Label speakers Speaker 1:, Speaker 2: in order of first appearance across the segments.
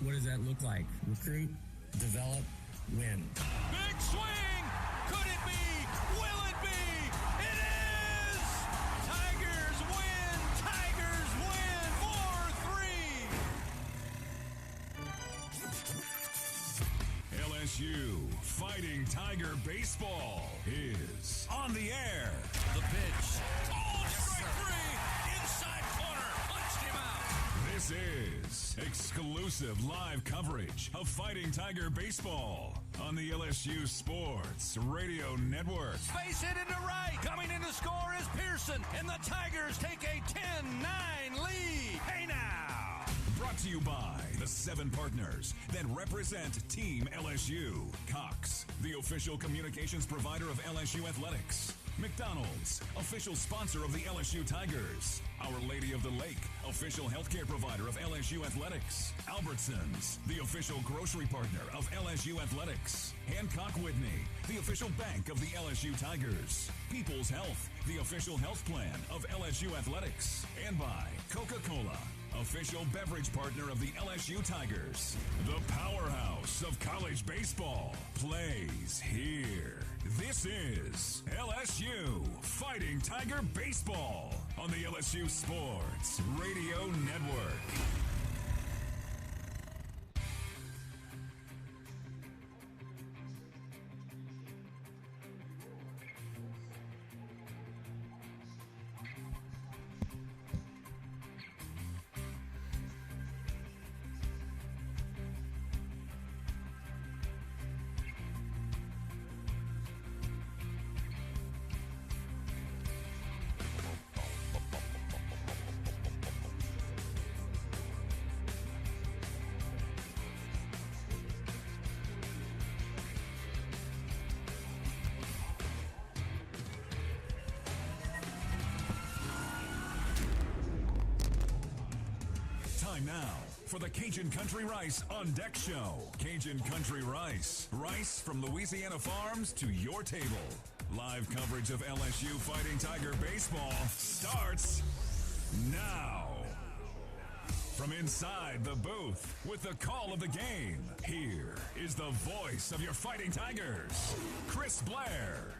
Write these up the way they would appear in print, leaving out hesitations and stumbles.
Speaker 1: What does that look like? Recruit, develop, win.
Speaker 2: Big swing! Could it be? Will it be? It is! Tigers win! Tigers win! 4-3!
Speaker 3: LSU Fighting Tiger Baseball is on the air.
Speaker 2: The pitch. Oh, strike three! Inside corner! Punched him out!
Speaker 3: This is exclusive live coverage of Fighting Tiger Baseball on the LSU Sports Radio Network.
Speaker 2: Base hit into right. Coming in to score is Pearson, and the Tigers take a 10-9 lead. Hey now!
Speaker 3: Brought to you by the 7 partners that represent Team LSU. Cox, the official communications provider of LSU Athletics. McDonald's, official sponsor of the LSU Tigers. Our Lady of the Lake, official healthcare provider of LSU Athletics. Albertsons, the official grocery partner of LSU Athletics. Hancock Whitney, the official bank of the LSU Tigers. People's Health, the official health plan of LSU Athletics. And by Coca-Cola, official beverage partner of the LSU Tigers. The powerhouse of college baseball plays here. This is LSU Fighting Tiger Baseball on the LSU Sports Radio Network. Now for the Cajun Country Rice on Deck Show. Cajun Country Rice. Rice from Louisiana farms to your table. Live coverage of LSU Fighting Tiger Baseball starts now. From inside the booth with the call of the game, here is the voice of your Fighting Tigers, Chris Blair.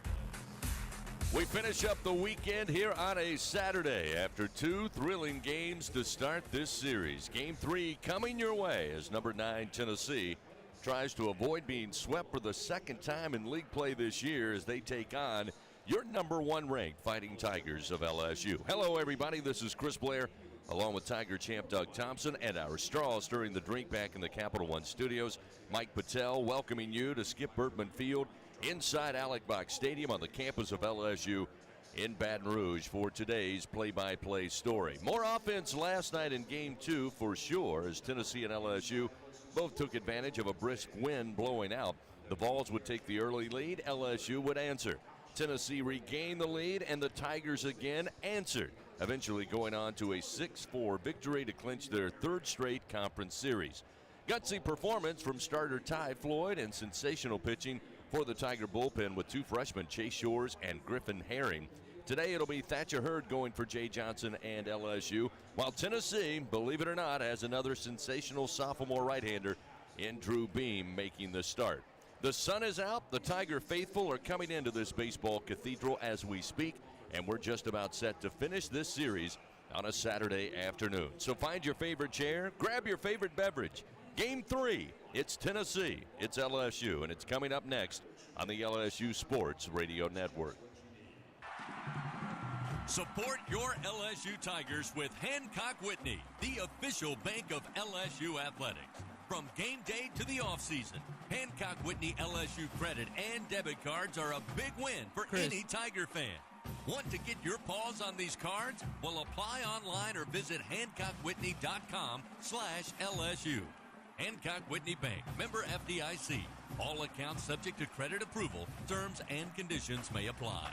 Speaker 4: We finish up the weekend here on a Saturday after 2 thrilling games to start this series. Game 3 coming your way as number 9 Tennessee tries to avoid being swept for the second time in league play this year as they take on your number 1 ranked Fighting Tigers of LSU. Hello, everybody. This is Chris Blair along with Tiger champ Doug Thompson and our straw stirring the drink back in the Capital One studios. Mike Patel welcoming you to Skip Bertman Field inside Alec Box Stadium on the campus of LSU in Baton Rouge for today's play-by-play story. More offense last night in Game 2 for sure as Tennessee and LSU both took advantage of a brisk wind blowing out. The Vols would take the early lead, LSU would answer. Tennessee regained the lead and the Tigers again answered, eventually going on to a 6-4 victory to clinch their 3rd straight conference series. Gutsy performance from starter Ty Floyd and sensational pitching for the Tiger bullpen with 2 freshmen, Chase Shores and Griffin Herring. Today it'll be Thatcher Hurd going for Jay Johnson and LSU, while Tennessee, believe it or not, has another sensational sophomore right-hander in Drew Beam making the start. The sun is out. The Tiger faithful are coming into this baseball cathedral as we speak, and we're just about set to finish this series on a Saturday afternoon. So find your favorite chair, grab your favorite beverage. Game 3, it's Tennessee, it's LSU, and it's coming up next on the LSU Sports Radio Network.
Speaker 2: Support your LSU Tigers with Hancock Whitney, the official bank of LSU Athletics. From game day to the offseason, Hancock Whitney LSU credit and debit cards are a big win for any Tiger fan. Want to get your paws on these cards? Well, apply online or visit HancockWhitney.com/LSU. Hancock Whitney Bank, member FDIC. All accounts subject to credit approval. Terms and conditions may apply.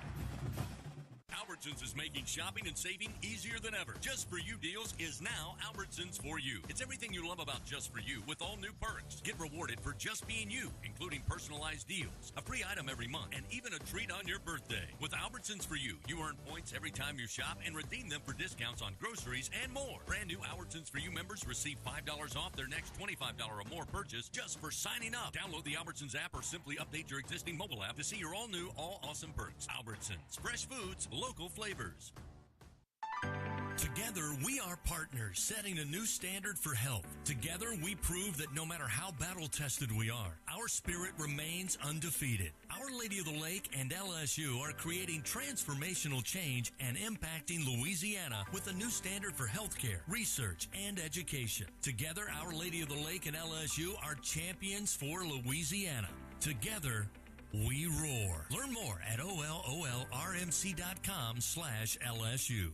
Speaker 2: Albertsons is making shopping and saving easier than ever. Just For You deals is now Albertsons For You. It's everything you love about Just For You with all new perks. Get rewarded for just being you, including personalized deals, a free item every month, and even a treat on your birthday. With Albertsons For You, you earn points every time you shop and redeem them for discounts on groceries and more. Brand new Albertsons Albertsons for You members receive $5 off their next $25 or more purchase just for signing up. Download the Albertsons app or simply update your existing mobile app to see your all-new, all-awesome perks. Albertsons. Fresh foods, local flavors. Together, we are partners, setting a new standard for health. Together, we prove that no matter how battle-tested we are, our spirit remains undefeated. Our Lady of the Lake and LSU are creating transformational change and impacting Louisiana with a new standard for healthcare, research, and education. Together, Our Lady of the Lake and LSU are champions for Louisiana. Together, we roar. Learn more at ololrmc.com/LSU.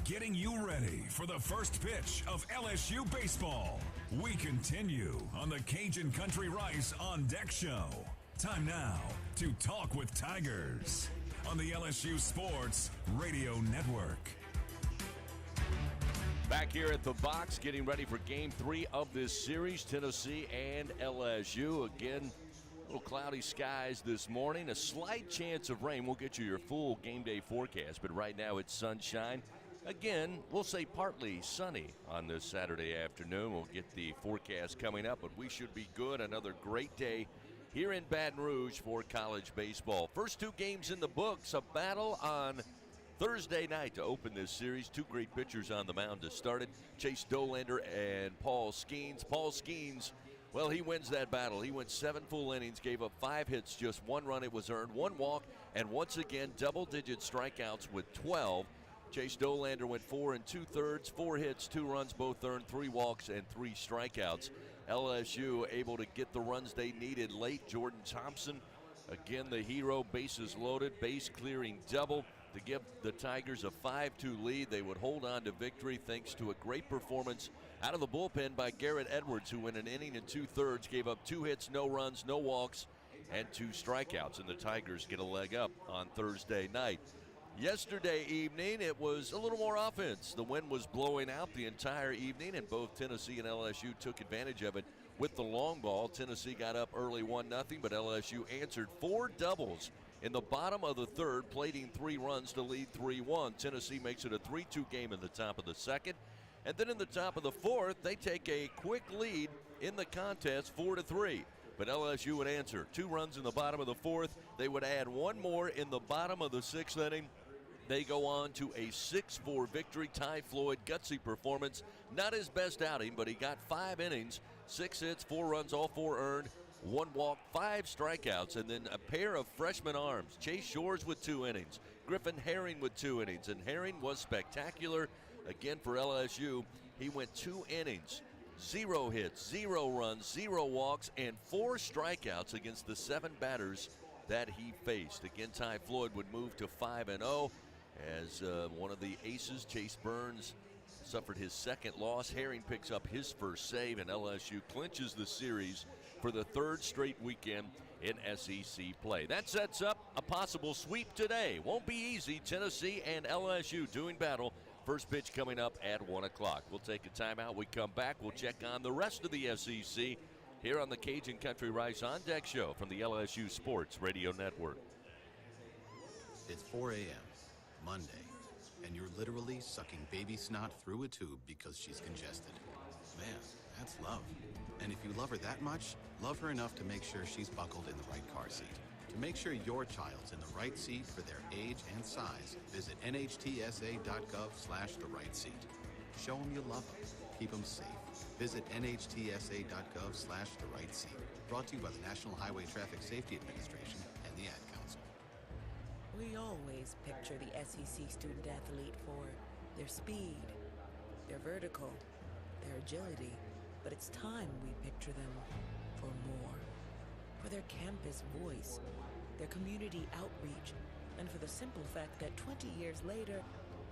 Speaker 3: Getting you ready for the first pitch of LSU baseball. We continue on the Cajun Country Rice On Deck Show. Time now to talk with Tigers on the LSU Sports Radio Network.
Speaker 4: Back here at the box, getting ready for Game 3 of this series, Tennessee and LSU. Again, a little cloudy skies this morning. A slight chance of rain. We'll get you your full game day forecast, but right now it's sunshine. Again, we'll say partly sunny on this Saturday afternoon. We'll get the forecast coming up, but we should be good. Another great day here in Baton Rouge for college baseball. First two games in the books, a battle on Thursday night to open this series. Two great pitchers on the mound to start it, Chase Dollander and Paul Skeens. Paul Skeens, well, he wins that battle. He went 7 full innings, gave up 5 hits, just 1 run it was earned, 1 walk, and once again, double-digit strikeouts with 12. Chase Dollander went 4 2/3, 4 hits, 2 runs, both earned, 3 walks, and 3 strikeouts. LSU able to get the runs they needed late. Jordan Thompson, again the hero, bases loaded, base clearing double to give the Tigers a 5-2 lead. They would hold on to victory thanks to a great performance out of the bullpen by Garrett Edwards, who went an inning and 2/3, gave up 2 hits, no runs, no walks, and 2 strikeouts, and the Tigers get a leg up on Thursday night. Yesterday evening, it was a little more offense. The wind was blowing out the entire evening, and both Tennessee and LSU took advantage of it with the long ball. Tennessee got up early 1-0, but LSU answered 4 doubles in the bottom of the third, plating 3 runs to lead 3-1. Tennessee makes it a 3-2 game in the top of the second. And then in the top of the fourth, they take a quick lead in the contest, 4-3. But LSU would answer 2 runs in the bottom of the fourth. They would add 1 more in the bottom of the 6th inning. They go on to a 6-4 victory. Ty Floyd, gutsy performance. Not his best outing, but he got 5 innings, 6 hits, 4 runs, all 4 earned, 1 walk, 5 strikeouts, and then a pair of freshman arms. Chase Shores with 2 innings, Griffin Herring with 2 innings, and Herring was spectacular. Again for LSU, he went 2 innings, 0 hits, 0 runs, 0 walks, and 4 strikeouts against the 7 batters that he faced. Again, Ty Floyd would move to 5-0. As one of the aces, Chase Burns, suffered his 2nd loss. Herring picks up his first save, and LSU clinches the series for the 3rd straight weekend in SEC play. That sets up a possible sweep today. Won't be easy. Tennessee and LSU doing battle. First pitch coming up at 1 o'clock. We'll take a timeout. We come back. We'll check on the rest of the SEC here on the Cajun Country Rice On Deck Show from the LSU Sports Radio Network.
Speaker 5: It's 4 a.m. Monday, and you're literally sucking baby snot through a tube because she's congested. Man, that's love. And if you love her that much, love her enough to make sure she's buckled in the right car seat. To make sure your child's in the right seat for their age and size, visit nhtsa.gov/the right seat. Show them you love them. Keep them safe. Visit nhtsa.gov/the right seat. Brought to you by the National Highway Traffic Safety Administration and the Ad Council.
Speaker 6: We always picture the SEC student athlete for their speed, their vertical, their agility, but it's time we picture them for more. For their campus voice, their community outreach, and for the simple fact that 20 years later,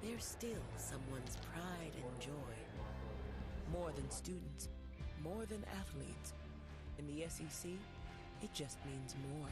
Speaker 6: they're still someone's pride and joy. More than students, more than athletes. In the SEC, it just means more.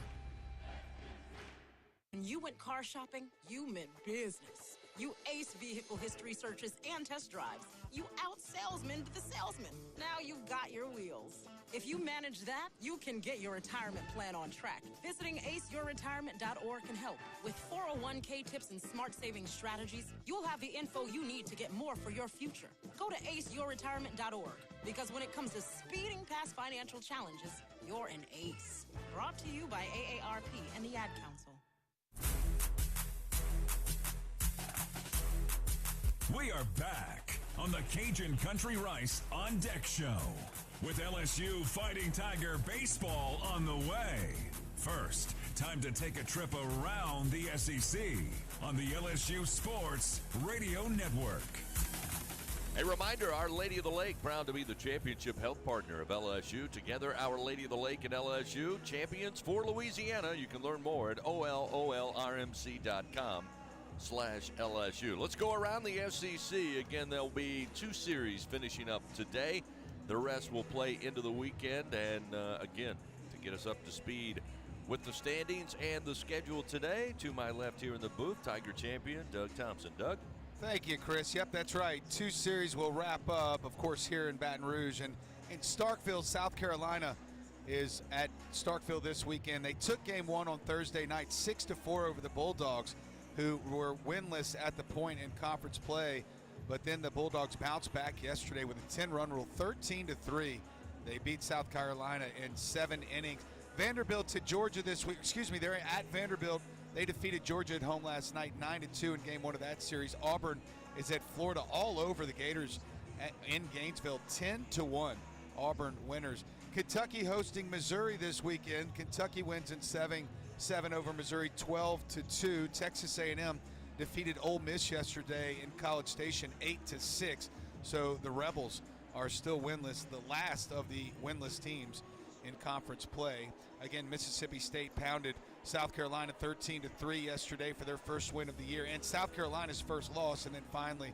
Speaker 7: When you went car shopping, you meant business. You ace vehicle history searches and test drives. You out-salesman the salesman. Now you've got your wheels. If you manage that, you can get your retirement plan on track. Visiting aceyourretirement.org can help. With 401k tips and smart saving strategies, you'll have the info you need to get more for your future. Go to aceyourretirement.org, because when it comes to speeding past financial challenges, you're an ace. Brought to you by AARP and the Ad Council.
Speaker 3: We are back on the Cajun Country Rice On Deck Show with LSU Fighting Tiger baseball on the way. First, time to take a trip around the SEC on the LSU Sports Radio Network.
Speaker 4: A reminder, Our Lady of the Lake, proud to be the championship health partner of LSU. Together, Our Lady of the Lake and LSU, champions for Louisiana. You can learn more at ololrmc.com/LSU. Let's go around the SEC. Again, there'll be 2 series finishing up today. The rest will play into the weekend. And, again, to get us up to speed with the standings and the schedule today, to my left here in the booth, Tiger champion Doug Thompson. Doug?
Speaker 8: Thank you, Chris. Yep, that's right. 2 series will wrap up, of course, here in Baton Rouge. And in Starkville, South Carolina is at Starkville this weekend. They took game 1 on Thursday night, 6-4 over the Bulldogs, who were winless at the point in conference play. But then the Bulldogs bounced back yesterday with a 10-run rule, 13-3. They beat South Carolina in 7 innings. Vanderbilt to Georgia this week. They're at Vanderbilt. They defeated Georgia at home last night, 9-2 in game 1 of that series. Auburn is at Florida, all over the Gators in Gainesville, 10-1. Auburn winners. Kentucky hosting Missouri this weekend. Kentucky wins in 7 over Missouri, 12-2. Texas A&M defeated Ole Miss yesterday in College Station, 8-6. So the Rebels are still winless, the last of the winless teams in conference play. Again, Mississippi State pounded South Carolina 13-3 yesterday for their first win of the year, and South Carolina's first loss. And then finally,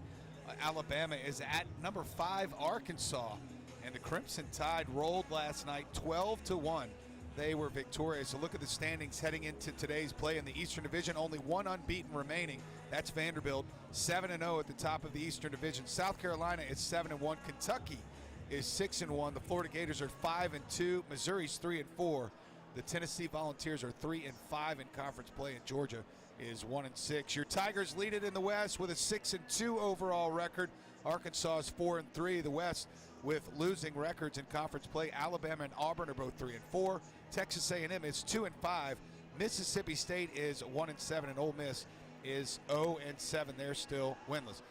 Speaker 8: Alabama is at number 5 Arkansas, and the Crimson Tide rolled last night 12-1. They were victorious. So look at the standings heading into today's play in the Eastern Division. Only 1 unbeaten remaining. That's Vanderbilt, 7-0 at the top of the Eastern Division. South Carolina is 7-1. Kentucky is 6-1. The Florida Gators are 5-2. Missouri's 3-4. The Tennessee Volunteers are 3-5 in conference play, and Georgia is 1-6. Your Tigers lead it in the West with a 6-2 overall record. Arkansas is 4-3. The West with losing records in conference play. Alabama and Auburn are both 3-4. Texas A&M is 2-5. Mississippi State is 1-7, and Ole Miss is 0-7. They're still winless.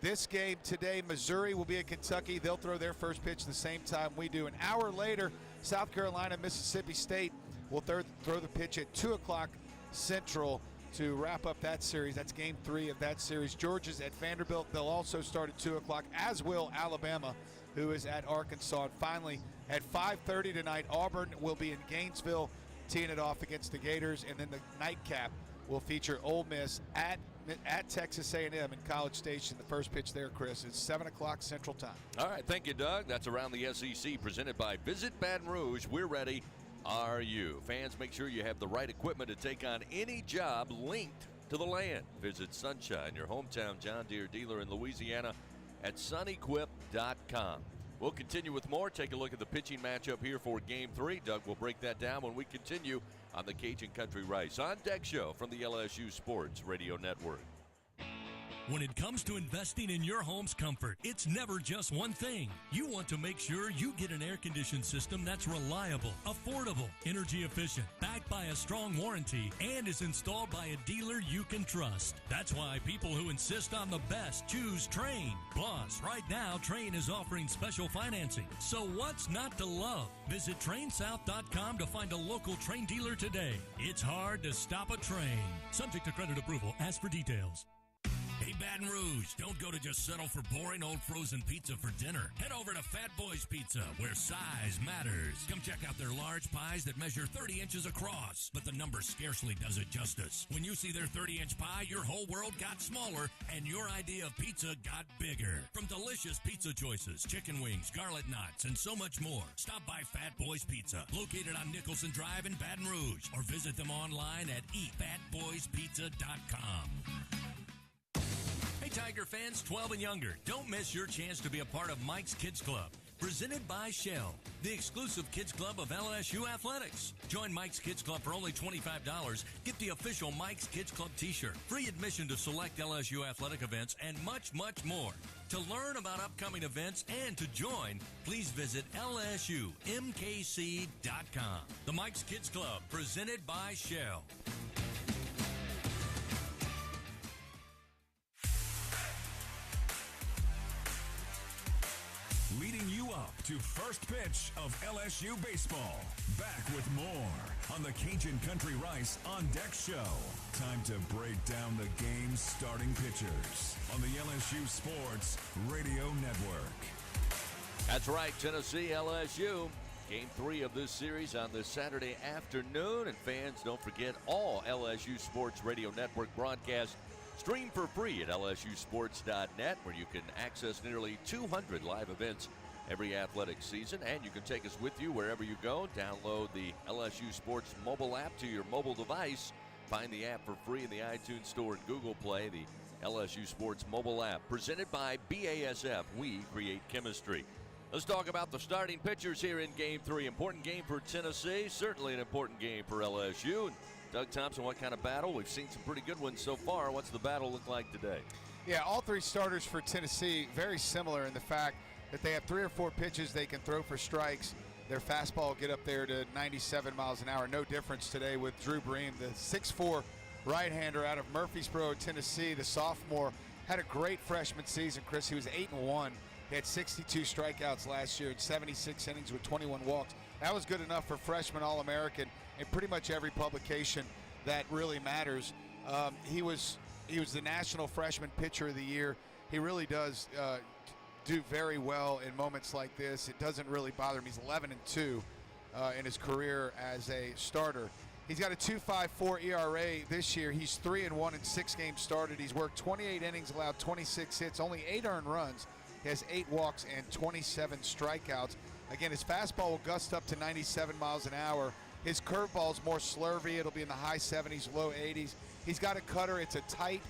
Speaker 8: This game today, Missouri will be at Kentucky. They'll throw their first pitch the same time we do. An hour later, South Carolina, Mississippi State will throw the pitch at 2 o'clock Central to wrap up that series. That's game 3 of that series. Georgia's at Vanderbilt. They'll also start at 2 o'clock, as will Alabama, who is at Arkansas. And finally, at 5:30 tonight, Auburn will be in Gainesville teeing it off against the Gators. And then the nightcap will feature Ole Miss at Texas A&M in College Station. The first pitch there, Chris, is 7 o'clock Central Time.
Speaker 4: All right, thank you, Doug. That's Around the SEC, presented by Visit Baton Rouge. We're ready. Are you? Fans, make sure you have the right equipment to take on any job linked to the land. Visit Sunshine, your hometown John Deere dealer in Louisiana, at sunequip.com. We'll continue with more. Take a look at the pitching matchup here for Game 3. Doug will break that down when we continue on the Cajun Country Rice On Deck Show from the LSU Sports Radio Network.
Speaker 9: When it comes to investing in your home's comfort, it's never just one thing. You want to make sure you get an air-conditioned system that's reliable, affordable, energy efficient, backed by a strong warranty, and is installed by a dealer you can trust. That's why people who insist on the best choose Trane. Plus, right now, Trane is offering special financing. So what's not to love? Visit TraneSouth.com to find a local Trane dealer today. It's hard to stop a Trane. Subject to credit approval. Ask for details. Hey, Baton Rouge, don't go to just settle for boring old frozen pizza for dinner. Head over to Fat Boys Pizza, where size matters. Come check out their large pies that measure 30 inches across, but the number scarcely does it justice. When you see their 30-inch pie, your whole world got smaller, and your idea of pizza got bigger. From delicious pizza choices, chicken wings, garlic knots, and so much more, stop by Fat Boys Pizza, located on Nicholson Drive in Baton Rouge, or visit them online at eatfatboyspizza.com. Tiger fans 12 and younger, don't miss your chance to be a part of Mike's Kids Club. Presented by Shell, the exclusive kids club of LSU Athletics. Join Mike's Kids Club for only $25. Get the official Mike's Kids Club t-shirt, free admission to select LSU athletic events, and much, much more. To learn about upcoming events and to join, please visit LSUMKC.com. The Mike's Kids Club, presented by Shell.
Speaker 3: Leading you up to first pitch of LSU baseball. Back with more on the Cajun Country Rice On Deck Show. Time to break down the game's starting pitchers on the LSU Sports Radio Network.
Speaker 4: That's right, Tennessee, LSU. Game 3 of this series on this Saturday afternoon. And fans, don't forget all LSU Sports Radio Network broadcasts stream for free at lsusports.net, where you can access nearly 200 live events every athletic season, and you can take us with you wherever you go. Download the LSU Sports mobile app to your mobile device. Find the app for free in the iTunes Store and Google Play, the LSU Sports mobile app. Presented by BASF, we create chemistry. Let's talk about the starting pitchers here in Game 3. Important game for Tennessee, certainly an important game for LSU. Doug Thompson, what kind of battle? We've seen some pretty good ones so far. What's the battle look like today?
Speaker 8: Yeah, all three starters for Tennessee very similar in the fact that they have 3 or 4 pitches they can throw for strikes. Their fastball will get up there to 97 miles an hour. No difference today with Drew Bream, the 6'4" right-hander out of Murfreesboro, Tennessee. The sophomore had a great freshman season, Chris. He was 8-1. He had 62 strikeouts last year in 76 innings with 21 walks. That was good enough for freshman All-American in pretty much every publication that really matters. He was the National Freshman Pitcher of the Year. He really does do very well in moments like this. It doesn't really bother him. He's 11-2 in his career as a starter. He's got a 2.54 ERA this year. He's 3-1 in 6 games started. He's worked 28 innings, allowed 26 hits, only 8 earned runs. He has 8 walks and 27 strikeouts. Again, his fastball will gust up to 97 miles an hour. His curveball is more slurvy. It'll be in the high 70s, low 80s. He's got a cutter. It's a tight,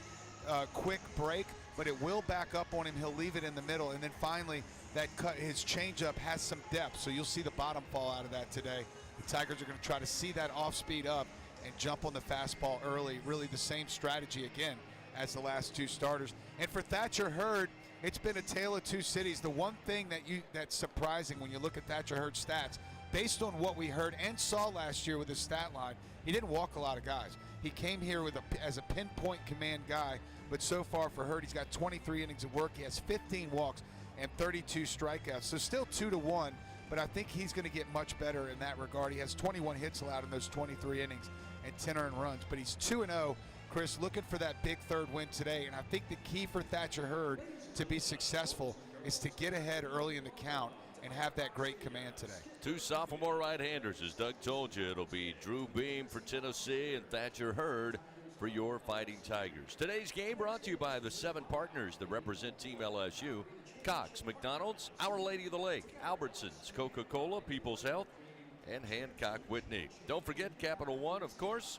Speaker 8: quick break, but it will back up on him. He'll leave it in the middle. And then finally, that cut, his changeup has some depth, so you'll see the bottom fall out of that today. The Tigers are going to try to see that off-speed up and jump on the fastball early. Really the same strategy again as the last 2 starters. And for Thatcher Hurd, it's been a tale of 2 cities. The one thing that's surprising when you look at Thatcher Hurd's stats, based on what we heard and saw last year with his stat line, he didn't walk a lot of guys. He came here as a pinpoint command guy, but so far for Hurd, he's got 23 innings of work. He has 15 walks and 32 strikeouts. So still 2-1, but I think he's going to get much better in that regard. He has 21 hits allowed in those 23 innings and 10 earned runs, but he's 2-0. Chris, looking for that big 3rd win today, and I think the key for Thatcher Hurd to be successful is to get ahead early in the count and have that great command today. 2
Speaker 4: sophomore right-handers. As Doug told you, it'll be Drew Beam for Tennessee and Thatcher Hurd for your Fighting Tigers. Today's game brought to you by the 7 partners that represent Team LSU. Cox, McDonald's, Our Lady of the Lake, Albertsons, Coca-Cola, People's Health, and Hancock Whitney. Don't forget Capital One, of course,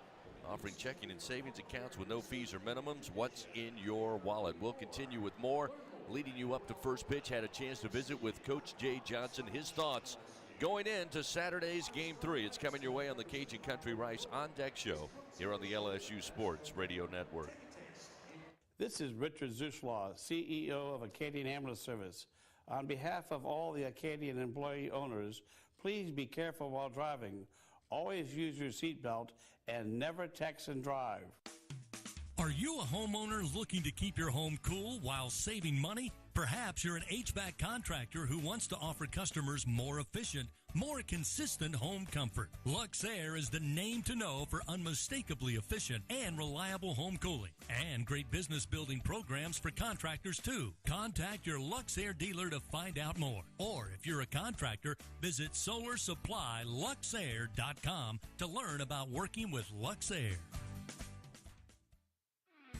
Speaker 4: offering checking and savings accounts with no fees or minimums. What's in your wallet? We'll continue with more. Leading you up to first pitch, had a chance to visit with Coach Jay Johnson. His thoughts going into Saturday's Game 3. It's coming your way on the Cajun Country Rice On Deck Show here on the LSU Sports Radio Network.
Speaker 10: This is Richard Zuslaw, CEO of Acadian Ambulance Service. On behalf of all the Acadian employee owners, please be careful while driving. Always use your seatbelt and never text and drive.
Speaker 9: Are you a homeowner looking to keep your home cool while saving money? Perhaps you're an HVAC contractor who wants to offer customers more efficient, more consistent home comfort. Luxair is the name to know for unmistakably efficient and reliable home cooling, and great business building programs for contractors too. Contact your Luxair dealer to find out more. Or if you're a contractor, visit solarsupplyluxair.com to learn about working with Luxair.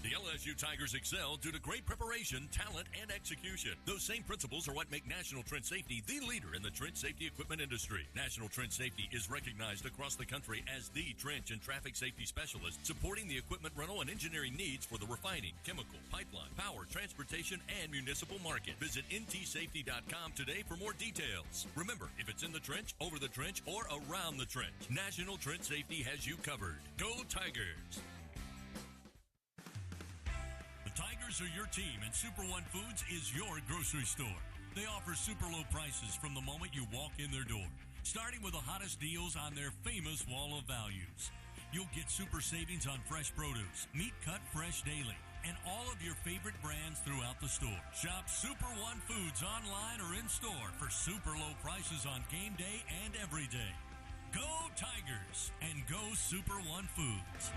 Speaker 9: The
Speaker 2: The LSU Tigers excel due to great preparation, talent, and execution. Those same principles are what make National Trench Safety the leader in the trench safety equipment industry. National Trench Safety is recognized across the country as the trench and traffic safety specialist, supporting the equipment rental and engineering needs for the refining, chemical, pipeline, power, transportation, and municipal market. Visit ntsafety.com today for more details. Remember, if it's in the trench, over the trench, or around the trench, National Trench Safety has you covered. Go Tigers! The Tigers are your team, and Super One Foods is your grocery store. They offer super low prices from the moment you walk in their door, starting with the hottest deals on their famous wall of values. You'll get super savings on fresh produce, meat cut fresh daily, and all of your favorite brands throughout the store. Shop Super One Foods online or in store for super low prices on game day and every day. Go Tigers and go Super One Foods.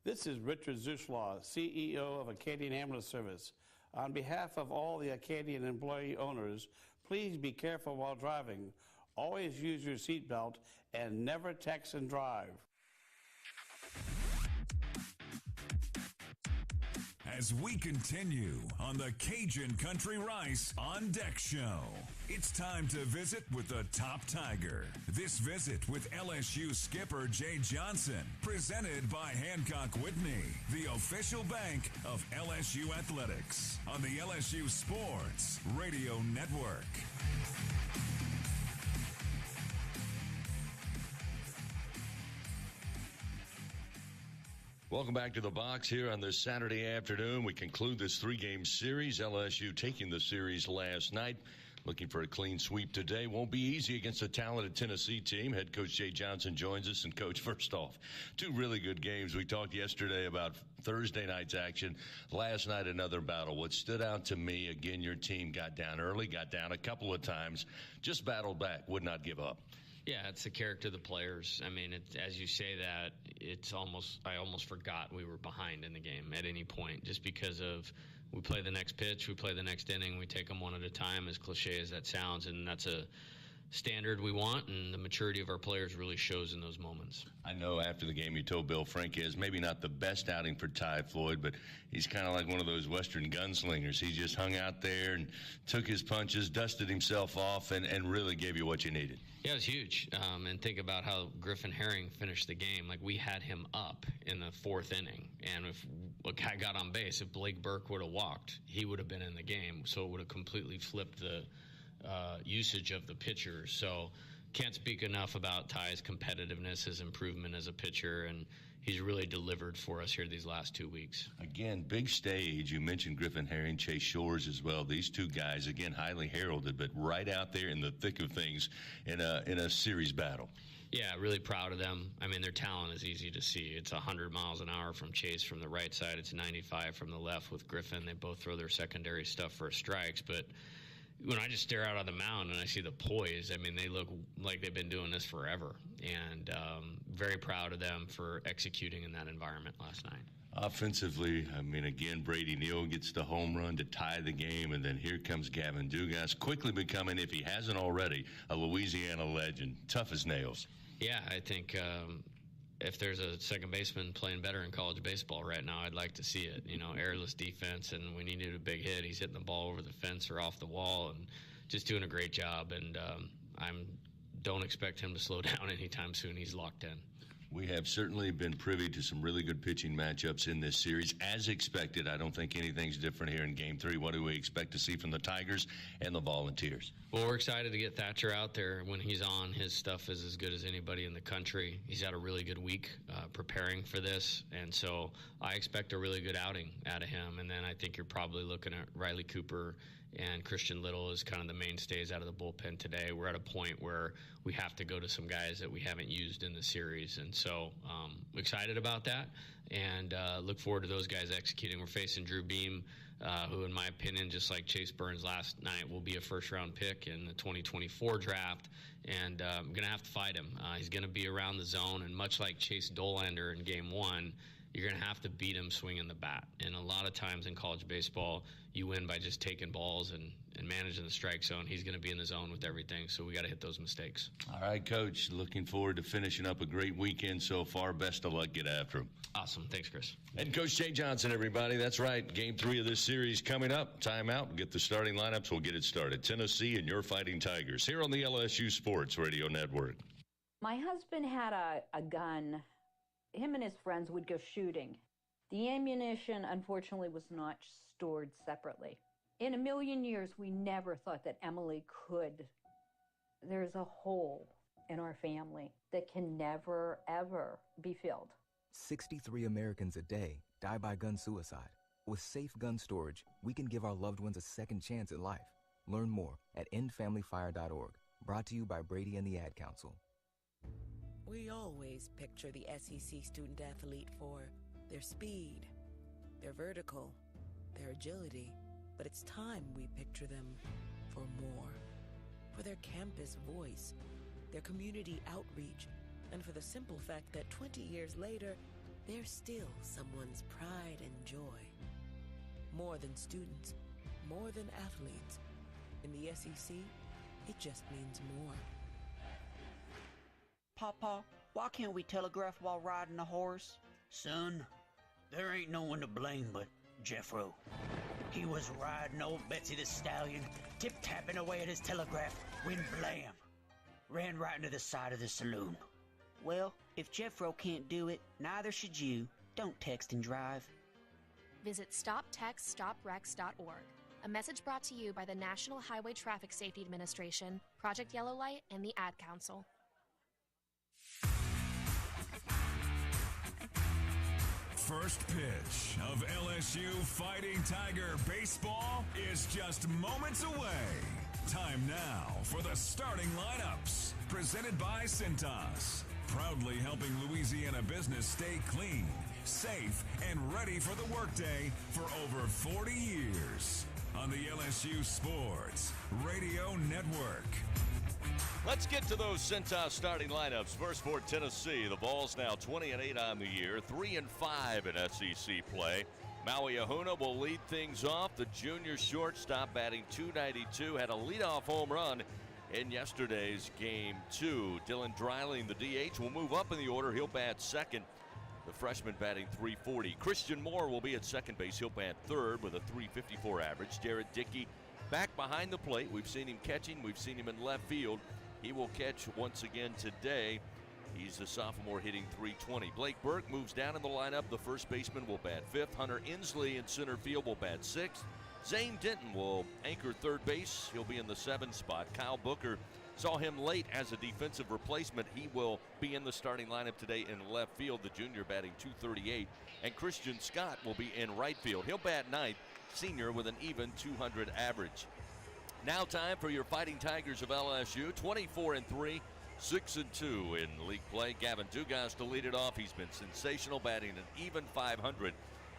Speaker 10: This is Richard Zuslaw, CEO of Acadian Ambulance Service. On behalf of all the Acadian employee owners, please be careful while driving. Always use your seatbelt and never text and drive.
Speaker 3: As we continue on the Cajun Country Rice on Deck Show, it's time to visit with the top Tiger. This visit with LSU skipper Jay Johnson, presented by Hancock Whitney, the official bank of LSU Athletics, on the LSU Sports Radio Network.
Speaker 4: Welcome back to the box here on this Saturday afternoon. We conclude this three-game series. LSU taking the series last night, looking for a clean sweep today. Won't be easy against a talented Tennessee team. Head coach Jay Johnson joins us. And, Coach, first off, two really good games. We talked yesterday about Thursday night's action. Last night, another battle. What stood out to me, again, your team got down early, got down a couple of times, just battled back, would not give up.
Speaker 11: Yeah, it's the character of the players. I mean, as you say that, I almost forgot we were behind in the game at any point, just because of we play the next pitch, we play the next inning, we take them one at a time, as cliche as that sounds, and that's a standard we want, and the maturity of our players really shows in those moments.
Speaker 4: I know after the game you told Bill Franquez maybe not the best outing for Ty Floyd, but he's kind of like one of those Western gunslingers. He just hung out there and took his punches, dusted himself off, and really gave you what you needed.
Speaker 11: Yeah, it was huge. And think about how Griffin Herring finished the game. Like, we had him up in the fourth inning. And if a guy got on base, if Blake Burke would have walked, he would have been in the game. So it would have completely flipped the usage of the pitcher. So can't speak enough about Ty's competitiveness, his improvement as a pitcher, and he's really delivered for us here these last 2 weeks.
Speaker 4: Again, big stage. You mentioned Griffin Herring, Chase Shores as well. These two guys, again, highly heralded, but right out there in the thick of things in a series battle.
Speaker 11: Yeah, really proud of them. I mean, their talent is easy to see. It's 100 miles an hour from Chase from the right side. It's 95 from the left with Griffin. They both throw their secondary stuff for strikes, but when I just stare out on the mound and I see the poise, I mean, they look like they've been doing this forever. And very proud of them for executing in that environment last night.
Speaker 4: Offensively, I mean, again, Brady Neal gets the home run to tie the game, and then here comes Gavin Dugas, quickly becoming, if he hasn't already, a Louisiana legend, tough as nails.
Speaker 11: Yeah, I think if there's a second baseman playing better in college baseball right now, I'd like to see it. You know, airless defense, and when he needed a big hit, he's hitting the ball over the fence or off the wall and just doing a great job. And don't expect him to slow down anytime soon. He's locked in.
Speaker 4: We have certainly been privy to some really good pitching matchups in this series. As expected, I don't think anything's different here in Game 3. What do we expect to see from the Tigers and the Volunteers?
Speaker 11: Well, we're excited to get Thatcher out there. When he's on, his stuff is as good as anybody in the country. He's had a really good week preparing for this, and so I expect a really good outing out of him. And then I think you're probably looking at Riley Cooper and Christian Little as kind of the mainstays out of the bullpen today. We're at a point where we have to go to some guys that we haven't used in the series, and so excited about that and look forward to those guys executing. We're facing Drew Beam, who, in my opinion, just like Chase Burns last night, will be a first-round pick in the 2024 draft, and I'm going to have to fight him. He's going to be around the zone, and much like Chase Dolander in Game 1, you're going to have to beat him swinging the bat. And a lot of times in college baseball, you win by just taking balls and managing the strike zone. He's going to be in the zone with everything, so we got to hit those mistakes.
Speaker 4: All right, Coach, looking forward to finishing up a great weekend so far. Best of luck. Get after him.
Speaker 11: Awesome. Thanks, Chris.
Speaker 4: And Coach Jay Johnson, everybody. That's right. Game 3 of this series coming up. Timeout. Get the starting lineups. We'll get it started. Tennessee and your Fighting Tigers here on the LSU Sports Radio Network.
Speaker 12: My husband had a gun. Him and his friends would go shooting. The ammunition, unfortunately, was not stored separately. In a million years, we never thought that Emily could. There's a hole in our family that can never, ever be filled.
Speaker 13: 63 Americans a day die by gun suicide. With safe gun storage, we can give our loved ones a second chance at life. Learn more at endfamilyfire.org. Brought to you by Brady and the Ad Council.
Speaker 6: We always picture the SEC student athlete for their speed, their vertical, their agility. But it's time we picture them for more. For their campus voice, their community outreach, and for the simple fact that 20 years later, they're still someone's pride and joy. More than students, more than athletes. In the SEC, it just means more.
Speaker 14: Papa, why can't we telegraph while riding a horse?
Speaker 15: Son, there ain't no one to blame but Jeffro. He was riding old Betsy the Stallion, tip-tapping away at his telegraph, when blam! Ran right into the side of the saloon.
Speaker 14: Well, if Jeffro can't do it, neither should you. Don't text and drive.
Speaker 16: Visit StopTextStopWrecks.org. A message brought to you by the National Highway Traffic Safety Administration, Project Yellow Light, and the Ad Council.
Speaker 3: First pitch of LSU Fighting Tiger baseball is just moments away. Time now for the starting lineups. Presented by Cintas. Proudly helping Louisiana business stay clean, safe, and ready for the workday for over 40 years. On the LSU Sports Radio Network.
Speaker 4: Let's get to those Cintas starting lineups. First for Tennessee, the Vols now 20-8 on the year, 3-5 in SEC play. Maui Ahuna will lead things off. The junior shortstop batting .292, had a leadoff home run in yesterday's Game 2. Dylan Dreiling, the DH, will move up in the order. He'll bat second. The freshman batting .340. Christian Moore will be at second base. He'll bat third with a .354 average. Jared Dickey back behind the plate. We've seen him catching. We've seen him in left field. He will catch once again today. He's the sophomore hitting .320. Blake Burke moves down in the lineup. The first baseman will bat fifth. Hunter Inslee in center field will bat sixth. Zane Denton will anchor third base. He'll be in the 7th spot. Kyle Booker saw him late as a defensive replacement. He will be in the starting lineup today in left field. The junior batting .238. And Christian Scott will be in right field. He'll bat ninth. Senior with an even .200 average. Now time for your Fighting Tigers of LSU. 24-3, 6-2 in league play. Gavin Dugas to lead it off. He's been sensational, batting an even .500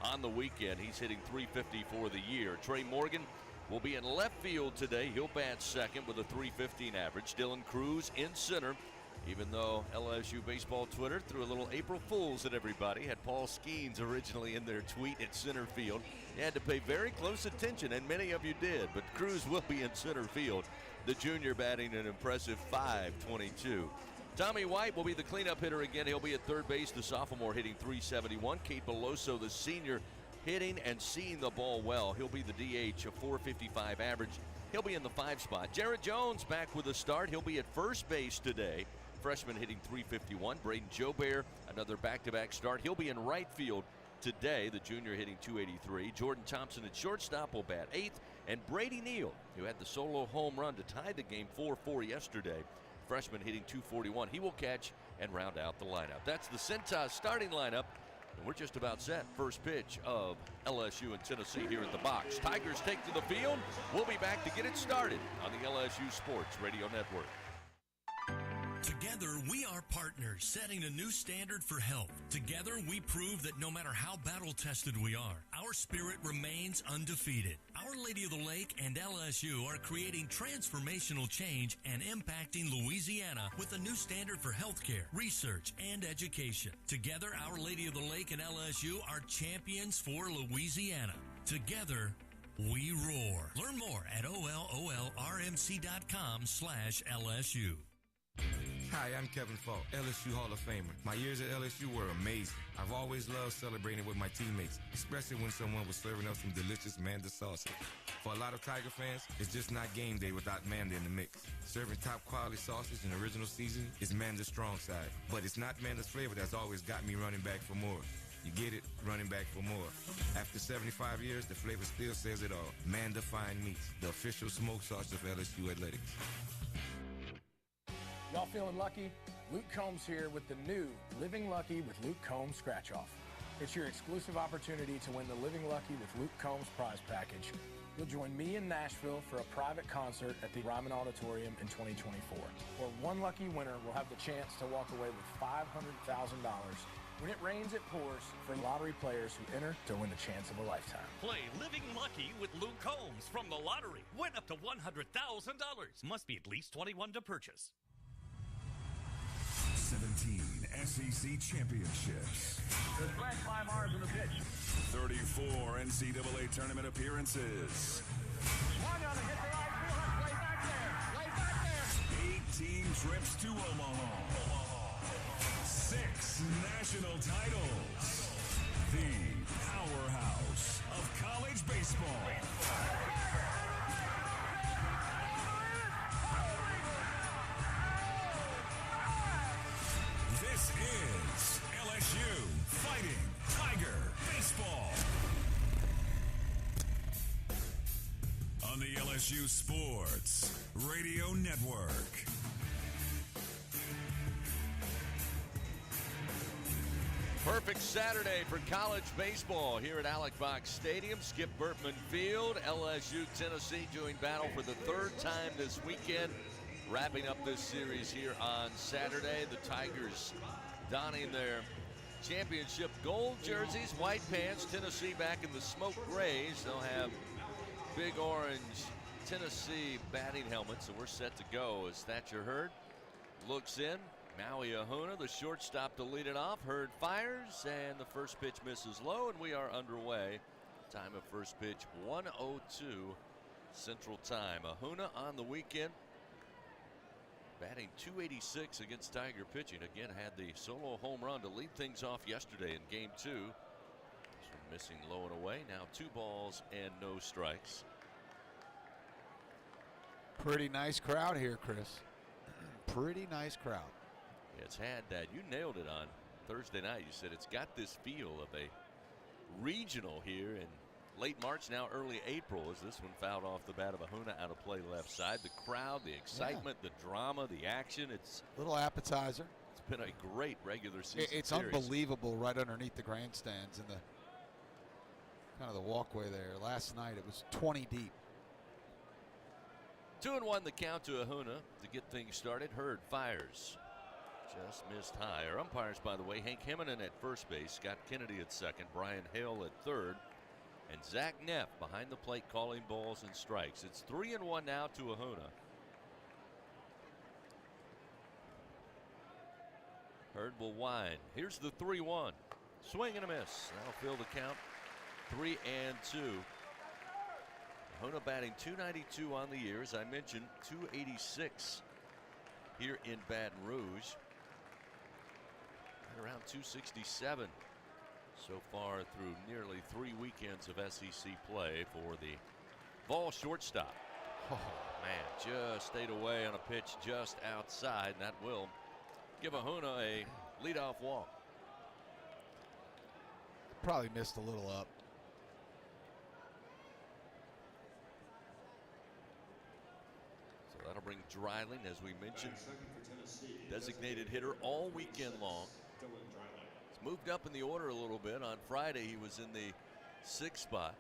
Speaker 4: on the weekend. He's hitting .350 for the year. Trey Morgan will be in left field today. He'll bat second with a .315 average. Dylan Cruz in center. Even though LSU baseball Twitter threw a little April Fool's at everybody, had Paul Skeens originally in their tweet at center field. You had to pay very close attention, and many of you did, but Cruz will be in center field. The junior batting an impressive .522. Tommy White will be the cleanup hitter again. He'll be at third base. The sophomore hitting .371. Kate Beloso, the senior, hitting and seeing the ball well. He'll be the DH, a .455 average. He'll be in the 5 spot. Jared Jones back with a start. He'll be at first base today. Freshman hitting .351. Braden Jobert, another back-to-back start. He'll be in right field today. The junior hitting .283. Jordan Thompson at shortstop will bat 8th. And Brady Neal, who had the solo home run to tie the game 4-4 yesterday. Freshman hitting .241. He will catch and round out the lineup. That's the Cintas starting lineup. And we're just about set. First pitch of LSU and Tennessee here at the box. Tigers take to the field. We'll be back to get it started on the LSU Sports Radio Network.
Speaker 9: Together, we are partners, setting a new standard for health. Together, we prove that no matter how battle-tested we are, our spirit remains undefeated. Our Lady of the Lake and LSU are creating transformational change and impacting Louisiana with a new standard for healthcare, research, and education. Together, Our Lady of the Lake and LSU are champions for Louisiana. Together, we roar. Learn more at ololrmc.com/LSU.
Speaker 17: Hi, I'm Kevin Falk, LSU Hall of Famer. My years at LSU were amazing. I've always loved celebrating with my teammates, especially when someone was serving up some delicious Manda salsa. For a lot of Tiger fans, it's just not game day without Manda in the mix. Serving top quality sausage and original seasoning is Manda's strong side, but it's not Manda's flavor that's always got me running back for more. You get it? Running back for more. After 75 years, the flavor still says it all. Manda Fine Meats, the official smoke sauce of LSU Athletics.
Speaker 18: Y'all feeling lucky? Luke Combs here with the new Living Lucky with Luke Combs Scratch Off. It's your exclusive opportunity to win the Living Lucky with Luke Combs prize package. You'll join me in Nashville for a private concert at the Ryman Auditorium in 2024. Or one lucky winner will have the chance to walk away with $500,000. When it rains, it pours for lottery players who enter to win the chance of a lifetime.
Speaker 19: Play Living Lucky with Luke Combs from the lottery. Win up to $100,000. Must be at least 21 to purchase.
Speaker 3: 17 SEC championships.
Speaker 20: There's flat 5 R's in the pitch.
Speaker 3: 34 NCAA tournament appearances.
Speaker 20: Swung on it, hit the right field. Way back there. Way back there.
Speaker 3: 18 trips to Omaha. 6 national titles. The powerhouse of college baseball. This is LSU Fighting Tiger Baseball. On the LSU Sports Radio Network.
Speaker 4: Perfect Saturday for college baseball here at Alec Box Stadium. Skip Bertman Field, LSU, Tennessee doing battle for the third time this weekend. Wrapping up this series here on Saturday. The Tigers donning their championship gold jerseys, white pants. Tennessee back in the smoke grays. They'll have big orange Tennessee batting helmets, so we're set to go as Thatcher Hurd looks in. Maui Ahuna, the shortstop, to lead it off. Hurd fires, and the first pitch misses low, and we are underway. Time of first pitch, 1:02 Central Time. Ahuna on the weekend, batting .286 against Tiger pitching. Again, had the solo home run to lead things off yesterday in Game 2. This one missing low and away. Now 2 balls and no strikes.
Speaker 8: Pretty nice crowd here, Chris. Pretty nice crowd.
Speaker 4: It's had that. You nailed it on Thursday night. You said it's got this feel of a regional here in late March, now early April, as this one fouled off the bat of Ahuna out of play left side. The crowd, the excitement, the drama, the action. It's
Speaker 8: a little appetizer.
Speaker 4: It's been a great regular season
Speaker 8: It's
Speaker 4: series.
Speaker 8: Unbelievable right underneath the grandstands and the kind of the walkway there. Last night it was 20 deep.
Speaker 4: 2-1 the count to Ahuna to get things started. Hurd fires. Just missed high. Our umpires, by the way, Hank Heminen at first base, Scott Kennedy at second, Brian Hale at third, and Zach Neff behind the plate calling balls and strikes. It's 3-1 now to Ahuna. Hurd will wind. Here's the 3-1. Swing and a miss. That'll fill the count. 3-2. Ahuna batting .292 on the year. As I mentioned, .286 here in Baton Rouge. Right around .267 so far through nearly 3 weekends of SEC play for the Vol shortstop. Oh, man, just stayed away on a pitch just outside, and that will give Ahuna a leadoff walk.
Speaker 8: Probably missed a little up.
Speaker 4: So that'll bring Dreiling, as we mentioned, designated hitter all weekend long. He's moved up in the order a little bit. On Friday, he was in the 6th spot,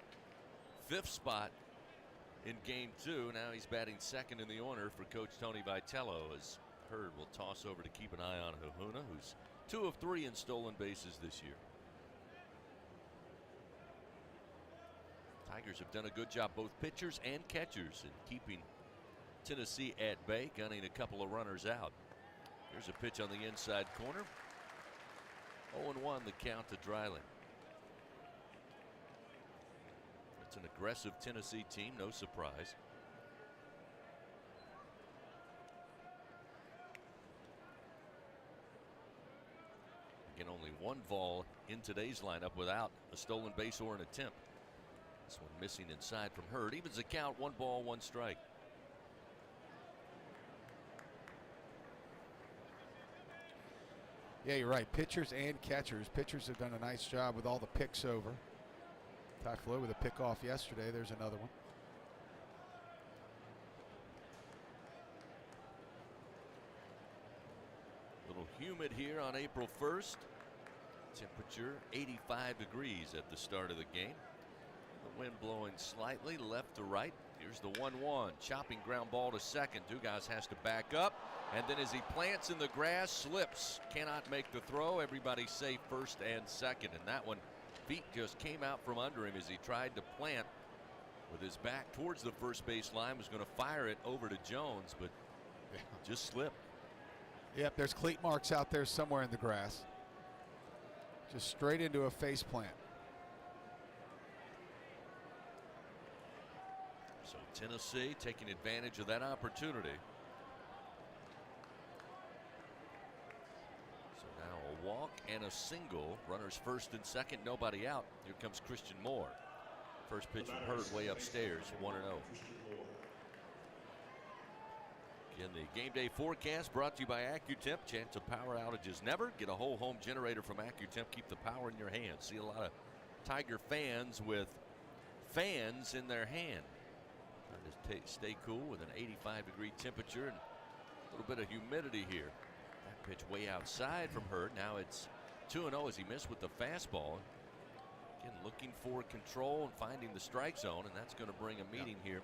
Speaker 4: 5th spot in Game 2. Now he's batting second in the order for Coach Tony Vitello as Hurd will toss over to keep an eye on Ahuna, who's 2 of 3 in stolen bases this year. Tigers have done a good job, both pitchers and catchers, in keeping Tennessee at bay, gunning a couple of runners out. Here's a pitch on the inside corner. 0-1 the count to Dreiling. It's an aggressive Tennessee team, no surprise. Again, only one Vol in today's lineup without a stolen base or an attempt. This one missing inside from Hurd. Evens the count, 1 ball, 1 strike.
Speaker 8: Yeah, you're right. Pitchers and catchers. Pitchers have done a nice job with all the picks over. Ty Floyd with a pick off yesterday. There's another one.
Speaker 4: A little humid here on April 1st. Temperature 85 degrees at the start of the game. The wind blowing slightly left to right. Here's the 1-1. Chopping ground ball to second. Dugas has to back up. And then as he plants in the grass, slips. Cannot make the throw. Everybody safe first and second. And that one, feet just came out from under him as he tried to plant with his back towards the first base line. Was going to fire it over to Jones, but just slipped.
Speaker 8: Yep, there's cleat marks out there somewhere in the grass. Just straight into a face plant.
Speaker 4: So Tennessee taking advantage of that opportunity. So now a walk and a single. Runners first and second, nobody out. Here comes Christian Moore. First pitch from Hurd way upstairs, 1-0. Again, the game day forecast brought to you by AccuTemp. Chance of power outages never. Get a whole home generator from AccuTemp. Keep the power in your hands. See a lot of Tiger fans with fans in their hand. Trying to stay cool with an 85-degree temperature and a little bit of humidity here. That pitch way outside from Hurd. Now it's 2-0 as he missed with the fastball. Again, looking for control and finding the strike zone, and that's going to bring a meeting here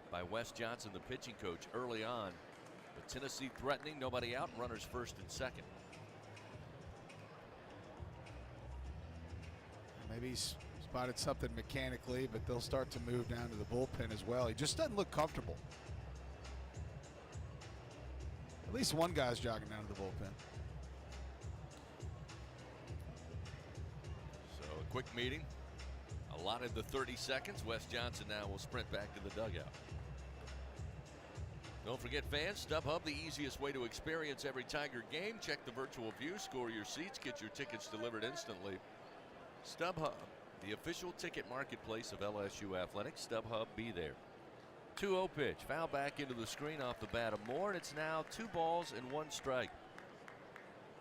Speaker 4: by Wes Johnson, the pitching coach, early on. But Tennessee threatening, nobody out, runners first and second.
Speaker 8: Maybe he's spotted something mechanically, but they'll start to move down to the bullpen as well. He just doesn't look comfortable. At least one guy's jogging down to the bullpen.
Speaker 4: So a quick meeting. Allotted the 30 seconds. Wes Johnson now will sprint back to the dugout. Don't forget, fans, StubHub, the easiest way to experience every Tiger game. Check the virtual view, score your seats, get your tickets delivered instantly. StubHub, the official ticket marketplace of LSU Athletics. StubHub, be there. 2-0 pitch, foul back into the screen off the bat of Moore, and it's now 2 balls and 1 strike.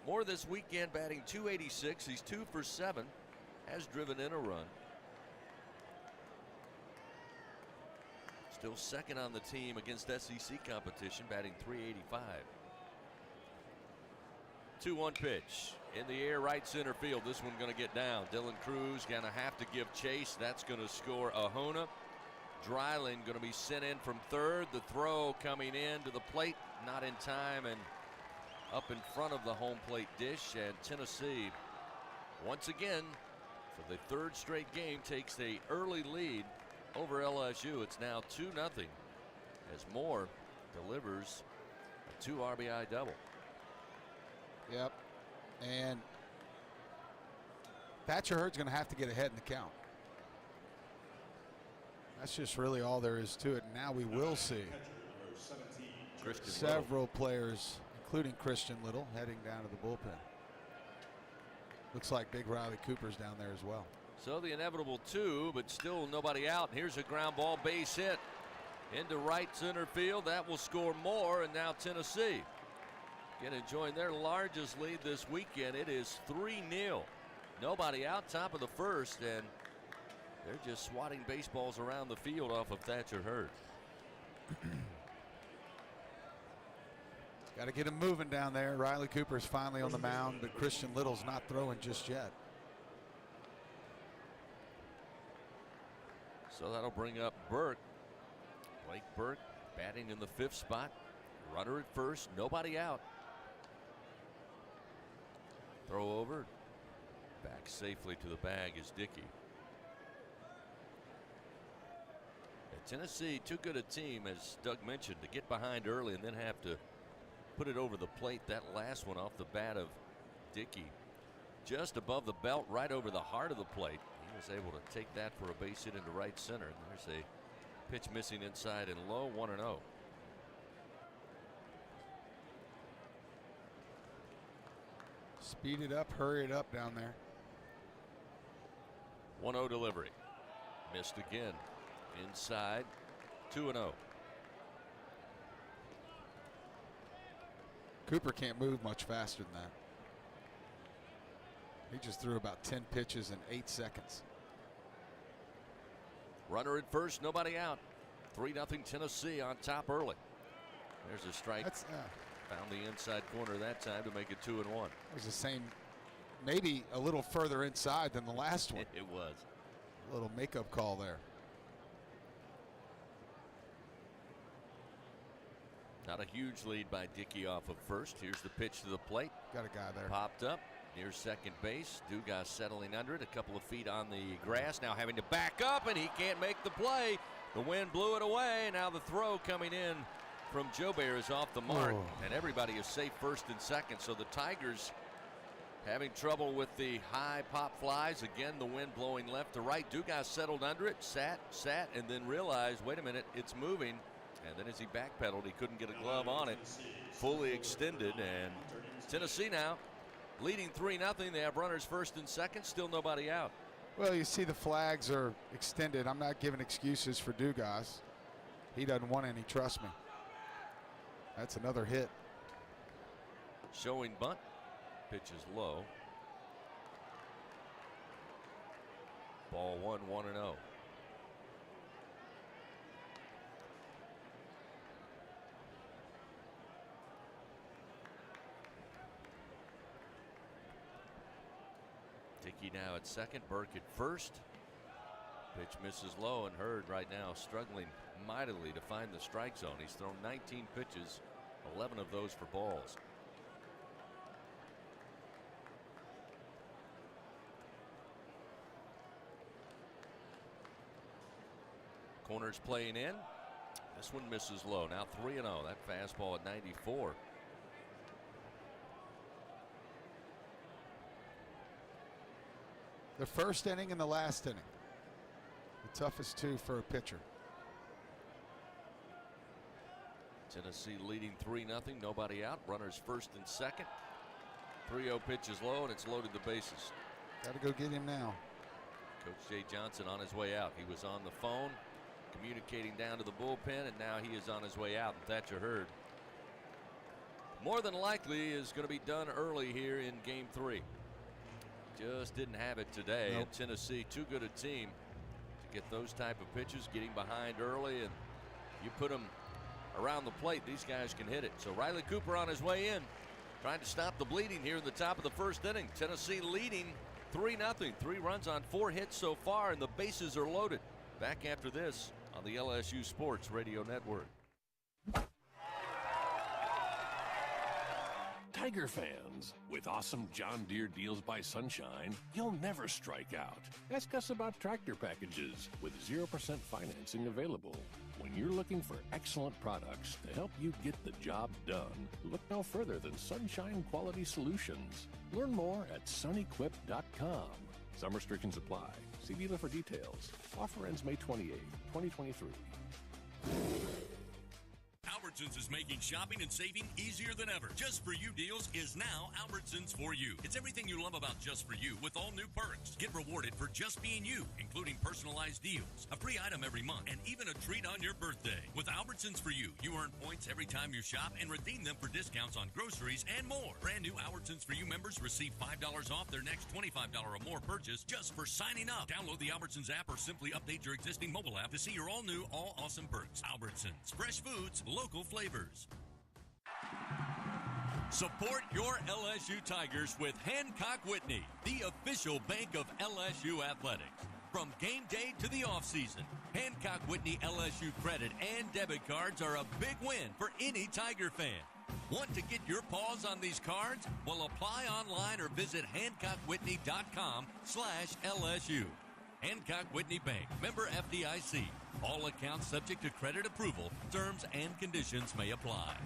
Speaker 4: Moore this weekend batting .286. He's 2 for 7, has driven in a run. Still second on the team against SEC competition, batting .385. 2-1 pitch in the air, right center field. This one going to get down. Dylan Cruz going to have to give chase. That's going to score Ahuna. Dreiling going to be sent in from third. The throw coming in to the plate, not in time, and up in front of the home plate dish. And Tennessee, once again, for the 3rd straight game, takes the early lead over LSU. It's now 2-0 as Moore delivers a 2 RBI double.
Speaker 8: Yep. And Thatcher Hurd's going to have to get ahead in the count. That's just really all there is to it. Now we will see several players, including Christian Little, heading down to the bullpen. Looks like Big Riley Cooper's down there as well.
Speaker 4: So the inevitable 2, but still nobody out. Here's a ground ball base hit into right center field. That will score more, and now Tennessee can enjoy their largest lead this weekend. It is 3-0. Nobody out, top of the 1st, and they're just swatting baseballs around the field off of Thatcher Hurd.
Speaker 8: Got to get him moving down there. Riley Cooper's finally on the mound, but Christian Little's not throwing just yet.
Speaker 4: So that'll bring up Burke. Blake Burke batting in the 5th spot. Runner at first, nobody out. Throw over. Back safely to the bag is Dickey. And Tennessee, too good a team, as Doug mentioned, to get behind early and then have to put it over the plate. That last one off the bat of Dickey, just above the belt, right over the heart of the plate. He was able to take that for a base hit into right center. And there's a pitch missing inside and low, 1-0.
Speaker 8: Speed it up, hurry it up down there.
Speaker 4: 1-0 delivery. Missed again. Inside, 2-0.
Speaker 8: Cooper can't move much faster than that. He just threw about 10 pitches in 8 seconds.
Speaker 4: Runner at first, nobody out. 3-0 Tennessee on top early. There's a strike. Found the inside corner that time to make it 2-1.
Speaker 8: It was the same, maybe a little further inside than the last one.
Speaker 4: It was.
Speaker 8: A little makeup call there.
Speaker 4: Not a huge lead by Dickey off of first. Here's the pitch to the plate.
Speaker 8: Got a guy there.
Speaker 4: Popped up near second base. Dugas settling under it. A couple of feet on the grass. Now having to back up, and he can't make the play. The wind blew it away. Now the throw coming in from Jobert is off the mark, and everybody is safe first and second. So the Tigers having trouble with the high pop flies. Again, the wind blowing left to right. Dugas settled under it, sat, and then realized, wait a minute, it's moving. And then as he backpedaled, he couldn't get a glove on it. Fully extended, and Tennessee now leading 3-0. They have runners first and second, still nobody out.
Speaker 8: Well, you see the flags are extended. I'm not giving excuses for Dugas. He doesn't want any, trust me. That's another hit.
Speaker 4: Showing bunt. Pitch is low. Ball 1-1-0. Dickey now at second, Burke at first. Pitch misses low, and Hurd right now struggling mightily to find the strike zone. He's thrown 19 pitches, 11 of those for balls. Corners playing in. This one misses low. Now 3-0. That fastball at 94.
Speaker 8: The first inning and the last inning. The toughest two for a pitcher.
Speaker 4: Tennessee leading 3-0. Nobody out. Runners first and second. 3-0 pitch is low, and it's loaded the bases.
Speaker 8: Got to go get him now.
Speaker 4: Coach Jay Johnson on his way out. He was on the phone communicating down to the bullpen, and now he is on his way out. And Thatcher Hurd more than likely is going to be done early here in game 3. Just didn't have it today.
Speaker 8: Nope.
Speaker 4: And Tennessee, too good a team to get those type of pitches, getting behind early, and you put them around the plate, these guys can hit it. So Riley Cooper on his way in, trying to stop the bleeding here in the top of the first inning. Tennessee leading 3-0. 3 runs on 4 hits so far, and the bases are loaded. Back after this on the LSU Sports Radio Network.
Speaker 21: Tiger fans, with awesome John Deere deals by Sunshine, you'll never strike out. Ask us about tractor packages with 0% financing available. When you're looking for excellent products to help you get the job done, look no further than Sunshine Quality Solutions. Learn more at sunequip.com. Some restrictions apply. See dealer for details. Offer ends May 28, 2023.
Speaker 2: Albertsons is making shopping and saving easier than ever. Just For You deals is now Albertsons For You. It's everything you love about Just For You with all new perks. Get rewarded for just being you, including personalized deals, a free item every month, and even a treat on your birthday. With Albertsons For You, you earn points every time you shop and redeem them for discounts on groceries and more. Brand new Albertsons For You members receive $5 off their next $25 or more purchase just for signing up. Download the Albertsons app or simply update your existing mobile app to see your all-new, all-awesome perks. Albertsons. Fresh foods, local flavors. Support your LSU Tigers with Hancock Whitney, the official bank of LSU Athletics. From game day to the offseason, Hancock Whitney LSU credit and debit cards are a big win for any Tiger fan. Want to get your paws on these cards? Well, apply online or visit HancockWhitney.com/LSU. Hancock Whitney Bank, member FDIC. All accounts subject to credit approval. Terms and conditions may apply.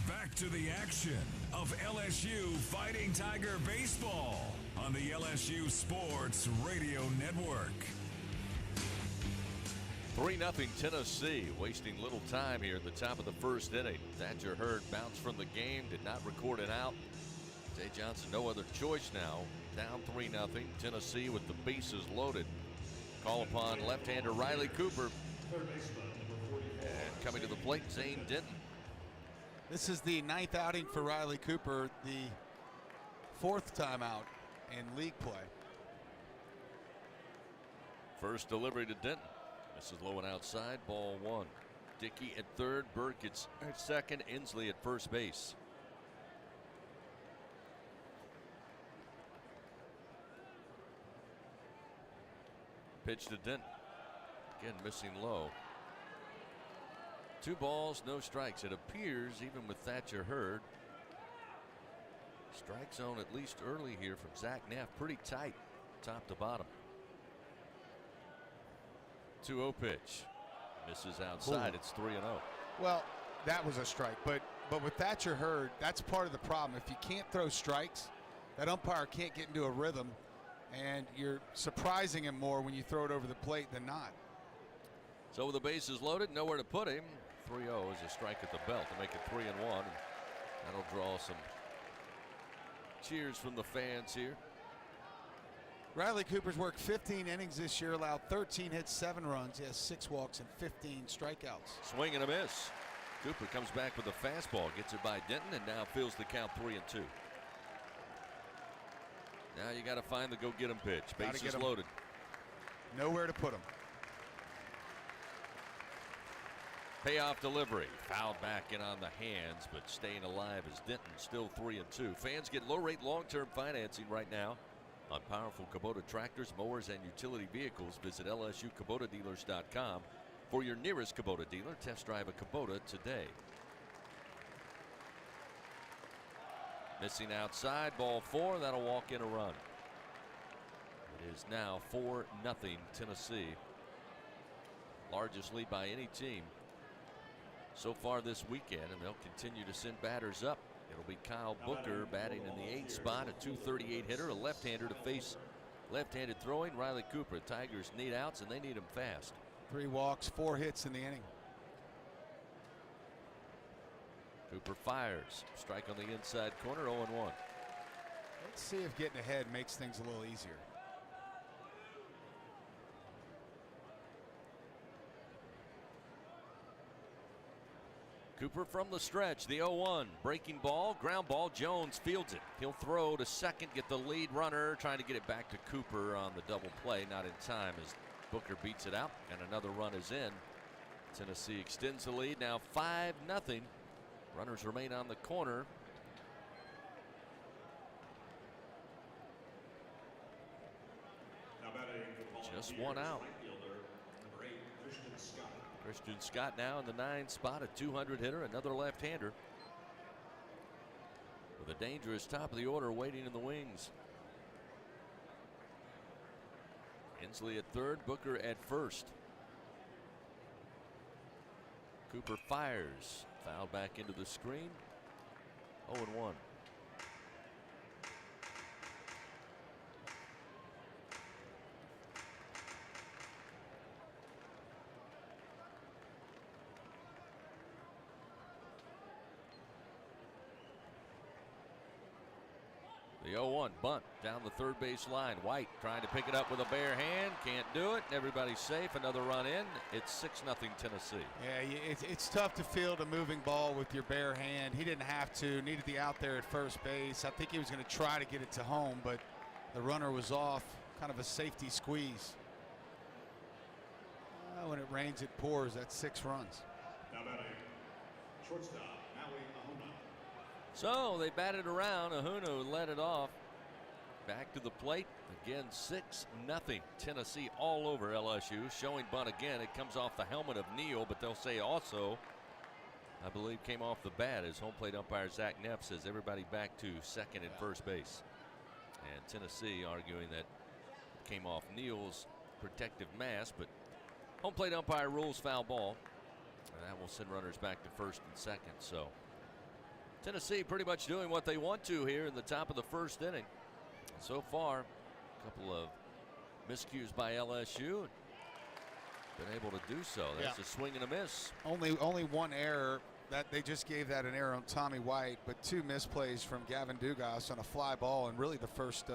Speaker 3: Back to the action of LSU Fighting Tiger Baseball on the LSU Sports Radio Network.
Speaker 4: 3-0 Tennessee, wasting little time here at the top of the first inning. Thatcher Hurd bounced from the game, did not record an out. Jay Johnson, no other choice now. Down 3-0. Tennessee with the bases loaded. Call upon left-hander Riley Cooper. And coming to the plate, Zane Denton.
Speaker 8: This is the 9th outing for Riley Cooper, the 4th time out in league play.
Speaker 4: First delivery to Denton. This is low and outside, ball 1. Dickey at third, Burke at second, Inslee at first base. Pitch to Denton. Again, missing low. 2 balls, no strikes. It appears, even with Thatcher Hurd, strike zone at least early here from Zach Neff. Pretty tight, top to bottom. 2-0 pitch. Misses outside.
Speaker 8: Ooh.
Speaker 4: It's 3-0.
Speaker 8: Well, that was a strike, but with Thatcher Hurd, that's part of the problem. If you can't throw strikes, that umpire can't get into a rhythm, and you're surprising him more when you throw it over the plate than not.
Speaker 4: So with the bases loaded, nowhere to put him. 3-0 is a strike at the belt to make it 3-1. And that'll draw some cheers from the fans here.
Speaker 8: Riley Cooper's worked 15 innings this year, allowed 13 hits, 7 runs. He has 6 walks and 15 strikeouts.
Speaker 4: Swing and a miss. Cooper comes back with a fastball, gets it by Denton, and now fills the count 3-2. Now you got to find the go-get-him pitch. Bases loaded.
Speaker 8: Nowhere to put him.
Speaker 4: Payoff delivery. Fouled back in on the hands, but staying alive is Denton, still 3-2. Fans get low-rate long-term financing right now on powerful Kubota tractors, mowers, and utility vehicles. Visit LSUKubotaDealers.com for your nearest Kubota dealer. Test drive a Kubota today. Missing outside, ball 4. That'll walk in a run. It is now 4-0 Tennessee. Largest lead by any team so far this weekend, and they'll continue to send batters up. It'll be Kyle Booker batting in the 8th spot, a .238 hitter, a left-hander to face left-handed throwing Riley Cooper. Tigers need outs, and they need him fast.
Speaker 8: 3 walks, 4 hits in the inning.
Speaker 4: Cooper fires. Strike on the inside corner, 0-1.
Speaker 8: Let's see if getting ahead makes things a little easier.
Speaker 4: Cooper from the stretch, the 0-1. Breaking ball, ground ball. Jones fields it. He'll throw to second, get the lead runner, trying to get it back to Cooper on the double play. Not in time as Booker beats it out, and another run is in. Tennessee extends the lead, now 5-0. Runners remain on the corner. Just 1 out. Christian Scott now in the 9th spot, a .200 hitter, another left-hander. With a dangerous top of the order waiting in the wings. Inslee at third, Booker at first. Cooper fires. Fouled back into the screen. 0-1. The 0-1 bunt down the third base line. White trying to pick it up with a bare hand. Can't do it. Everybody's safe. Another run in. It's 6-0 Tennessee.
Speaker 8: Yeah, it's tough to field a moving ball with your bare hand. He didn't have to. Needed the out there at first base. I think he was going to try to get it to home, but the runner was off. Kind of a safety squeeze. When it rains, it pours. That's 6 runs.
Speaker 1: Now batting, shortstop.
Speaker 4: So they batted around. Ahuna led it off. back to the plate. Again, 6-0. Tennessee all over LSU. Showing bunt again. It comes off the helmet of Neal, but they'll say also, I believe, came off the bat as home plate umpire Zach Neff says everybody back to second and first base. And Tennessee arguing that it came off Neal's protective mask, but home plate umpire rules foul ball. And that will send runners back to first and second. So Tennessee pretty much doing what they want to here in the top of the first inning. So far, a couple of miscues by LSU. Been able to do so. That's a swing and a miss.
Speaker 8: Only one error. That they just gave that an error on Tommy White, but 2 misplays from Gavin Dugas on a fly ball, and really the first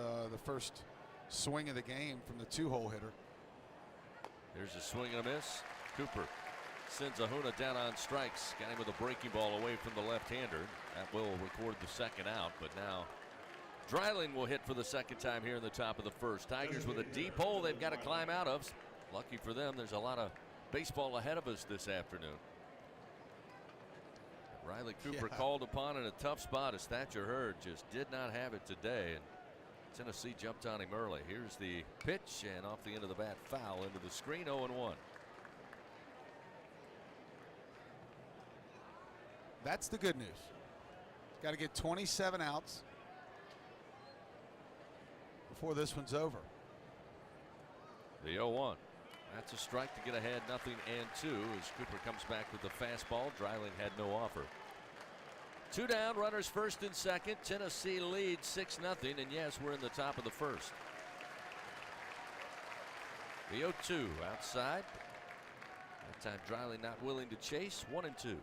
Speaker 8: swing of the game from the 2-hole hitter.
Speaker 4: There's a swing and a miss. Cooper sends Ahuna down on strikes. Got him with a breaking ball away from the left-hander. That will record the second out, but now Dreiling will hit for the second time here in the top of the first. Tigers with a deep hole they've got to climb out of. Lucky for them, there's a lot of baseball ahead of us this afternoon. Riley Cooper called upon in a tough spot as Thatcher Hurd just did not have it today, and Tennessee jumped on him early. Here's the pitch, and off the end of the bat, foul into the screen. 0-1.
Speaker 8: That's the good news. Got to get 27 outs before this one's over.
Speaker 4: The 0-1. That's a strike to get ahead, 0-2 as Cooper comes back with the fastball. Dreiling had no offer. 2 down, runners first and second. Tennessee leads 6-0, and yes, we're in the top of the first. The 0-2 outside. That time Dreiling not willing to chase. 1-2.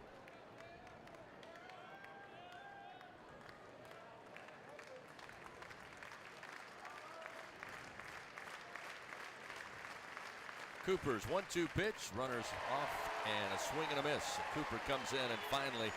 Speaker 4: Cooper's 1-2 pitch, runners off, and a swing and a miss. Cooper comes in and finally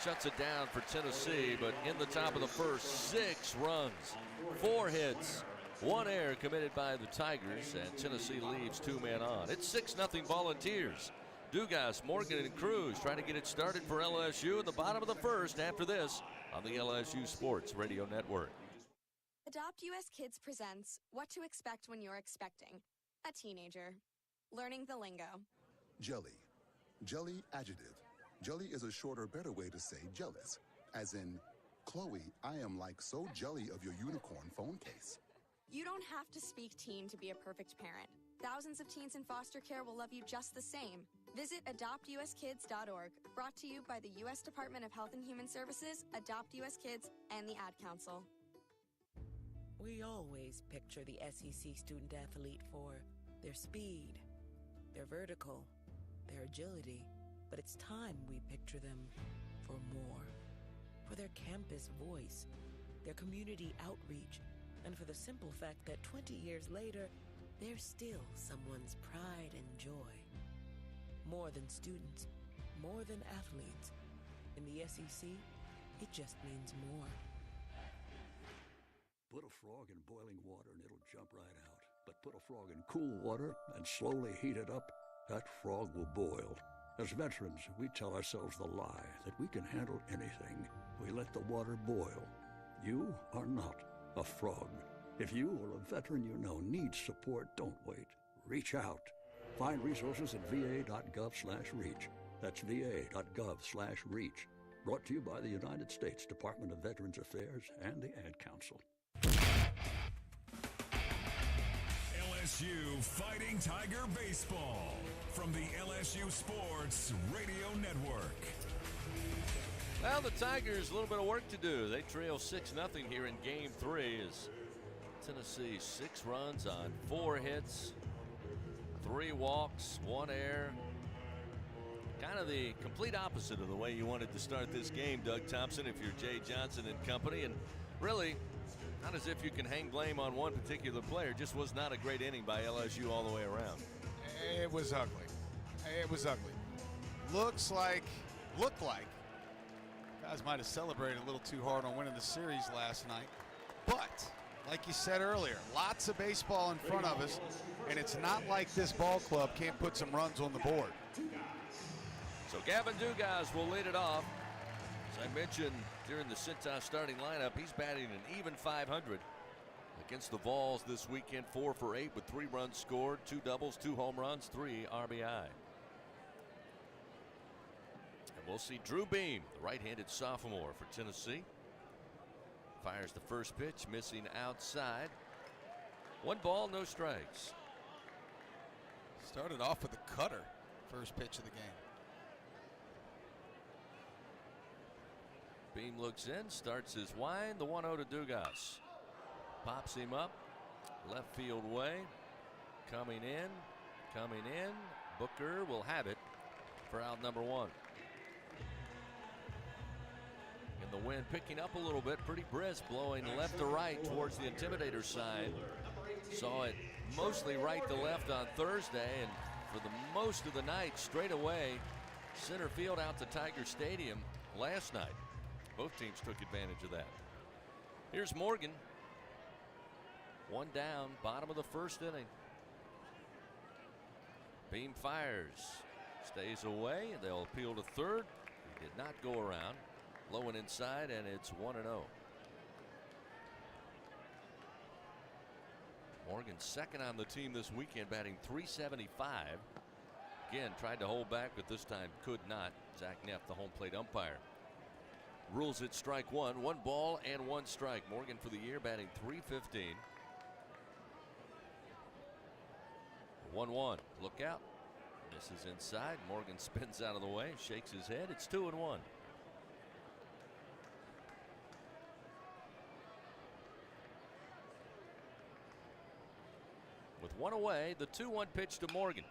Speaker 4: shuts it down for Tennessee, but in the top of the first, 6 runs, 4 hits, 1 error committed by the Tigers, and Tennessee leaves 2 men on. It's 6-0 Volunteers. Dugas, Morgan, and Cruz trying to get it started for LSU in the bottom of the first after this on the LSU Sports Radio Network.
Speaker 1: Adopt US Kids presents What to Expect When You're Expecting a Teenager. Learning the lingo.
Speaker 22: Jelly. Jelly adjective. Jelly is a shorter, better way to say jealous. As in, Chloe, I am like so jelly of your unicorn phone case.
Speaker 1: You don't have to speak teen to be a perfect parent. Thousands of teens in foster care will love you just the same. Visit adoptuskids.org. Brought to you by the U.S. Department of Health and Human Services, Adopt U.S. Kids, and the Ad Council.
Speaker 6: We always picture the SEC student athlete for their speed, their vertical, their agility, but it's time we picture them for more. For their campus voice, their community outreach, and for the simple fact that 20 years later, they're still someone's pride and joy. More than students, more than athletes. In the SEC, it just means more.
Speaker 23: Put a frog in boiling water and it'll jump right out. But put a frog in cool water and slowly heat it up, that frog will boil. As veterans, we tell ourselves the lie that we can handle anything. We let the water boil. You are not a frog. If you or a veteran you know needs support, don't wait. Reach out. Find resources at va.gov/reach. That's va.gov/reach. Brought to you by the United States Department of Veterans Affairs and the Ad Council.
Speaker 3: LSU Fighting Tiger Baseball from the LSU Sports Radio Network.
Speaker 4: Well, the Tigers, a little bit of work to do. They trail 6-0 here in Game 3 as Tennessee 6 runs on 4 hits, 3 walks, 1 error. Kind of the complete opposite of the way you wanted to start this game, Doug Thompson, if you're Jay Johnson and company. And really, not as if you can hang blame on one particular player. Just was not a great inning by LSU all the way around.
Speaker 8: It was ugly. It was ugly. Looked like guys might have celebrated a little too hard on winning the series last night. But, like you said earlier, lots of baseball in front of us, and it's not like this ball club can't put some runs on the board.
Speaker 4: So Gavin Dugas will lead it off. As I mentioned during the Cintas starting lineup, he's batting an even .500. against the Vols this weekend. 4 for 8 with 3 runs scored, 2 doubles, 2 home runs, 3 RBI. And we'll see Drew Beam, the right-handed sophomore for Tennessee. Fires the first pitch, missing outside. 1 ball, no strikes.
Speaker 8: Started off with a cutter, first pitch of the game.
Speaker 4: Beam looks in, starts his wind, the 1-0 to Dugas. Pops him up, left field way, coming in. Booker will have it for out number 1. And the wind picking up a little bit, pretty brisk, blowing left to right towards the Intimidator side. Saw it mostly right to left on Thursday, and for the most of the night, straight away, center field out to Tiger Stadium last night. Both teams took advantage of that. Here's Morgan. 1 down, bottom of the first inning. Beam fires, stays away, and they'll appeal to third. He did not go around. Low and inside, and it's 1-0. Morgan second on the team this weekend, batting .375. Again, tried to hold back, but this time could not. Zach Neff, the home plate umpire, rules it strike 1. 1 ball and 1 strike. Morgan for the year batting .315. 1-1. Look out. Misses inside. Morgan spins out of the way, shakes his head. It's 2-1. With 1 away, the 2-1 pitch to Morgan.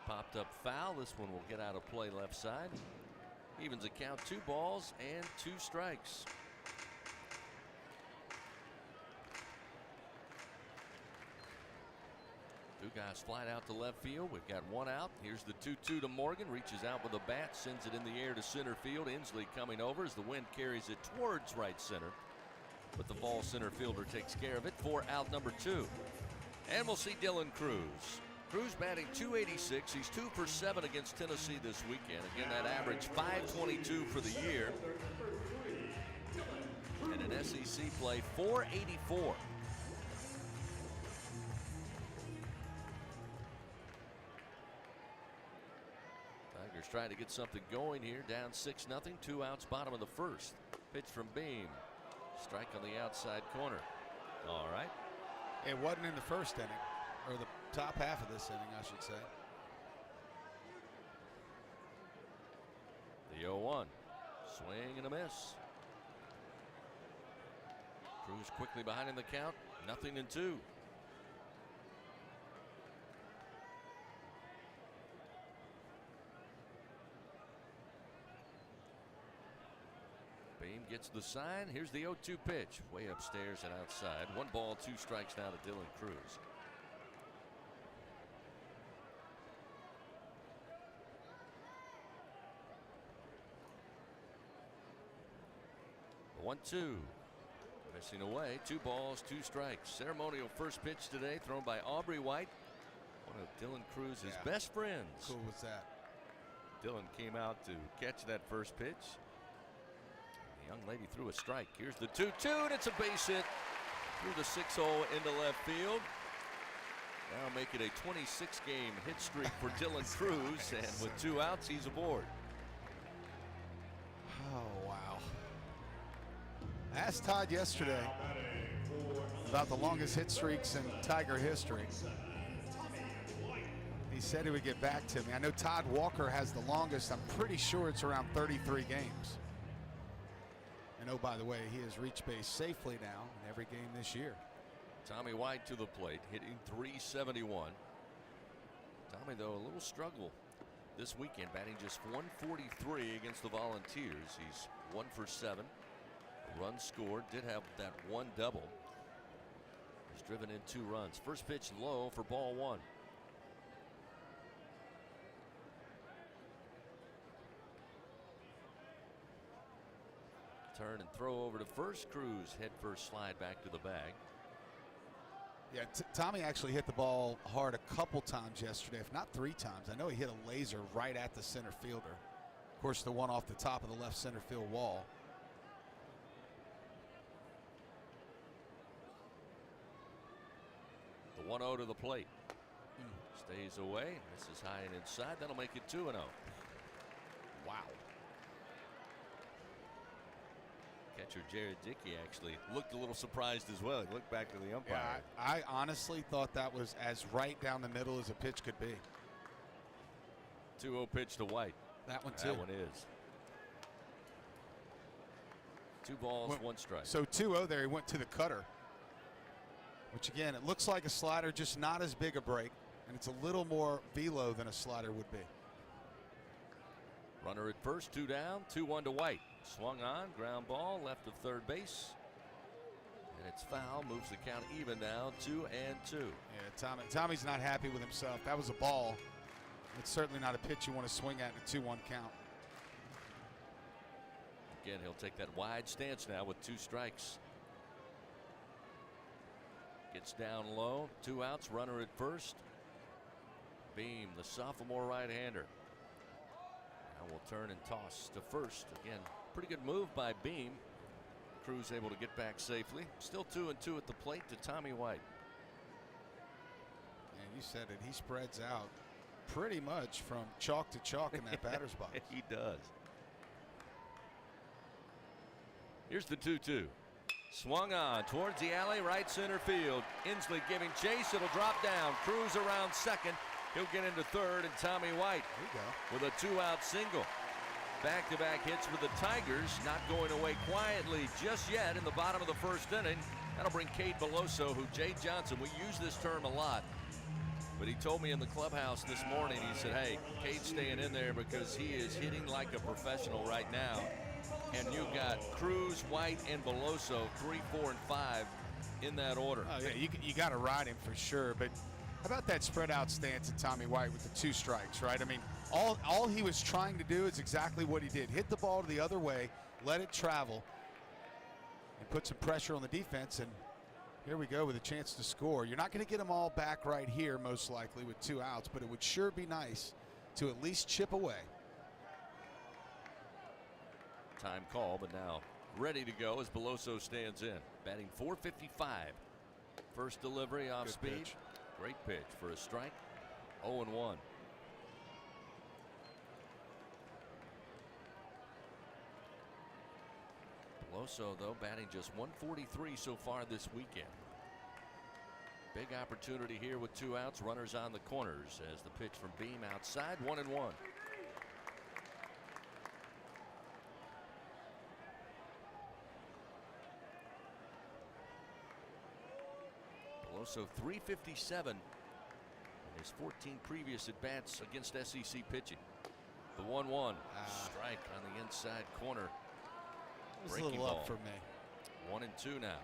Speaker 4: Popped up foul. This one will get out of play left side. Evens a count, 2 balls and 2 strikes. Dugas flied out to left field. We've got 1 out. Here's the 2-2 to Morgan. Reaches out with a bat, sends it in the air to center field. Inslee coming over as the wind carries it towards right center. But the ball center fielder takes care of it for out number 2. And we'll see Dylan Cruz. Cruz batting .286. He's 2 for 7 against Tennessee this weekend. Again, that average .522 for the year. And in SEC play, .484. Tigers trying to get something going here. Down 6-0. 2 outs, bottom of the first. Pitch from Beam. Strike on the outside corner. All right.
Speaker 8: It wasn't in the first inning, or the top half of this inning, I should say.
Speaker 4: The 0-1. Swing and a miss. Cruz quickly behind in the count. 0-2. Beam gets the sign. Here's the 0-2 pitch. Way upstairs and outside. 1 ball, 2 strikes now to Dylan Cruz. The 1-2. Missing away. 2 balls, 2 strikes. Ceremonial first pitch today thrown by Aubrey White, one of Dylan Cruz's best friends.
Speaker 8: Cool was that?
Speaker 4: Dylan came out to catch that first pitch. The young lady threw a strike. Here's the 2-2, and it's a base hit through the 6-hole into left field. Now make it a 26-game hit streak for Dylan Cruz, and with 2 outs, he's aboard.
Speaker 8: Oh, wow. I asked Todd yesterday about the longest hit streaks in Tiger history. He said he would get back to me. I know Todd Walker has the longest. I'm pretty sure it's around 33 games. And oh, by the way, he has reached base safely now in every game this year.
Speaker 4: Tommy White to the plate, hitting .371. Tommy, though, a little struggle this weekend, batting just .143 against the Volunteers. He's 1 for 7. Run scored, did have that 1 double. He's driven in 2 runs. First pitch low for ball 1. Turn and throw over to first. Cruz head first slide back to the bag.
Speaker 8: Yeah, Tommy actually hit the ball hard a couple times yesterday, if not 3 times. I know he hit a laser right at the center fielder. Of course, the one off the top of the left center field wall.
Speaker 4: 1-0 to the plate. Stays away. This is high and inside. That'll make it 2-0. Wow. Catcher Jared Dickey actually looked a little surprised as well. He looked back to the umpire.
Speaker 8: Yeah, I honestly thought that was as right down the middle as a pitch could be.
Speaker 4: 2-0 pitch to White.
Speaker 8: That one too.
Speaker 4: That one is. 2 balls, 1 strike.
Speaker 8: So 2-0 there. He went to the cutter, which again, it looks like a slider, just not as big a break, and it's a little more velo than a slider would be.
Speaker 4: Runner at first, 2 down, 2-1 to White. Swung on, ground ball, left of third base. And it's foul, moves the count even now, 2-2.
Speaker 8: Yeah, Tommy's not happy with himself. That was a ball. It's certainly not a pitch you want to swing at in a 2-1 count.
Speaker 4: Again, he'll take that wide stance now with 2 strikes. Gets down low, 2 outs, runner at first. Beam, the sophomore right-hander. Now will turn and toss to first. Again, pretty good move by Beam. Cruz able to get back safely. Still 2-2 at the plate to Tommy White.
Speaker 8: And you said it, he spreads out pretty much from chalk to chalk in that batter's box.
Speaker 4: He does. Here's the 2-2. Swung on towards the alley, right center field. Inslee giving chase. It'll drop down. Cruz around second. He'll get into third, and Tommy White with a 2-out single. Back-to-back hits with the Tigers, not going away quietly just yet in the bottom of the first inning. That'll bring Cade Beloso, who Jay Johnson, we use this term a lot, but he told me in the clubhouse this morning, he said, hey, Cade's staying in there because he is hitting like a professional right now. And you've got Cruz, White, and Beloso, 3, 4, and 5 in that order.
Speaker 8: Oh, yeah, you got to ride him for sure, but how about that spread out stance of Tommy White with the 2 strikes, right? I mean, all he was trying to do is exactly what he did. Hit the ball the other way, let it travel, and put some pressure on the defense, and here we go with a chance to score. You're not going to get them all back right here, most likely, with 2 outs, but it would sure be nice to at least chip away.
Speaker 4: Time call, but now ready to go as Beloso stands in. Batting .455. First delivery off speed.
Speaker 8: Pitch.
Speaker 4: Great pitch for a strike. 0-1. Beloso, though, batting just .143 so far this weekend. Big opportunity here with 2 outs. Runners on the corners as the pitch from Beam outside. 1-1. Beloso 357 in his 14 previous at bats against SEC pitching. The 1-1 strike on the inside corner.
Speaker 8: It was
Speaker 4: Breaking
Speaker 8: a little
Speaker 4: ball.
Speaker 8: up for me.
Speaker 4: 1-2 now.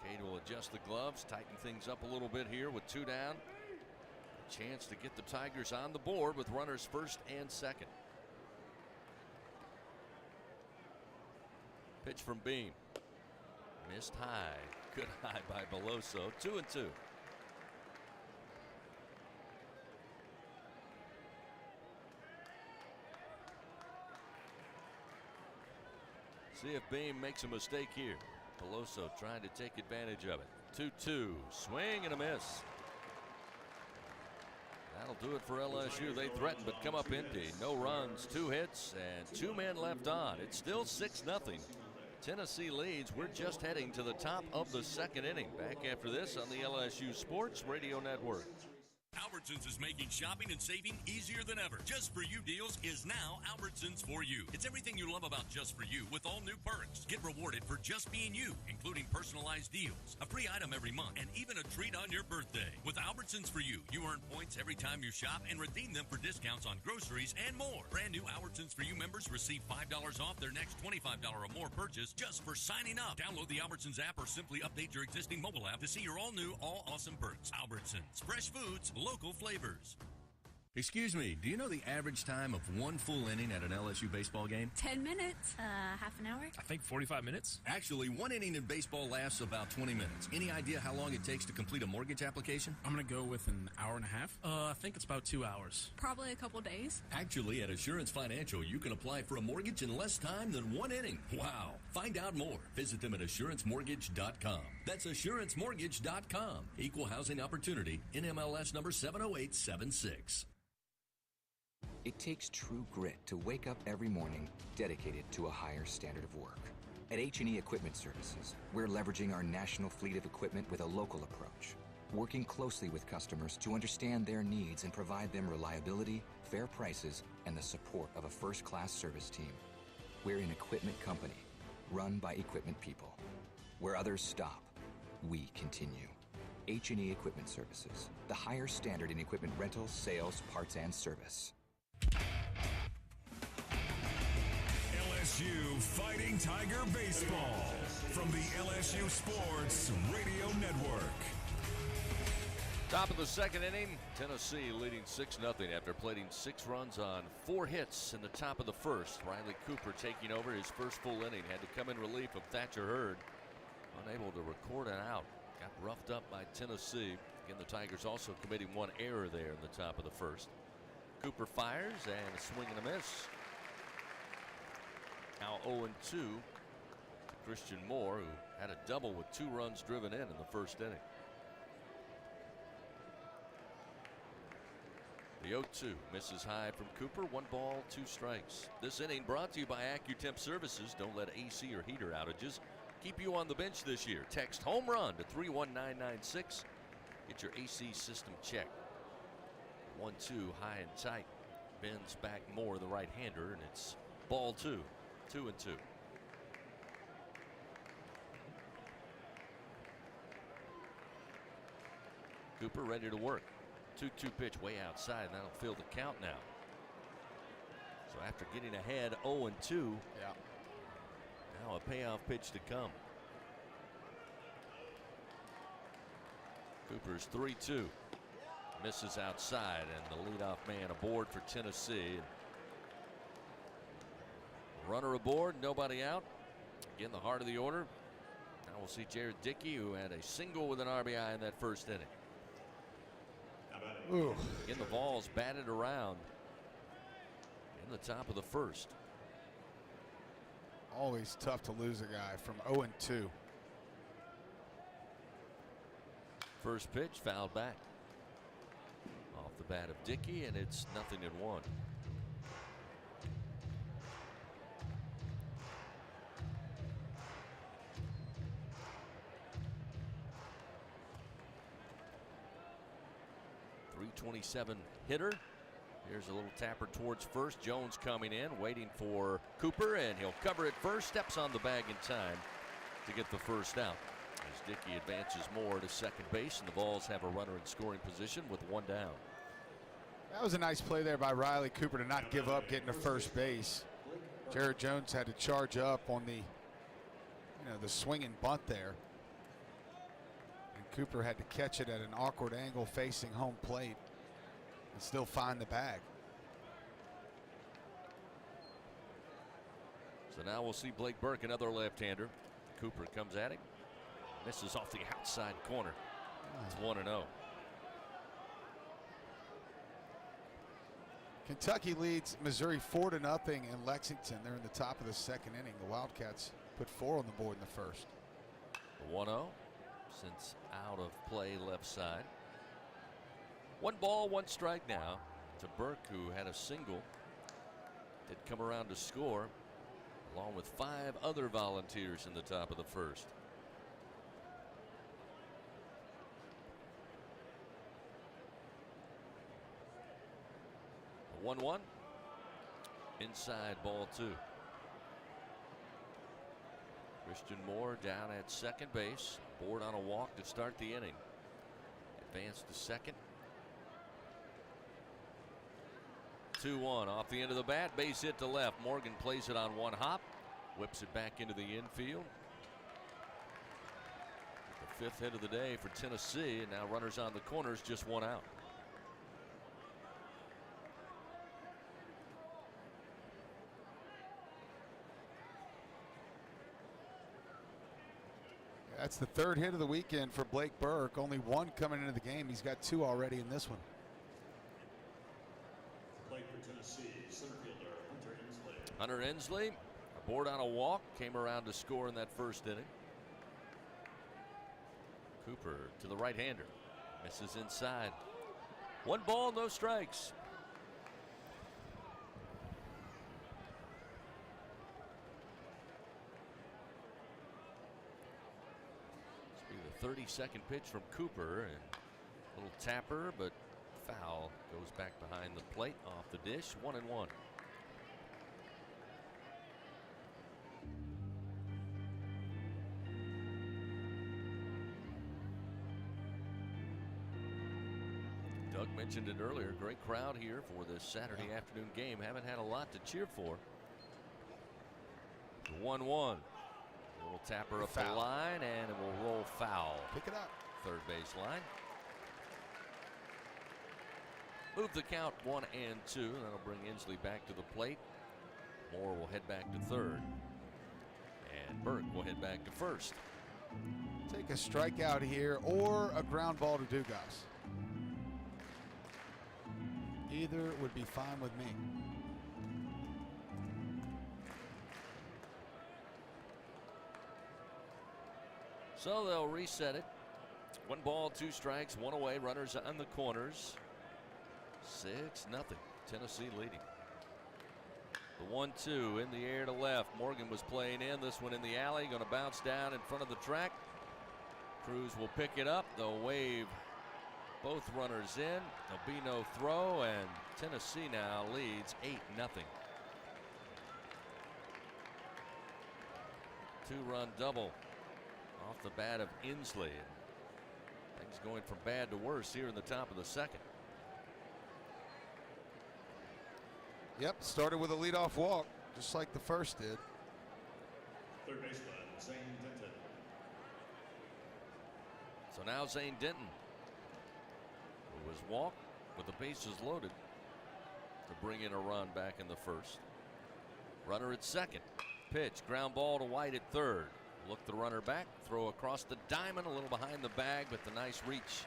Speaker 4: Cade will adjust the gloves, tighten things up a little bit here with 2 down. A chance to get the Tigers on the board with runners first and second. Pitch from Beam. Missed high. Good high by Beloso. 2-2. See if Beam makes a mistake here. Beloso trying to take advantage of it. 2-2. Swing and a miss. That'll do it for LSU. They threaten but come up empty. No runs, 2 hits, and 2 men left on. It's still 6-0. Tennessee leads. We're just heading to the top of the second inning. Back after this on the LSU Sports Radio Network.
Speaker 9: Albertsons is making shopping and saving easier than ever. Just For You deals is now Albertsons For You. It's everything you love about Just For You with all new perks. Get rewarded for just being you, including personalized deals, a free item every month, and even a treat on your birthday. With Albertsons For You, you earn points every time you shop and redeem them for discounts on groceries and more. Brand new Albertsons For You members receive $5 off their next $25 or more purchase just for signing up. Download the Albertsons app or simply update your existing mobile app to see your all new, all awesome perks. Albertsons, fresh foods, local flavors. Excuse me, do you know the average time of one full inning at an LSU baseball game?
Speaker 5: 10 minutes. Half an hour?
Speaker 9: I think 45 minutes. Actually, one inning in baseball lasts about 20 minutes. Any idea how long it takes to complete a mortgage application?
Speaker 7: I'm going to go with an hour and a half.
Speaker 9: I think it's about 2 hours.
Speaker 5: Probably a couple days.
Speaker 9: Actually, at Assurance Financial, you can apply for a mortgage in less time than one inning. Wow. Find out more. Visit them at AssuranceMortgage.com. That's AssuranceMortgage.com. Equal housing opportunity. NMLS number 70876.
Speaker 13: It takes true grit to wake up every morning dedicated to a higher standard of work. At H&E Equipment Services, we're leveraging our national fleet of equipment with a local approach, working closely with customers to understand their needs and provide them reliability, fair prices, and the support of a first-class service team. We're an equipment company, run by equipment people. Where others stop, we continue. H&E Equipment Services, the higher standard in equipment rentals, sales, parts, and service.
Speaker 3: LSU Fighting Tiger Baseball from the LSU Sports Radio Network.
Speaker 4: Top of the second inning, Tennessee leading 6-0 after plating 6 runs on 4 hits in the top of the first. Riley Cooper taking over his first full inning. Had to come in relief of Thatcher Hurd. Unable to record an out. Got roughed up by Tennessee. Again, the Tigers also committing 1 error there in the top of the first. Cooper fires and a swing and a miss. Now 0-2 to Christian Moore, who had a double with 2 runs driven in the first inning. The 0-2 misses high from Cooper. 1 ball, 2 strikes. This inning brought to you by AccuTemp Services. Don't let AC or heater outages keep you on the bench this year. Text home run to 31996. Get your AC system checked. 1-2 high and tight. Bends back Moore, the right-hander, and it's ball 2. 2-2. Cooper ready to work. 2-2 pitch way outside, and that'll fill the count now. So after getting ahead 0-2, now a payoff pitch to come. Cooper's 3-2. Misses outside, and the leadoff man aboard for Tennessee. Runner aboard, nobody out. Again, the heart of the order. Now we'll see Jared Dickey, who had a single with an RBI in that first inning.
Speaker 8: Ooh.
Speaker 4: Again, the ball's batted around in the top of the first.
Speaker 8: Always tough to lose a guy from 0-2.
Speaker 4: First pitch fouled back off the bat of Dickey, and it's 0-1. .327 hitter. Here's a little tapper towards first. Jones coming in, waiting for Cooper, and he'll cover it first. Steps on the bag in time to get the first out. As Dickey advances more to second base, and the Vols have a runner in scoring position with 1 down.
Speaker 8: That was a nice play there by Riley Cooper to not give up getting to first base. Jared Jones had to charge up on the, the swing and bunt there. And Cooper had to catch it at an awkward angle facing home plate and still find the bag.
Speaker 4: So now we'll see Blake Burke, another left-hander. Cooper comes at him. Misses off the outside corner. It's 1-0.
Speaker 8: Kentucky leads Missouri 4-0 in Lexington. They're in the top of the second inning. The Wildcats put 4 on the board in the first.
Speaker 4: 1-0 since out of play left side. 1 ball, 1 strike now to Burke, who had a single. Did come around to score, along with 5 other volunteers in the top of the first. The 1-1. Inside, ball 2. Christian Moore down at second base. Board on a walk to start the inning. Advanced to second. 2-1 off the end of the bat. Base hit to left. Morgan plays it on 1 hop. Whips it back into the infield. The 5th hit of the day for Tennessee. And now runners on the corners, just 1 out.
Speaker 8: That's the third hit of the weekend for Blake Burke. Only one coming into the game. He's got 2 already in this one.
Speaker 10: Play for Tennessee, center fielder Hunter Inslee.
Speaker 4: Hunter Inslee, aboard on a walk, came around to score in that first inning. Cooper to the right-hander. Misses inside. 1 ball, no strikes. This will be the 32nd pitch from Cooper. And a little tapper, but foul. Goes back behind the plate, off the dish. 1-1. Doug mentioned it earlier. Great crowd here for this Saturday afternoon game. Haven't had a lot to cheer for. 1-1. A little tapper up the line, and it will roll foul.
Speaker 8: Pick it up.
Speaker 4: Third base line. Move the count 1-2. That'll bring Inslee back to the plate. Moore will head back to third. And Burke will head back to first.
Speaker 8: Take a strikeout here or a ground ball to Dugas. Either would be fine with me.
Speaker 4: So they'll reset it. 1 ball, 2 strikes, 1 away. Runners on the corners. 6-0. Tennessee leading. The 1-2 in the air to left. Morgan was playing in. This one in the alley. Going to bounce down in front of the track. Cruz will pick it up. They'll wave both runners in. There'll be no throw, and Tennessee now leads 8-0. 2-run double off the bat of Inslee. Things going from bad to worse here in the top of the second.
Speaker 8: Yep, started with a leadoff walk, just like the first did.
Speaker 10: Third baseman, Zane Denton.
Speaker 4: So now Zane Denton, who was walked with the bases loaded, to bring in a run back in the first. Runner at second. Pitch, ground ball to White at third. Look the runner back, throw across the diamond, a little behind the bag, but the nice reach.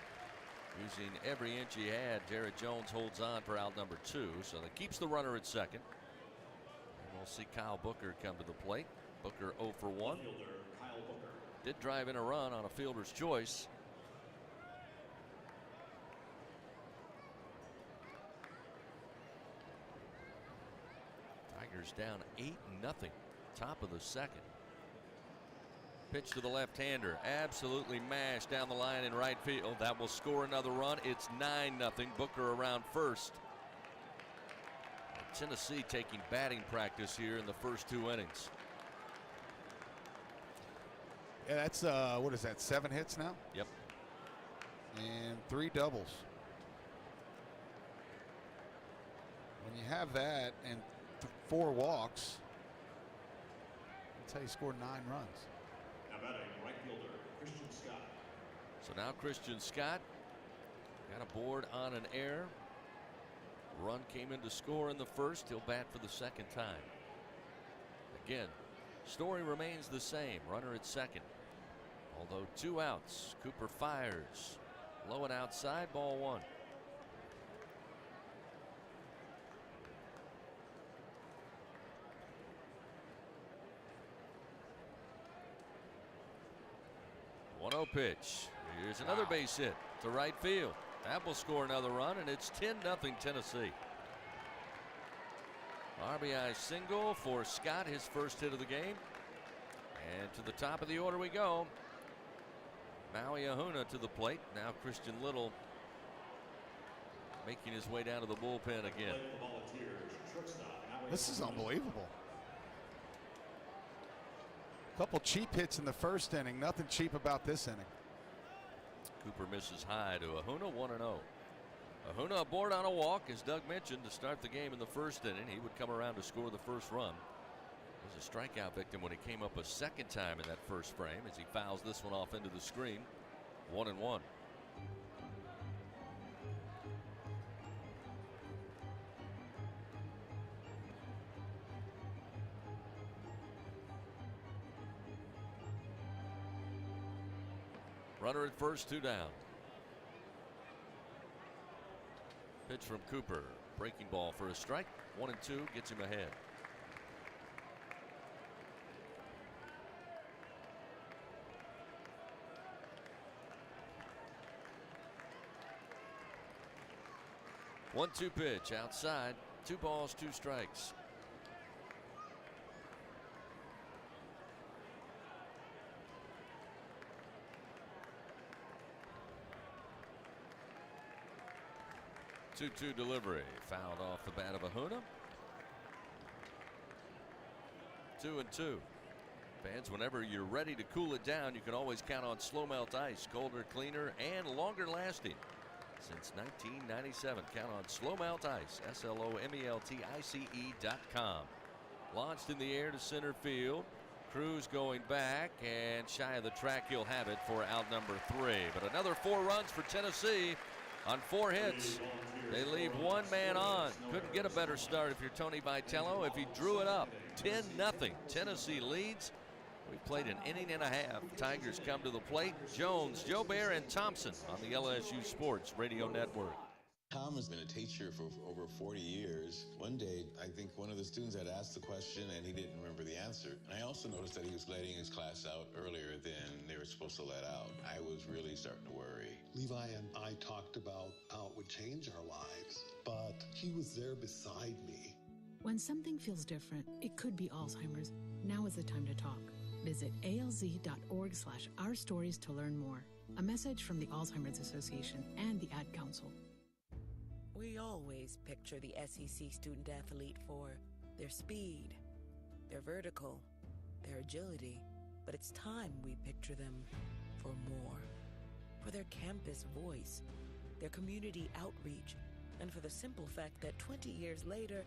Speaker 4: Using every inch he had, Jared Jones holds on for out number 2, so that keeps the runner at second. And we'll see Kyle Booker come to the plate. Booker 0 for 1.
Speaker 10: Kyle Booker.
Speaker 4: Did drive in a run on a fielder's choice. Tigers down 8-0. Top of the second. Pitch to the left-hander, absolutely mashed down the line in right field. That will score another run. It's 9-0. Booker around first. Tennessee taking batting practice here in the first 2 innings.
Speaker 8: Yeah, that's what is that? 7 hits now?
Speaker 4: Yep.
Speaker 8: And 3 doubles. When you have that and 4 walks, that's how you score 9 runs.
Speaker 10: Now batting right fielder Christian Scott.
Speaker 4: So now Christian Scott got a board on an error. Run came in to score in the first. He'll bat for the second time. Again, story remains the same. Runner at second. Although 2 outs. Cooper fires. Low and outside, ball 1. One-0 pitch. Here's another base hit to right field. That will score another run, and it's 10-0 Tennessee. RBI single for Scott, his first hit of the game. And to the top of the order we go. Maui Ahuna to the plate. Now Christian Little making his way down to the bullpen again.
Speaker 8: This is unbelievable. Couple cheap hits in the first inning. Nothing cheap about this inning.
Speaker 4: Cooper misses high to Ahuna, 1-0. Ahuna aboard on a walk, as Doug mentioned, to start the game in the first inning. He would come around to score the first run. He was a strikeout victim when he came up a second time in that first frame, as he fouls this one off into the screen. 1-1. Runner at first, 2 down. Pitch from Cooper. Breaking ball for a strike. 1-2 gets him ahead. One-two pitch outside. 2 balls, 2 strikes. Two delivery. Fouled off the bat of Ahuna. 2-2. Fans, whenever you're ready to cool it down, you can always count on Slow Melt Ice. Colder, cleaner, and longer lasting. Since 1997, count on Slow Melt Ice. SLOMELTICE.com. Launched in the air to center field. Cruz going back, and shy of the track, he'll have it for out number 3. But another 4 runs for Tennessee on 4 hits. They leave 1 man on. Couldn't get a better start if you're Tony Vitello. If he drew it up, 10-0. Tennessee leads. We played an inning and a half. Tigers come to the plate. Jones, Jobert, and Thompson on the LSU Sports Radio Network.
Speaker 11: Tom has been a teacher for over 40 years. One day, I think one of the students had asked the question and he didn't remember the answer. And I also noticed that he was letting his class out earlier than they were supposed to let out. I was really starting to worry.
Speaker 12: Levi and I talked about how it would change our lives, but he was there beside me.
Speaker 15: When something feels different, it could be Alzheimer's. Now is the time to talk. Visit alz.org/ourstories to learn more. A message from the Alzheimer's Association and the Ad Council.
Speaker 6: We always picture the SEC student athlete for their speed, their vertical, their agility, but it's time we picture them for more. For their campus voice, their community outreach, and for the simple fact that 20 years later,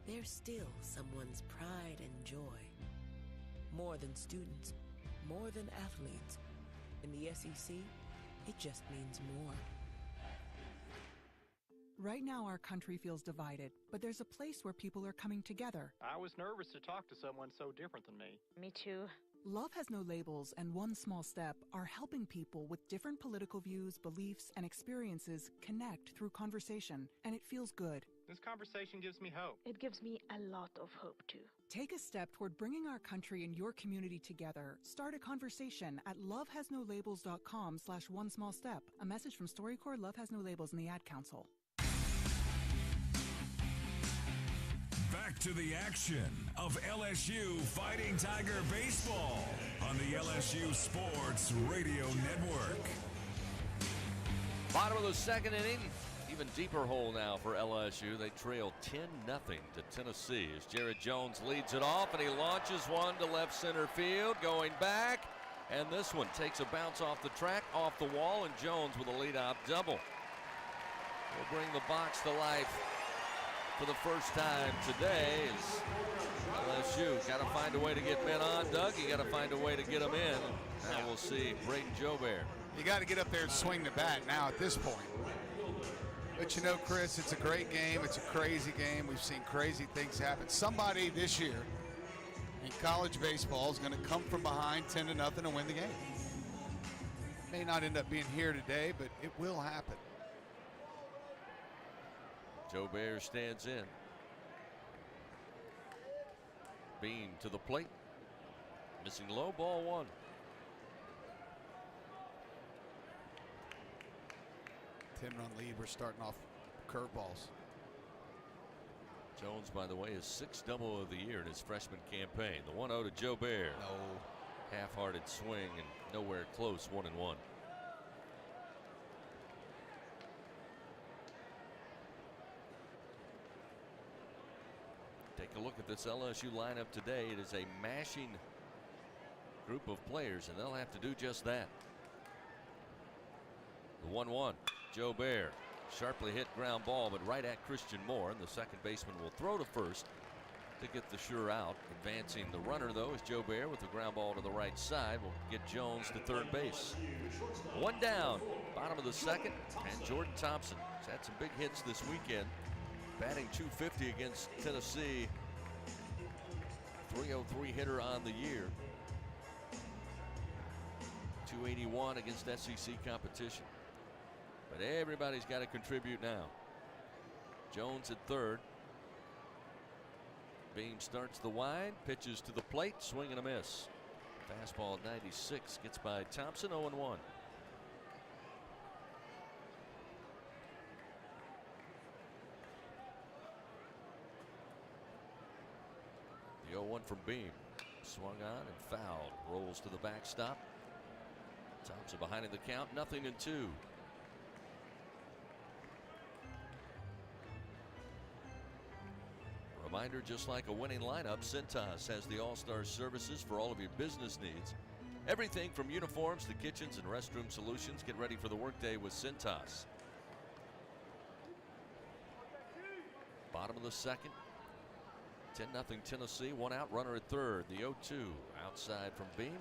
Speaker 6: they're still someone's pride and joy. More than students, more than athletes. In the SEC, it just means more.
Speaker 24: Right now, our country feels divided, but there's a place where people are coming together.
Speaker 20: I was nervous to talk to someone so different than me.
Speaker 25: Me too.
Speaker 24: Love Has No Labels and One Small Step are helping people with different political views, beliefs, and experiences connect through conversation, and it feels good.
Speaker 20: This conversation gives me hope.
Speaker 25: It gives me a lot of hope, too.
Speaker 24: Take a step toward bringing our country and your community together. Start a conversation at lovehasnolabels.com/onesmallstep. A message from StoryCorps, Love Has No Labels, and the Ad Council.
Speaker 3: Back to the action of LSU Fighting Tiger Baseball on the LSU Sports Radio Network.
Speaker 4: Bottom of the 2nd inning. Even deeper hole now for LSU. They trail 10-0 to Tennessee as Jared Jones leads it off, and he launches one to left center field, going back, and this one takes a bounce off the track, off the wall, and Jones with a leadoff double. Will bring the box to life for the first time today as LSU got to find a way to get men on. Doug, you got to find a way to get them in. Now we'll see Braden Jobert.
Speaker 8: You got to get up there and swing the bat now at this point. But you know, Chris, it's a great game. It's a crazy game. We've seen crazy things happen. Somebody this year in college baseball is going to come from behind 10-0 and win the game. May not end up being here today, but it will happen.
Speaker 4: Jobert stands in. Bean to the plate. Missing low, ball 1.
Speaker 8: Run lead. We're starting off curveballs.
Speaker 4: Jones, by the way, is 6th double of the year in his freshman campaign. The 1-0 to Jobert.
Speaker 8: No.
Speaker 4: Half-hearted swing and nowhere close. 1-1. Take a look at this LSU lineup today. It is a mashing group of players, and they'll have to do just that. The 1-1. Jobert, sharply hit ground ball, but right at Christian Moore, and the second baseman will throw to first to get the sure out. Advancing the runner, though, is Jobert with the ground ball to the right side. Will get Jones to third base. 1 down, bottom of the 2nd, and Jordan Thompson has had some big hits this weekend, batting .250 against Tennessee. 303 hitter on the year. 281 against SEC competition. But everybody's got to contribute now. Jones at third. Beam starts the wide, pitches to the plate, swing and a miss. Fastball 96 gets by Thompson, 0-1. The 0-1 from Beam. Swung on and fouled. Rolls to the backstop. Thompson behind in the count, 0-2. Reminder, just like a winning lineup, Cintas has the all-star services for all of your business needs. Everything from uniforms to kitchens and restroom solutions. Get ready for the workday with Cintas. Bottom of the second. 10-0 Tennessee. One out, runner at third. The 0-2 outside from Beam.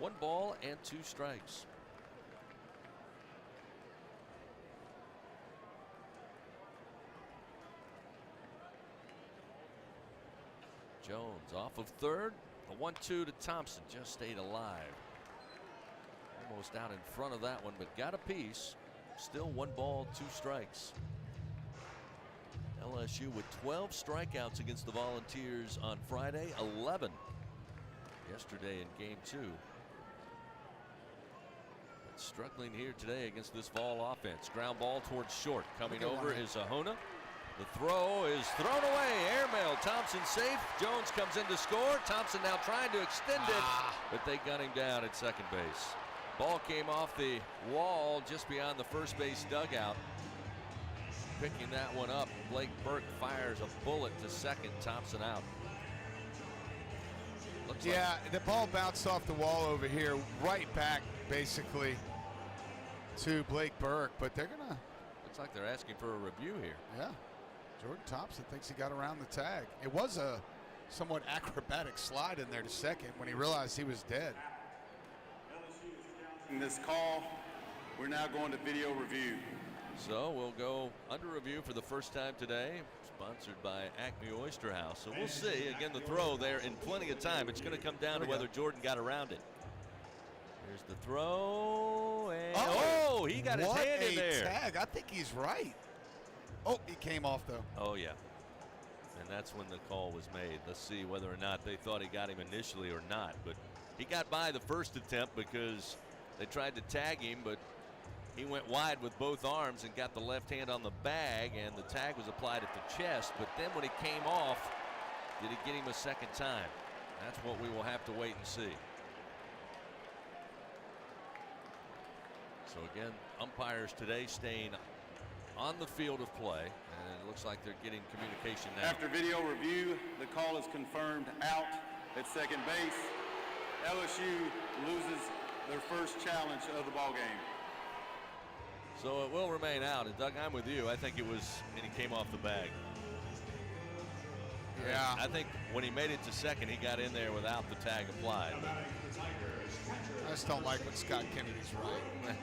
Speaker 4: 1 ball and 2 strikes. Jones off of third. The 1-2 to Thompson just stayed alive. Almost out in front of that one, but got a piece. Still 1 ball, 2 strikes. LSU with 12 strikeouts against the Volunteers on Friday, 11 yesterday in game 2. But struggling here today against this Vol offense. Ground ball towards short. Coming over is Ahona. The throw is thrown away. Airmail. Thompson safe. Jones comes in to score. Thompson now trying to extend it, but they gun him down at second base. Ball came off the wall just beyond the first base dugout. Picking that one up, Blake Burke fires a bullet to second. Thompson out. Looks
Speaker 8: like the ball bounced off the wall over here, right back basically to Blake Burke, but they're gonna.
Speaker 4: Looks like they're asking for a review here.
Speaker 8: Yeah. Jordan Thompson thinks he got around the tag. It was a somewhat acrobatic slide in there to second when he realized he was dead.
Speaker 14: In this call, we're now going to video review.
Speaker 4: So we'll go under review for the first time today, sponsored by Acme Oyster House. So we'll see. Again, the throw there in plenty of time. It's going to come down to whether Jordan got around it. Here's the throw. And he got his hand in there.
Speaker 8: What a tag. I think he's right. Oh, he came off, though.
Speaker 4: Oh, yeah. And that's when the call was made. Let's see whether or not they thought he got him initially or not. But he got by the first attempt because they tried to tag him, but he went wide with both arms and got the left hand on the bag, and the tag was applied at the chest. But then when it came off, did he get him a second time? That's what we will have to wait and see. So again, umpires today staying on the field of play, and it looks like they're getting communication now.
Speaker 14: After video review, the call is confirmed out at second base. LSU loses their first challenge of the ball game.
Speaker 4: So it will remain out. And Doug, I'm with you. I think it was, and he came off the bag.
Speaker 8: Yeah.
Speaker 4: I think when he made it to second, he got in there without the tag applied.
Speaker 8: I just don't like when Scott Kennedy's right.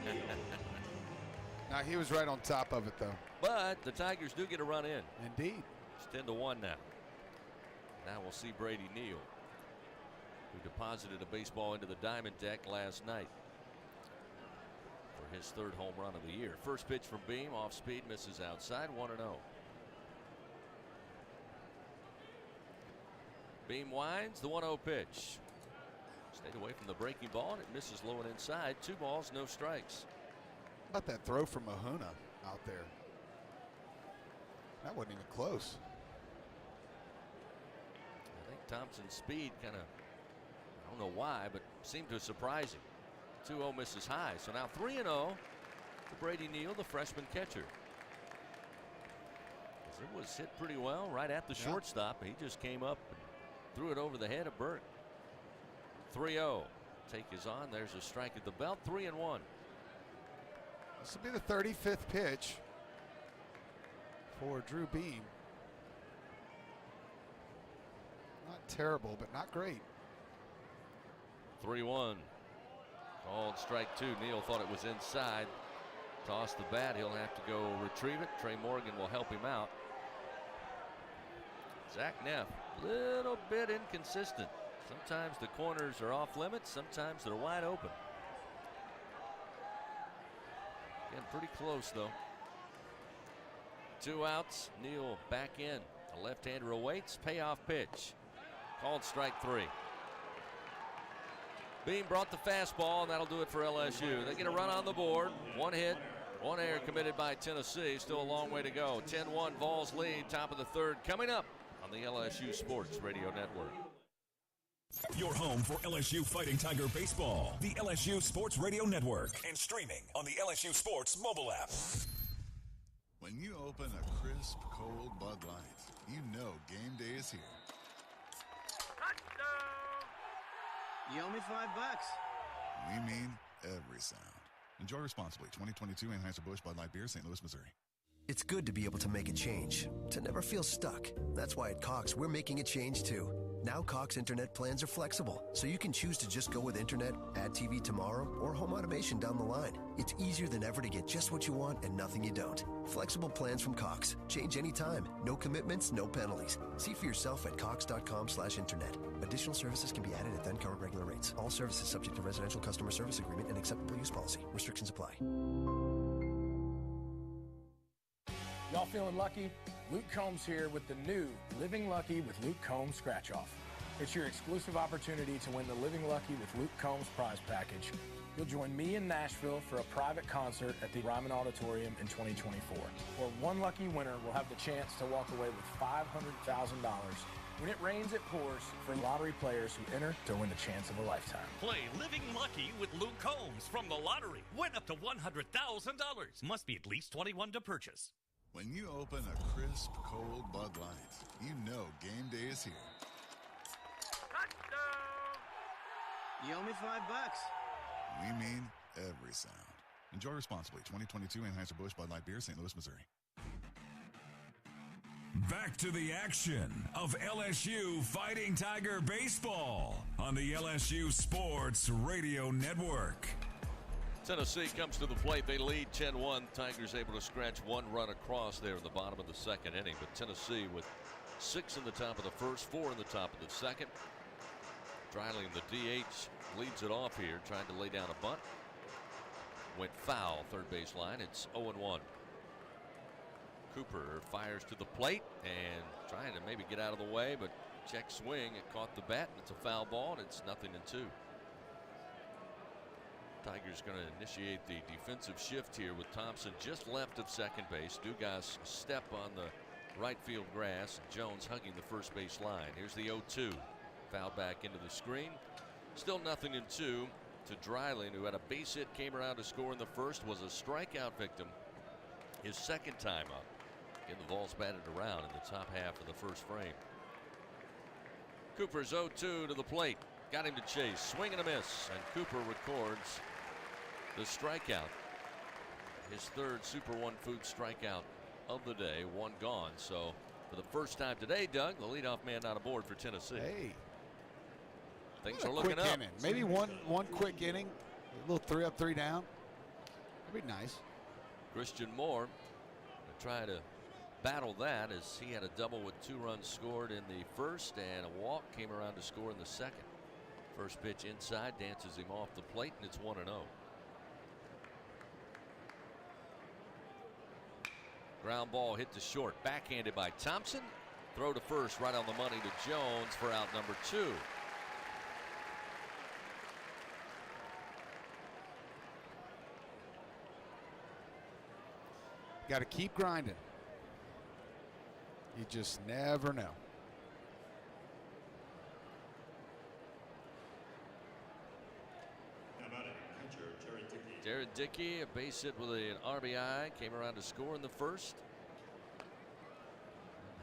Speaker 8: Now, he was right on top of it, though.
Speaker 4: But the Tigers do get a run in.
Speaker 8: Indeed.
Speaker 4: It's 10-1 now. Now we'll see Brady Neal, who deposited a baseball into the diamond deck last night for his third home run of the year. First pitch from Beam, off speed, misses outside, 1-0. Beam winds, the 1-0 pitch. Stayed away from the breaking ball, and it misses low and inside. 2 balls, no strikes.
Speaker 8: How about that throw from Ahuna out there? That wasn't even close.
Speaker 4: I think Thompson's speed kind of, I don't know why, but seemed to surprise him. 2-0 misses high. So now 3-0 to Brady Neal, the freshman catcher. It was hit pretty well right at the shortstop. He just came up and threw it over the head of Burke. 3-0. Take is on. There's a strike at the belt. 3-1.
Speaker 8: This will be the 35th pitch for Drew Beam. Not terrible, but not great.
Speaker 4: 3-1. Called strike 2. Neal thought it was inside. Tossed the bat. He'll have to go retrieve it. Trey Morgan will help him out. Zach Neff, little bit inconsistent. Sometimes the corners are off limits. Sometimes they're wide open. Again, pretty close, though. 2 outs. Neal back in. The left-hander awaits. Payoff pitch. Called strike 3. Beam brought the fastball, and that'll do it for LSU. They get a run on the board. 1 hit, 1 error committed by Tennessee. Still a long way to go. 10-1 Vols lead. Top of the 3rd coming up on the LSU Sports Radio Network.
Speaker 3: Your home for LSU Fighting Tiger Baseball. The LSU Sports Radio Network. And streaming on the LSU Sports mobile app.
Speaker 16: When you open a crisp, cold Bud Light, you know game day is here.
Speaker 17: You owe me $5.
Speaker 16: We mean every sound. Enjoy responsibly. 2022 Anheuser-Busch Bud Light Beer, St. Louis, Missouri.
Speaker 18: It's good to be able to make a change, to never feel stuck. That's why at Cox, we're making a change too. Now Cox Internet plans are flexible, so you can choose to just go with Internet, add TV tomorrow, or home automation down the line. It's easier than ever to get just what you want and nothing you don't. Flexible plans from Cox. Change anytime. No commitments, no penalties. See for yourself at cox.com/internet. Additional services can be added at then current regular rates. All services subject to residential customer service agreement and acceptable use policy. Restrictions apply.
Speaker 7: Y'all feeling lucky? Luke Combs here with the new Living Lucky with Luke Combs Scratch Off. It's your exclusive opportunity to win the Living Lucky with Luke Combs prize package. You'll join me in Nashville for a private concert at the Ryman Auditorium in 2024. Or one lucky winner will have the chance to walk away with $500,000. When it rains, it pours for lottery players who enter to win the chance of a lifetime.
Speaker 9: Play Living Lucky with Luke Combs from the lottery. Win up to $100,000. Must be at least 21 to purchase.
Speaker 16: When you open a crisp, cold Bud Light, you know game day is here.
Speaker 17: You owe me $5.
Speaker 16: We mean every sound. Enjoy responsibly. 2022 Anheuser-Busch Bud Light Beer, St. Louis, Missouri.
Speaker 3: Back to the action of LSU Fighting Tiger Baseball on the LSU Sports Radio Network.
Speaker 4: Tennessee comes to the plate. They lead 10-1. Tigers able to scratch 1 run across there in the bottom of the 2nd inning. But Tennessee with 6 in the top of the 1st, 4 in the top of the 2nd. Dreiling, the DH, leads it off here, trying to lay down a bunt. Went foul, third base line. It's 0-1. Cooper fires to the plate and trying to maybe get out of the way, but check swing. It caught the bat, and it's a foul ball, and it's 0-2. Tigers going to initiate the defensive shift here with Thompson just left of second base. Dugas step on the right field grass. Jones hugging the first base line. Here's the 0-2. Foul back into the screen. Still 0-2 to Dreiling, who had a base hit, came around to score in the first, was a strikeout victim his second time up. Again, the Vols batted around in the top half of the first frame. Cooper's 0-2 to the plate. Got him to chase. Swing and a miss. And Cooper records the strikeout. His third Super One Food strikeout of the day. 1 gone. So for the first time today, Doug, the leadoff man not aboard for Tennessee.
Speaker 8: Hey.
Speaker 4: Things are looking up.
Speaker 8: Inning. Maybe one quick inning. A little 3 up, 3 down. That'd be nice.
Speaker 4: Christian Moore to try to battle that as he had a double with 2 runs scored in the first and a walk, came around to score in the second. First pitch inside, dances him off the plate, and it's 1-0. Ground ball hit to short, backhanded by Thompson. Throw to first, right on the money to Jones for out number 2.
Speaker 8: Got to keep grinding. You just never know.
Speaker 4: Jared Dickey, a base hit with an RBI, came around to score in the first.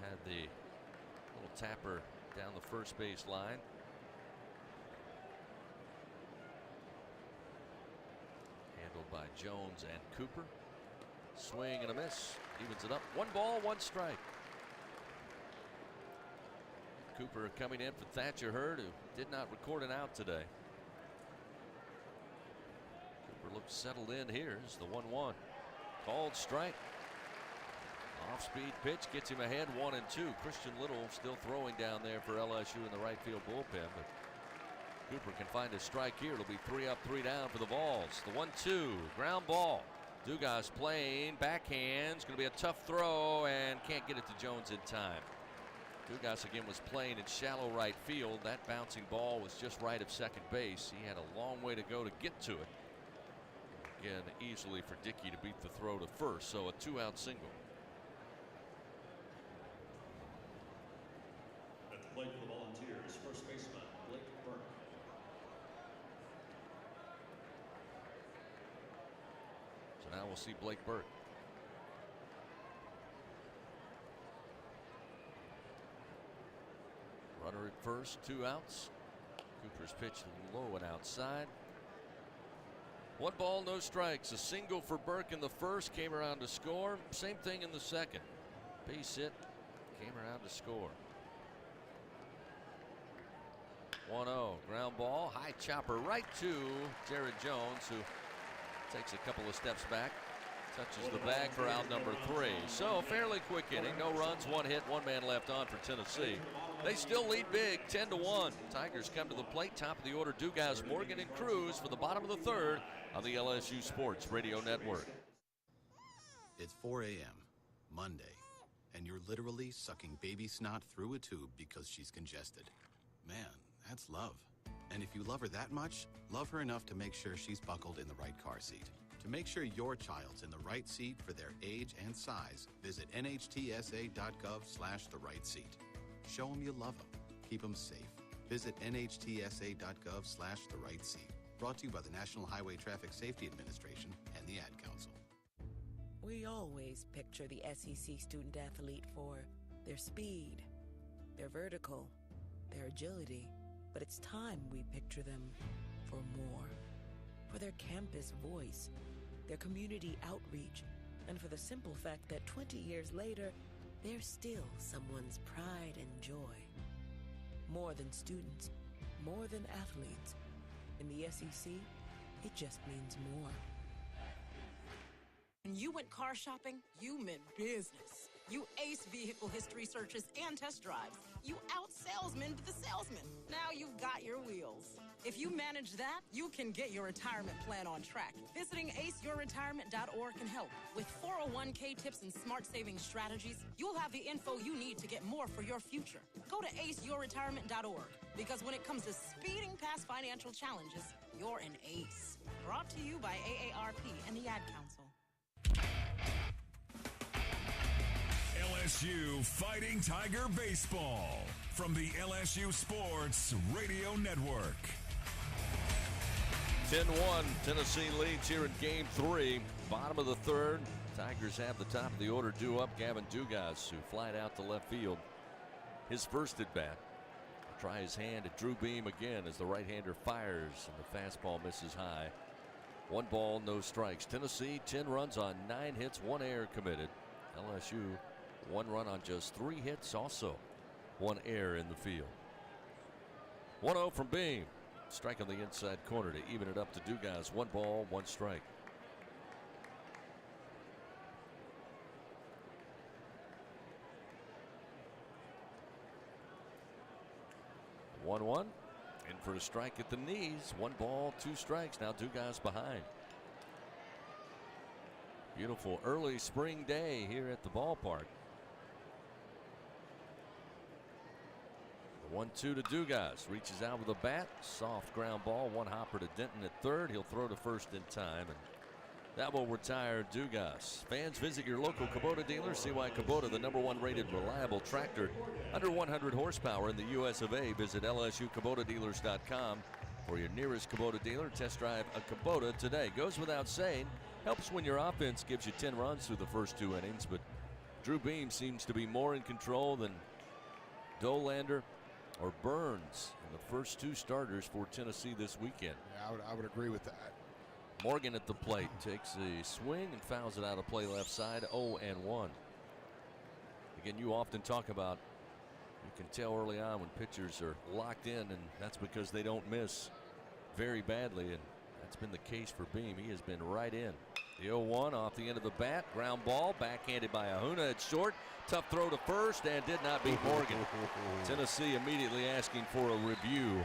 Speaker 4: Had the little tapper down the first base line. Handled by Jones and Cooper. Swing and a miss. Evens it up. 1 ball, 1 strike. Cooper coming in for Thatcher Hurd, who did not record an out today. Cooper looks settled in here. Here's the 1-1. Called strike. Off-speed pitch gets him ahead 1-2. Christian Little still throwing down there for LSU in the right field bullpen, but Cooper can find a strike here. It'll be 3 up, 3 down for the Vols. The 1-2 ground ball. Dugas playing, backhands, going to be a tough throw, and can't get it to Jones in time. Dugas again was playing in shallow right field. That bouncing ball was just right of second base. He had a long way to go to get to it. Again, easily for Dickey to beat the throw to first, so a 2-out single.
Speaker 10: At the plate for the Volunteers, first baseman Blake Burke.
Speaker 4: So now we'll see Blake Burke. Runner at first, 2 outs. Cooper's pitch low and outside. 1 ball, no strikes. A single for Burke in the first, came around to score. Same thing in the second. Base hit, came around to score. 1-0, ground ball, high chopper right to Jared Jones, who takes a couple of steps back, touches the bag for out number 3. So fairly quick inning, no runs, 1 hit, 1 man left on for Tennessee. They still lead big, 10-1. Tigers come to the plate, top of the order, Dugas, Morgan, and Cruz for the bottom of the third on the LSU Sports Radio Network.
Speaker 1: It's 4 a.m., Monday, and you're literally sucking baby snot through a tube because she's congested. Man, that's love. And if you love her that much, love her enough to make sure she's buckled in the right car seat. To make sure your child's in the right seat for their age and size, visit nhtsa.gov/the right seat. Show them you love them. Keep them safe. Visit nhtsa.gov/the right seat. Brought to you by the National Highway Traffic Safety Administration and the Ad Council.
Speaker 6: We always picture the SEC student athlete for their speed, their vertical, their agility, but it's time we picture them for more. For their campus voice, their community outreach, and for the simple fact that 20 years later, they're still someone's pride and joy. More than students, more than athletes. In the SEC, it just means more.
Speaker 2: When you went car shopping, you meant business. You aced vehicle history searches and test drives. You out-salesmaned the salesman. Now you've got your wheels. If you manage that, you can get your retirement plan on track. Visiting aceyourretirement.org can help. With 401k tips and smart saving strategies, you'll have the info you need to get more for your future. Go to aceyourretirement.org, because when it comes to speeding past financial challenges, you're an ace. Brought to you by AARP and the Ad Council.
Speaker 3: LSU Fighting Tiger Baseball from the LSU Sports Radio Network.
Speaker 4: 10-1, Tennessee leads here in Game 3. Bottom of the third. Tigers have the top of the order due up. Gavin Dugas, who flied out to left field. His first at bat. Try his hand at Drew Beam again as the right-hander fires and the fastball misses high. 1 ball, no strikes. Tennessee 10 runs on 9 hits, 1 error committed. LSU 1 run on just 3 hits, also 1 error in the field. 1-0 from Beam. Strike on the inside corner to even it up to Dugas. 1 ball, 1 strike. In for a strike at the knees. 1 ball, 2 strikes. Now Dugas behind. Beautiful early spring day here at the ballpark. 1-2 to Dugas. Reaches out with a bat. Soft ground ball. 1 hopper to Denton at third. He'll throw to first in time, and that will retire Dugas. Fans, visit your local Kubota dealer. See why Kubota, the #1 rated reliable tractor under 100 horsepower in the US of A. Visit LSUKubotaDealers.com for your nearest Kubota dealer. Test drive a Kubota today. Goes without saying, helps when your offense gives you 10 runs through the first 2 innings, but Drew Beam seems to be more in control than Dolander or Burns in the first 2 starters for Tennessee this weekend.
Speaker 8: Yeah, I would agree with that.
Speaker 4: Morgan at the plate takes a swing and fouls it out of play left side. 0-1. Again, you often talk about, you can tell early on when pitchers are locked in, and that's because they don't miss very badly, and that's been the case for Beam. He has been right in. The 0-1 off the end of the bat. Ground ball backhanded by Ahuna at short. Tough throw to first and did not beat Morgan. Tennessee immediately asking for a review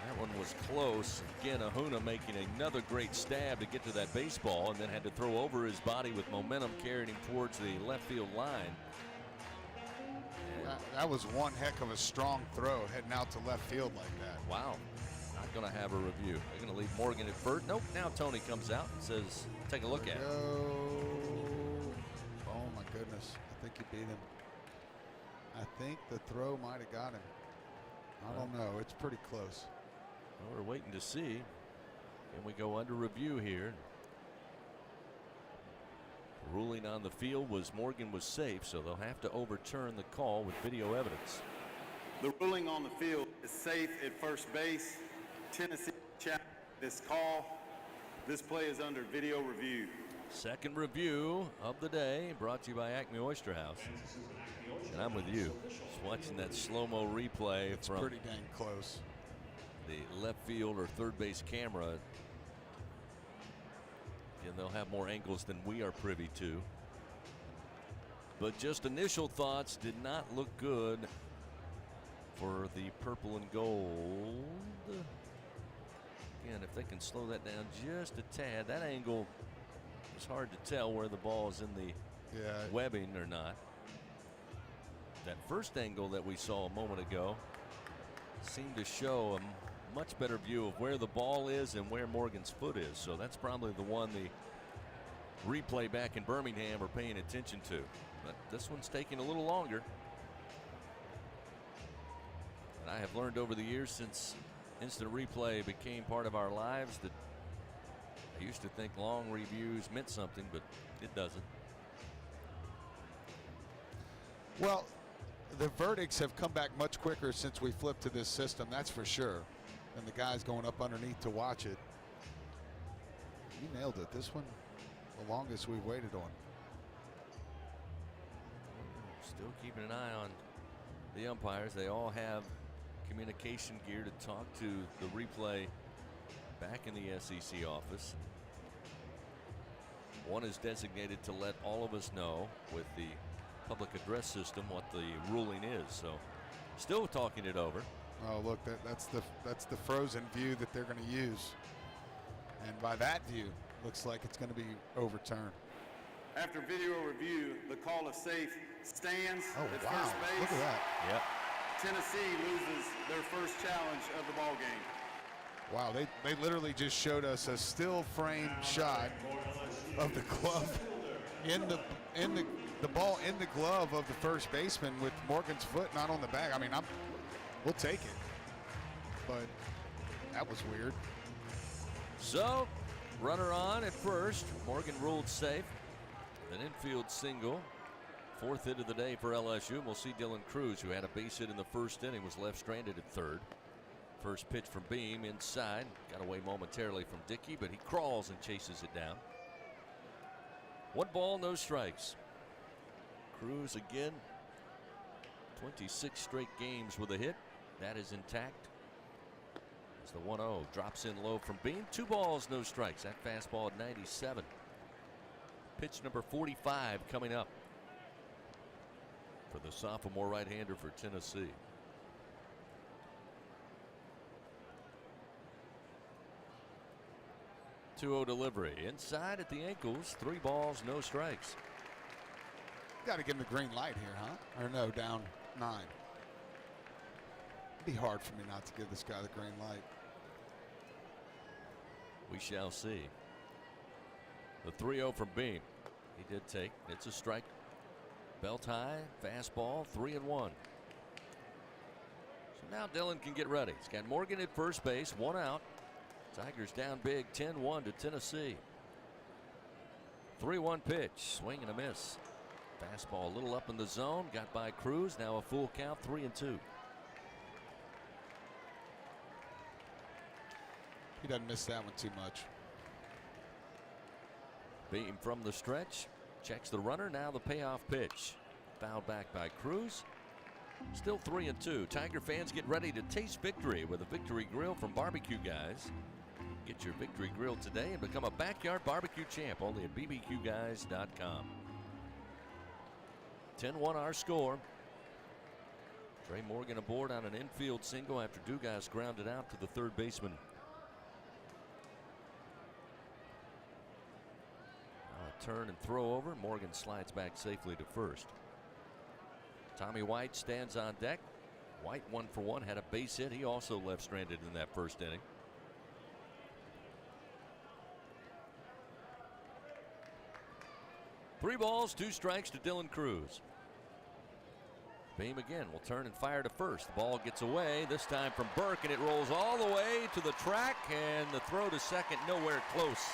Speaker 4: That one was close. Again, Ahuna making another great stab to get to that baseball, and then had to throw over his body with momentum carrying him towards the left field line.
Speaker 8: That was one heck of a strong throw heading out to left field like that.
Speaker 4: Wow. Not going to have a review. They're going to leave Morgan at first. Nope. Now Tony comes out and says, take a look at it.
Speaker 8: Oh, my goodness. I think he beat him. I think the throw might have got him. I don't know. It's pretty close.
Speaker 4: Well, we're waiting to see. And we go under review here. Ruling on the field was Morgan was safe, so they'll have to overturn the call with video evidence.
Speaker 14: The ruling on the field is safe at first base. Tennessee challenged this call. This play is under video review.
Speaker 4: Second review of the day, brought to you by Acme Oyster House. And I'm with you. Just watching that slow-mo replay.
Speaker 8: It's
Speaker 4: from
Speaker 8: pretty dang close.
Speaker 4: The left field or third base camera. And they'll have more angles than we are privy to. But just initial thoughts, did not look good for the purple and gold. Again, if they can slow that down just a tad, that angle is hard to tell where the ball is in the webbing or not. That first angle that we saw a moment ago seemed to show a much better view of where the ball is and where Morgan's foot is. So that's probably the one the replay back in Birmingham are paying attention to. But this one's taking a little longer. And I have learned over the years since instant replay became part of our lives that I used to think long reviews meant something, but it doesn't.
Speaker 8: Well, the verdicts have come back much quicker since we flipped to this system, that's for sure. And the guys going up underneath to watch it. You nailed it. This one, the longest we've waited on.
Speaker 4: Still keeping an eye on the umpires. They all have communication gear to talk to the replay back in the SEC office. One is designated to let all of us know with the public address system what the ruling is. So still talking it over.
Speaker 8: Oh, look, that's the frozen view that they're going to use. And by that view, looks like it's going to be overturned.
Speaker 14: After video review, the call is safe. Stands at
Speaker 8: wow.
Speaker 14: first base.
Speaker 8: Look at that.
Speaker 4: Yep.
Speaker 14: Tennessee loses their first challenge of the ball game.
Speaker 8: Wow, they literally just showed us a still frame shot of the glove in the ball in the glove of the first baseman with Morgan's foot not on the bag. I mean, we'll take it, but that was weird.
Speaker 4: So, runner on at first. Morgan ruled safe. An infield single. Fourth hit of the day for LSU. And we'll see Dylan Cruz, who had a base hit in the first inning, was left stranded at third. First pitch from Beam inside. Got away momentarily from Dickey, but he crawls and chases it down. 1 ball, no strikes. Cruz again. 26 straight games with a hit. That is intact. As the 1-0 drops in low from Beam. 2 balls, no strikes. That fastball at 97. Pitch number 45 coming up for the sophomore right-hander for Tennessee. .2-0 delivery inside at the ankles. 3 balls, no strikes.
Speaker 8: Got to give him the green light here, huh? Or no, down 9. It'd be hard for me not to give this guy the green light.
Speaker 4: We shall see. The 3-0 from Beam. He did take. It's a strike. Belt high, fastball, 3-1. So now Dylan can get ready. He's got Morgan at first base, 1 out. Tigers down big, 10-1 to Tennessee. 3-1 pitch, swing and a miss. Fastball a little up in the zone, got by Cruz. Now a full count, 3-2.
Speaker 8: He doesn't miss that one too much.
Speaker 4: Beam from the stretch, checks the runner. Now the payoff pitch, fouled back by Cruz. Still 3-2. Tiger fans get ready to taste victory with a Victory Grill from Barbecue Guys. Get your Victory Grill today and become a backyard barbecue champ only at bbqguys.com. 10-1 our score. Trey Morgan aboard on an infield single after Dugas grounded out to the third baseman. A turn and throw over. Morgan slides back safely to first. Tommy White stands on deck. White 1 for 1, had a base hit. He also left stranded in that first inning. Three balls, 2 strikes to Dylan Cruz. Beam again will turn and fire to first. The ball gets away, this time from Burke, and it rolls all the way to the track, and the throw to second nowhere close.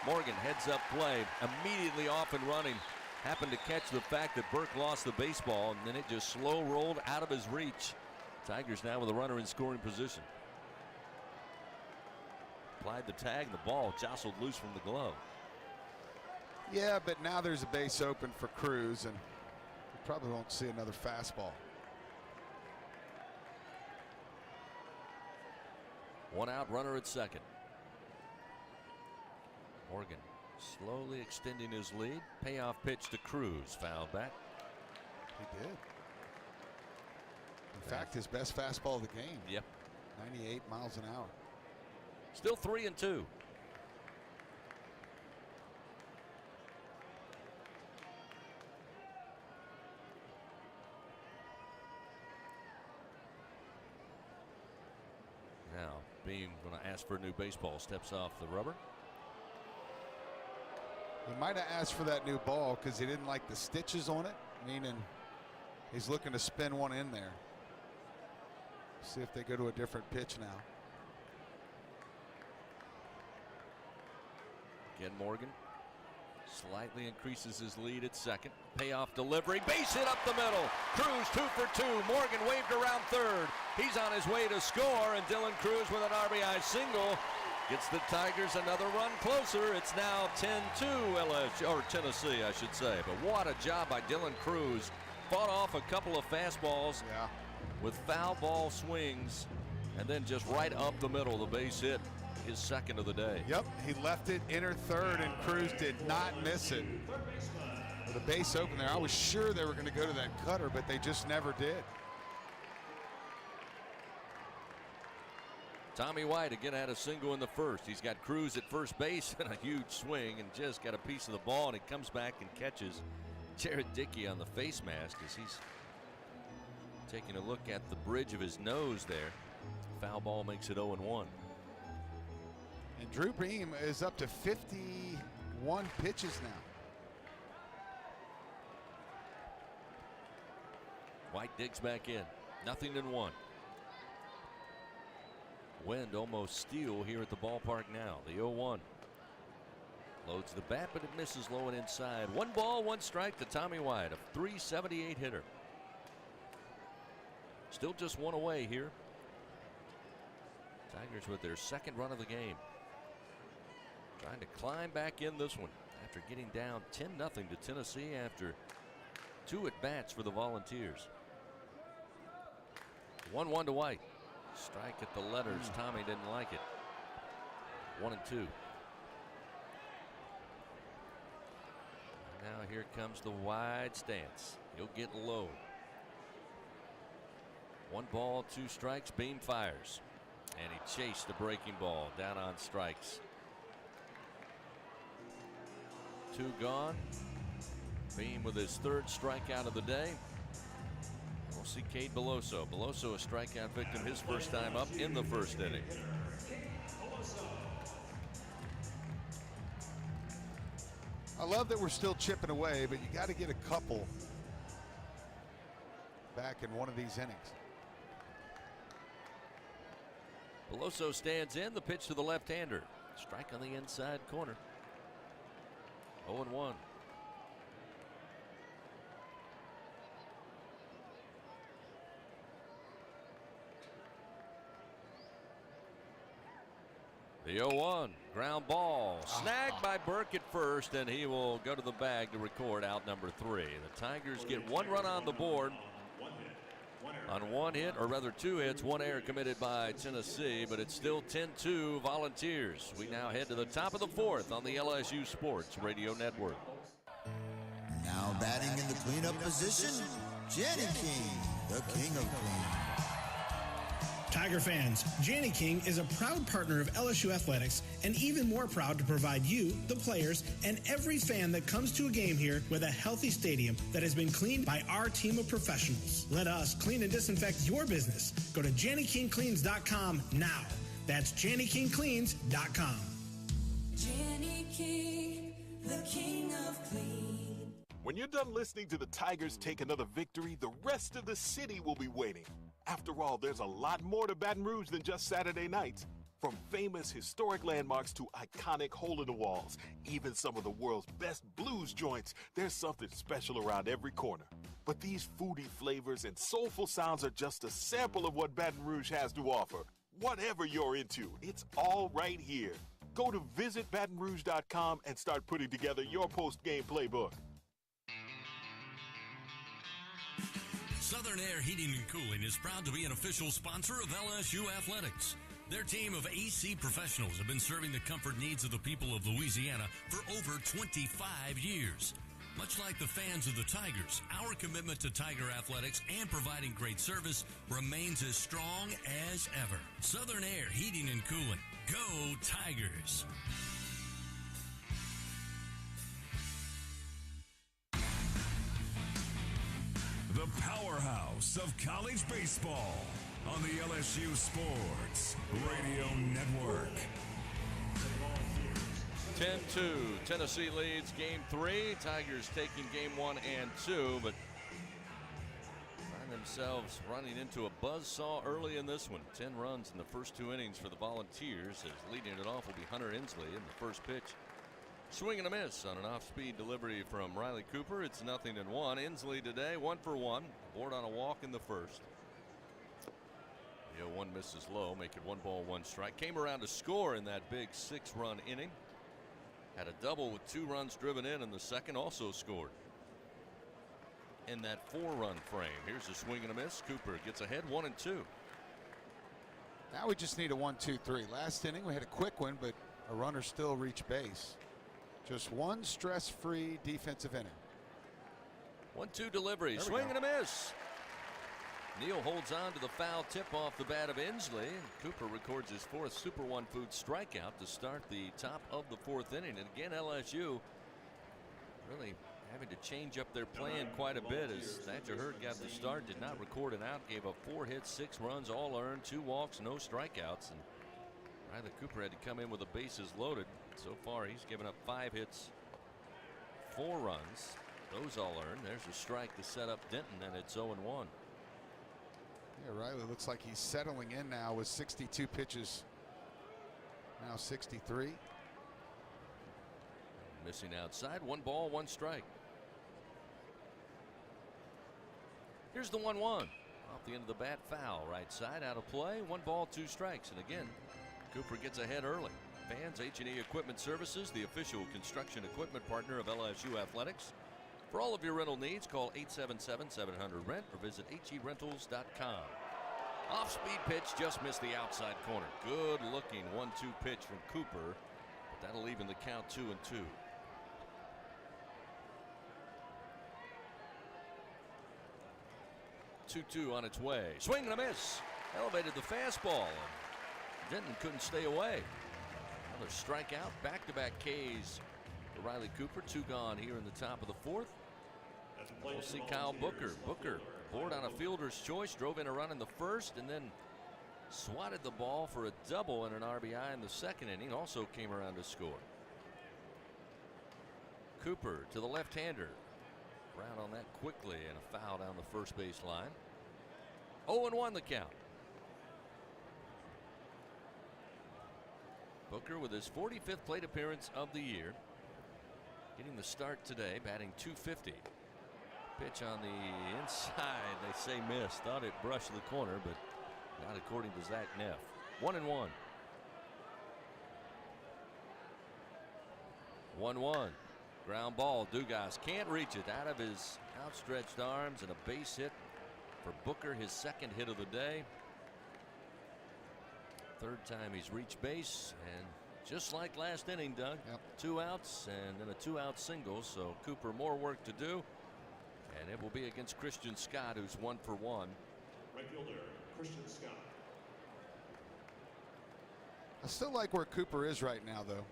Speaker 4: Morgan heads up play, immediately off and running. Happened to catch the fact that Burke lost the baseball, and then it just slow rolled out of his reach. Tigers now with a runner in scoring position. Applied the tag, and the ball jostled loose from the glove.
Speaker 8: Yeah, but now there's a base open for Cruz, and we probably won't see another fastball.
Speaker 4: One out, runner at second. Morgan slowly extending his lead. Payoff pitch to Cruz, fouled back.
Speaker 8: He did. In fact, his best fastball of the game.
Speaker 4: Yep.
Speaker 8: 98 miles an hour.
Speaker 4: Still 3-2. Now, Beam going to ask for a new baseball. Steps off the rubber.
Speaker 8: He might have asked for that new ball because he didn't like the stitches on it, meaning he's looking to spin one in there. See if they go to a different pitch now.
Speaker 4: Again, Morgan slightly increases his lead at second. Payoff delivery, base hit up the middle. Cruz 2 for 2. Morgan waved around third. He's on his way to score, and Dylan Cruz with an RBI single gets the Tigers another run closer. It's now 10-2 LSU, or Tennessee, I should say. But what a job by Dylan Cruz. Fought off a couple of fastballs with foul ball swings, and then just right up the middle, the base hit, his second of the day.
Speaker 8: Yep, he left it inner third, and Cruz did not miss it. With a base open there, I was sure they were going to go to that cutter, but they just never did.
Speaker 4: Tommy White again had a single in the first. He's got Cruz at first base and a huge swing, and just got a piece of the ball, and he comes back and catches Jared Dickey on the face mask as he's taking a look at the bridge of his nose there. Foul ball makes it 0-1.
Speaker 8: And Drew Beam is up to 51 pitches now.
Speaker 4: White digs back in. 0-1. Wind almost steel here at the ballpark now. The 0-1. Loads the bat, but it misses low and inside. 1 ball, 1 strike to Tommy White, a .378 hitter. Still just 1 away here. Tigers with their second run of the game. Trying to climb back in this one after getting down 10-0 to Tennessee after 2 at-bats for the Volunteers. 1-1 to White. Strike at the letters. Tommy didn't like it. 1-2. Now here comes the wide stance. He'll get low. 1 ball, 2 strikes. Beam fires. And he chased the breaking ball down on strikes. 2 gone. Beam with his 3rd strikeout of the day. We'll see Cade Beloso. Beloso, a strikeout victim, his first time up in the first inning.
Speaker 8: I love that we're still chipping away, but you got to get a couple back in one of these innings.
Speaker 4: Beloso stands in. The pitch to the left-hander. Strike on the inside corner. 0-1. The 0-1, ground ball, snagged by Burke at first, and he will go to the bag to record out number 3. The Tigers get 1 run on the board on 1 hit, or rather 2 hits, 1 error committed by Tennessee, but it's still 10-2 Volunteers. We now head to the top of the 4th on the LSU Sports Radio Network.
Speaker 5: Now batting in the cleanup position, Jenny King. the king of clean.
Speaker 19: Tiger fans, Janney King is a proud partner of LSU Athletics and even more proud to provide you, the players, and every fan that comes to a game here with a healthy stadium that has been cleaned by our team of professionals. Let us clean and disinfect your business. Go to JannyKingCleans.com now. That's JannyKingCleans.com.
Speaker 21: Janney King, the king of clean.
Speaker 22: When you're done listening to the Tigers take another victory, the rest of the city will be waiting. After all, there's a lot more to Baton Rouge than just Saturday nights. From famous historic landmarks to iconic hole-in-the-walls, even some of the world's best blues joints, there's something special around every corner. But these foodie flavors and soulful sounds are just a sample of what Baton Rouge has to offer. Whatever you're into, it's all right here. Go to visitbatonrouge.com and start putting together your post-game playbook.
Speaker 9: Southern Air Heating and Cooling is proud to be an official sponsor of LSU Athletics. Their team of AC professionals have been serving the comfort needs of the people of Louisiana for over 25 years. Much like the fans of the Tigers, our commitment to Tiger Athletics and providing great service remains as strong as ever. Southern Air Heating and Cooling. Go Tigers!
Speaker 3: The powerhouse of college baseball on the LSU Sports Radio Network.
Speaker 4: 10-2, Tennessee leads Game 3. Tigers taking Game 1 and 2, but find themselves running into a buzzsaw early in this one. 10 runs in the first 2 innings for the Volunteers, as leading it off will be Hunter Inslee in the first pitch. Swing and a miss on an off-speed delivery from Riley Cooper. It's 0-1. Inslee today 1 for 1. Board on a walk in the first. The 0-1 misses low, make it 1 ball 1 strike. Came around to score in that big 6-run inning. Had a double with 2 runs driven in the second. Also scored in that 4-run frame. Here's a swing and a miss. Cooper gets ahead 1-2.
Speaker 8: Now we just need a 1-2-3. Last inning we had a quick one, but a runner still reached base. Just one stress-free defensive inning.
Speaker 4: 1-2 delivery. Swing and a miss. Neal holds on to the foul tip off the bat of Inslee. Cooper records his 4th Super One Food strikeout to start the top of the 4th inning. And again, LSU really having to change up their plan quite a bit as Thatcher Hurd got the start, did not record an out, gave up 4 hits, 6 runs, all earned, 2 walks, no strikeouts. And Riley Cooper had to come in with the bases loaded. So far, he's given up 5 hits, 4 runs. Those all earned. There's a strike to set up Denton, and it's 0-1.
Speaker 8: Yeah, Riley looks like he's settling in now with 62 pitches. Now 63.
Speaker 4: Missing outside. 1 ball, 1 strike. Here's the 1-1. Off the end of the bat, foul. Right side, out of play. 1 ball, 2 strikes. And again, Cooper gets ahead early. Fans, H&E Equipment Services, the official construction equipment partner of LSU Athletics. For all of your rental needs, call 877-700-RENT or visit HERentals.com. Off-speed pitch just missed the outside corner. Good-looking 1-2 pitch from Cooper, but that'll even the count 2-2. Two on its way. Swing and a miss. Elevated the fastball. Denton couldn't stay away. Another strikeout. Back-to-back Ks for Riley Cooper. 2 gone here in the top of the 4th. We'll see Kyle Booker. Booker board on a fielder's choice. Drove in a run in the first and then swatted the ball for a double and an RBI in the second inning. Also came around to score. Cooper to the left-hander. Round on that quickly and a foul down the first base line. 0-1 the count. Booker with his 45th plate appearance of the year. Getting the start today, batting .250. Pitch on the inside, they say missed. Thought it brushed the corner, but not according to Zach Neff. 1-1. 1-1. Ground ball. Dugas can't reach it out of his outstretched arms, and a base hit for Booker, his 2nd hit of the day. 3rd time he's reached base, and just like last inning, Doug, 2 outs and then a 2-out single. So Cooper more work to do, And it will be against Christian Scott, who's 1 for 1.
Speaker 10: Right fielder, Christian Scott.
Speaker 8: I still like where Cooper is right now, though.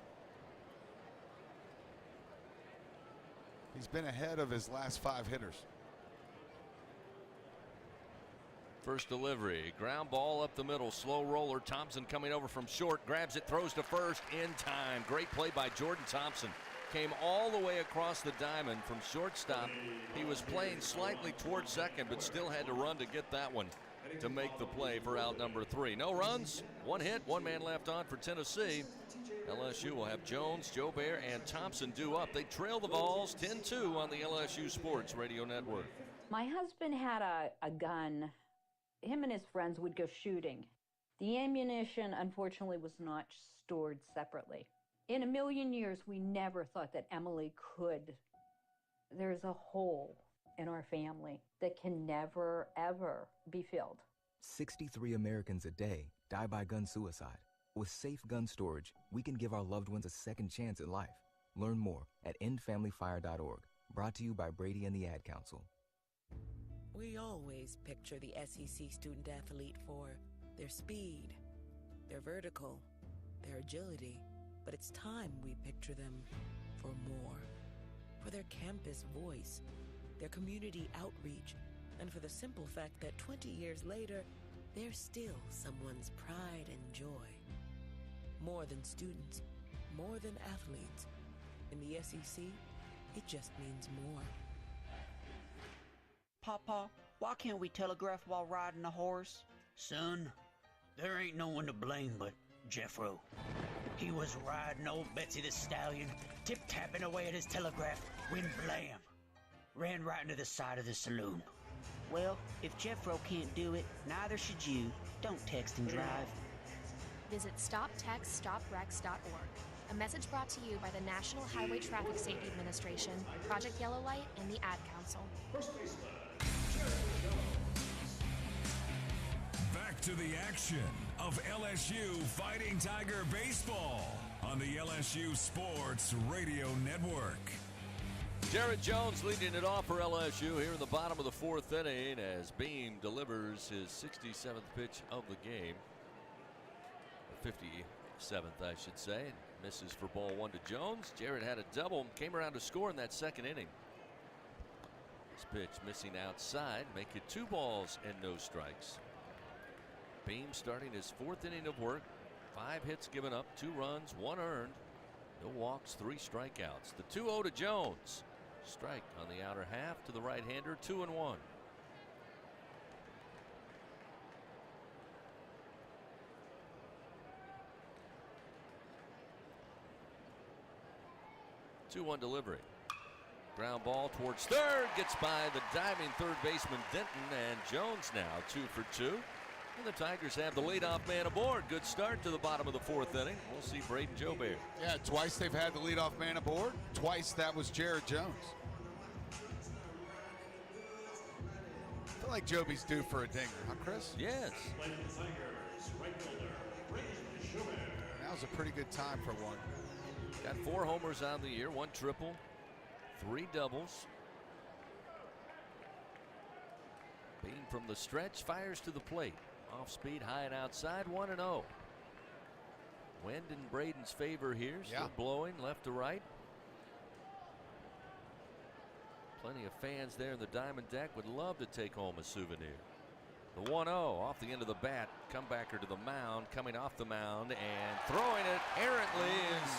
Speaker 8: He's been ahead of his last 5 hitters.
Speaker 4: First delivery, ground ball up the middle, slow roller. Thompson coming over from short, grabs it, throws to first in time. Great play by Jordan Thompson. Came all the way across the diamond from shortstop. He was playing slightly towards second, but still had to run to get that one to make the play for out number 3. No runs, 1 hit, 1 man left on for Tennessee. LSU will have Jones, Jobert, and Thompson due up. They trail the Vols 10-2 on the LSU Sports Radio Network.
Speaker 5: My husband had a gun. Him and his friends would go shooting. The ammunition, unfortunately, was not stored separately. In a million years, we never thought that Emily could. There's a hole in our family that can never, ever be filled.
Speaker 11: 63 Americans a day die by gun suicide. With safe gun storage, we can give our loved ones a second chance at life. Learn more at endfamilyfire.org. Brought to you by Brady and the Ad Council.
Speaker 6: We always picture the SEC student athlete for their speed, their vertical, their agility. But it's time we picture them for more. For their campus voice, their community outreach, and for the simple fact that 20 years later, they're still someone's pride and joy. More than students, more than athletes. In the SEC, it just means more.
Speaker 12: Papa, why can't we telegraph while riding a horse?
Speaker 17: Son, there ain't no one to blame but Jeffro. He was riding old Betsy the Stallion, tip-tapping away at his telegraph, when blam! Ran right into the side of the saloon.
Speaker 12: Well, if Jeffro can't do it, neither should you. Don't text and drive.
Speaker 13: Visit StopTextStopWrecks.org. A message brought to you by the National Highway Traffic Safety Administration, Project Yellow Light, and the Ad Council.
Speaker 3: Back to the action of LSU Fighting Tiger Baseball on the LSU Sports Radio Network.
Speaker 4: Jared Jones leading it off for LSU here in the bottom of the 4th inning as Beam delivers his 67th pitch of the game. 57th, I should say. Misses for ball 1 to Jones. Jared had a double, came around to score in that 2nd inning. This pitch missing outside, make it 2 balls and no strikes. Beam starting his 4th inning of work. 5 hits given up, 2 runs, 1 earned. No walks, 3 strikeouts. The 2-0 to Jones. Strike on the outer half to the right-hander, 2-1. Two-one delivery. Ground ball towards third. Gets by the diving third baseman Denton, and Jones now 2 for 2. And the Tigers have the leadoff man aboard. Good start to the bottom of the 4th inning. We'll see Braden Jobert.
Speaker 8: Yeah, twice they've had the leadoff man aboard. Twice that was Jared Jones. I feel like Joby's due for a dinger, huh, Chris?
Speaker 4: Yes.
Speaker 8: Now's a pretty good time for one.
Speaker 4: Got 4 homers on the year, 1 triple, 3 doubles. Beam from the stretch, fires to the plate. Off speed, high and outside, 1-0. Wind in Braden's favor here, still blowing left to right. Plenty of fans there in the diamond deck would love to take home a souvenir. The 1-0 off the end of the bat, comebacker to the mound, coming off the mound and throwing it errantly is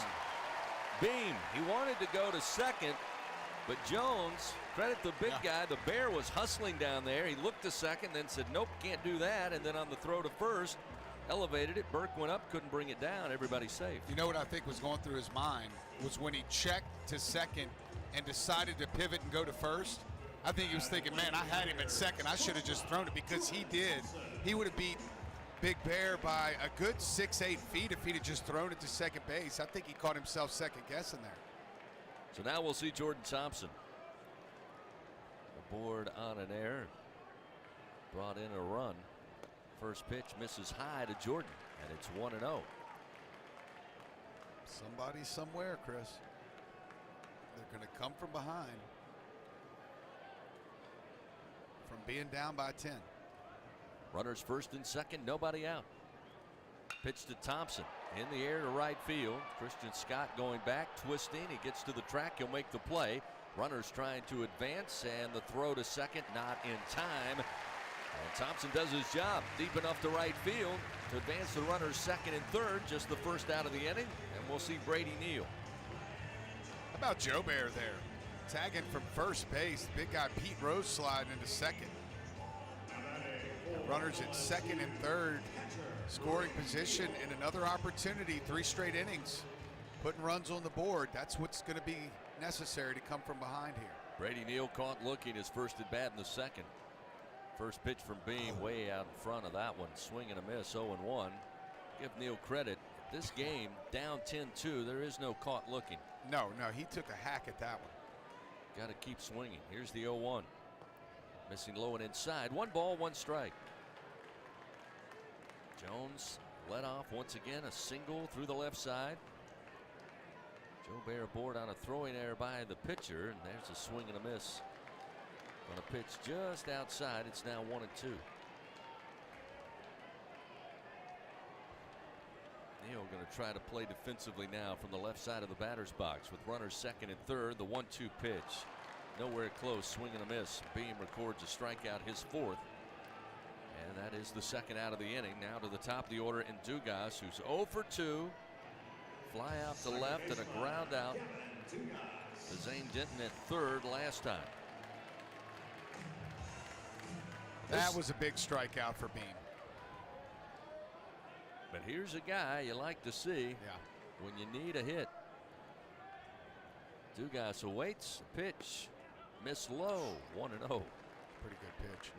Speaker 4: Beam. He wanted to go to second, but Jones, credit the big guy, the Bear was hustling down there. He looked to second, then said, nope, can't do that. And then on the throw to first, elevated it. Burke went up, couldn't bring it down. Everybody's safe.
Speaker 8: You know what I think was going through his mind was when he checked to second and decided to pivot and go to first. I think he was thinking, man, I had him at second. I should have just thrown it, because he did. He would have beat Big Bear by a good 6-8 feet if he'd have just thrown it to second base. I think he caught himself second guessing there.
Speaker 4: So now we'll see Jordan Thompson aboard on an error. Brought in a run. First pitch misses high to Jordan, and it's 1-0.
Speaker 8: Somebody somewhere, Chris. They're going to come from behind. being down by 10.
Speaker 4: Runners first and second, nobody out. Pitch to Thompson in the air to right field. Christian Scott going back, twisting. He gets to the track. He'll make the play. Runners trying to advance, and the throw to second not in time. And Thompson does his job deep enough to right field to advance the runners second and third, just the first out of the inning, and we'll see Brady Neal.
Speaker 8: How about Joe Bear there? Tagging from first base. Big guy Pete Rose sliding into second. Runners at second and third. Scoring position and another opportunity. 3 straight innings. Putting runs on the board. That's what's going to be necessary to come from behind here.
Speaker 4: Brady Neal caught looking his first at bat in the second. First pitch from Beam way out in front of that one. Swing and a miss, 0-1. Give Neal credit. This game, down 10-2, there is no caught looking.
Speaker 8: No, he took a hack at that one.
Speaker 4: Got to keep swinging. Here's the 0-1. Missing low and inside. 1 ball, 1 strike. Jones led off once again, a single through the left side. Joe Bear aboard on a throwing error by the pitcher, and there's a swing and a miss. On a pitch just outside, it's now 1-2. Neal going to try to play defensively now from the left side of the batter's box with runners second and third. The 1-2 pitch, nowhere close, swing and a miss. Beam records a strikeout, his 4th. And that is the second out of the inning. Now to the top of the order in Dugas, who's 0 for 2. Fly out to left and a ground out to Zane Denton at third last time.
Speaker 8: That was a big strikeout for Beam.
Speaker 4: But here's a guy you like to see when you need a hit. Dugas awaits a pitch. Miss low, 1-0.
Speaker 8: Pretty good pitch.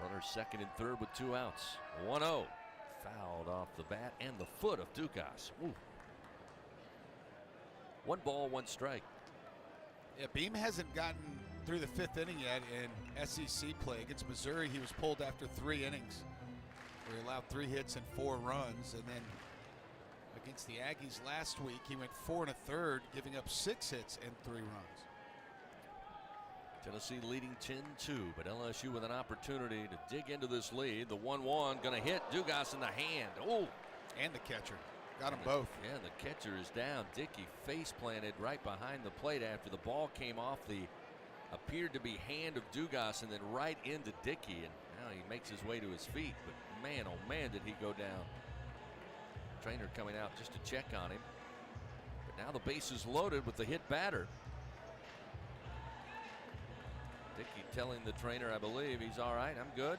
Speaker 4: Runners second and third with 2 outs. 1-0. Fouled off the bat and the foot of Dugas. Ooh. 1 ball, 1 strike.
Speaker 8: Yeah, Beam hasn't gotten through the 5th inning yet in SEC play. Against Missouri, he was pulled after 3 innings, where he allowed 3 hits and 4 runs. And then against the Aggies last week, he went 4 1/3, giving up 6 hits and 3 runs.
Speaker 4: Tennessee leading 10-2, but LSU with an opportunity to dig into this lead. The 1-1 going to hit Dugas in the hand. Oh,
Speaker 8: and the catcher. Got them both.
Speaker 4: Yeah, the catcher is down. Dickey face planted right behind the plate after the ball came off the appeared to be hand of Dugas and then right into Dickey. And now he makes his way to his feet. But man, oh man, did he go down. Trainer coming out just to check on him. But now the base is loaded with the hit batter. Dickey telling the trainer, I believe, he's all right, I'm good.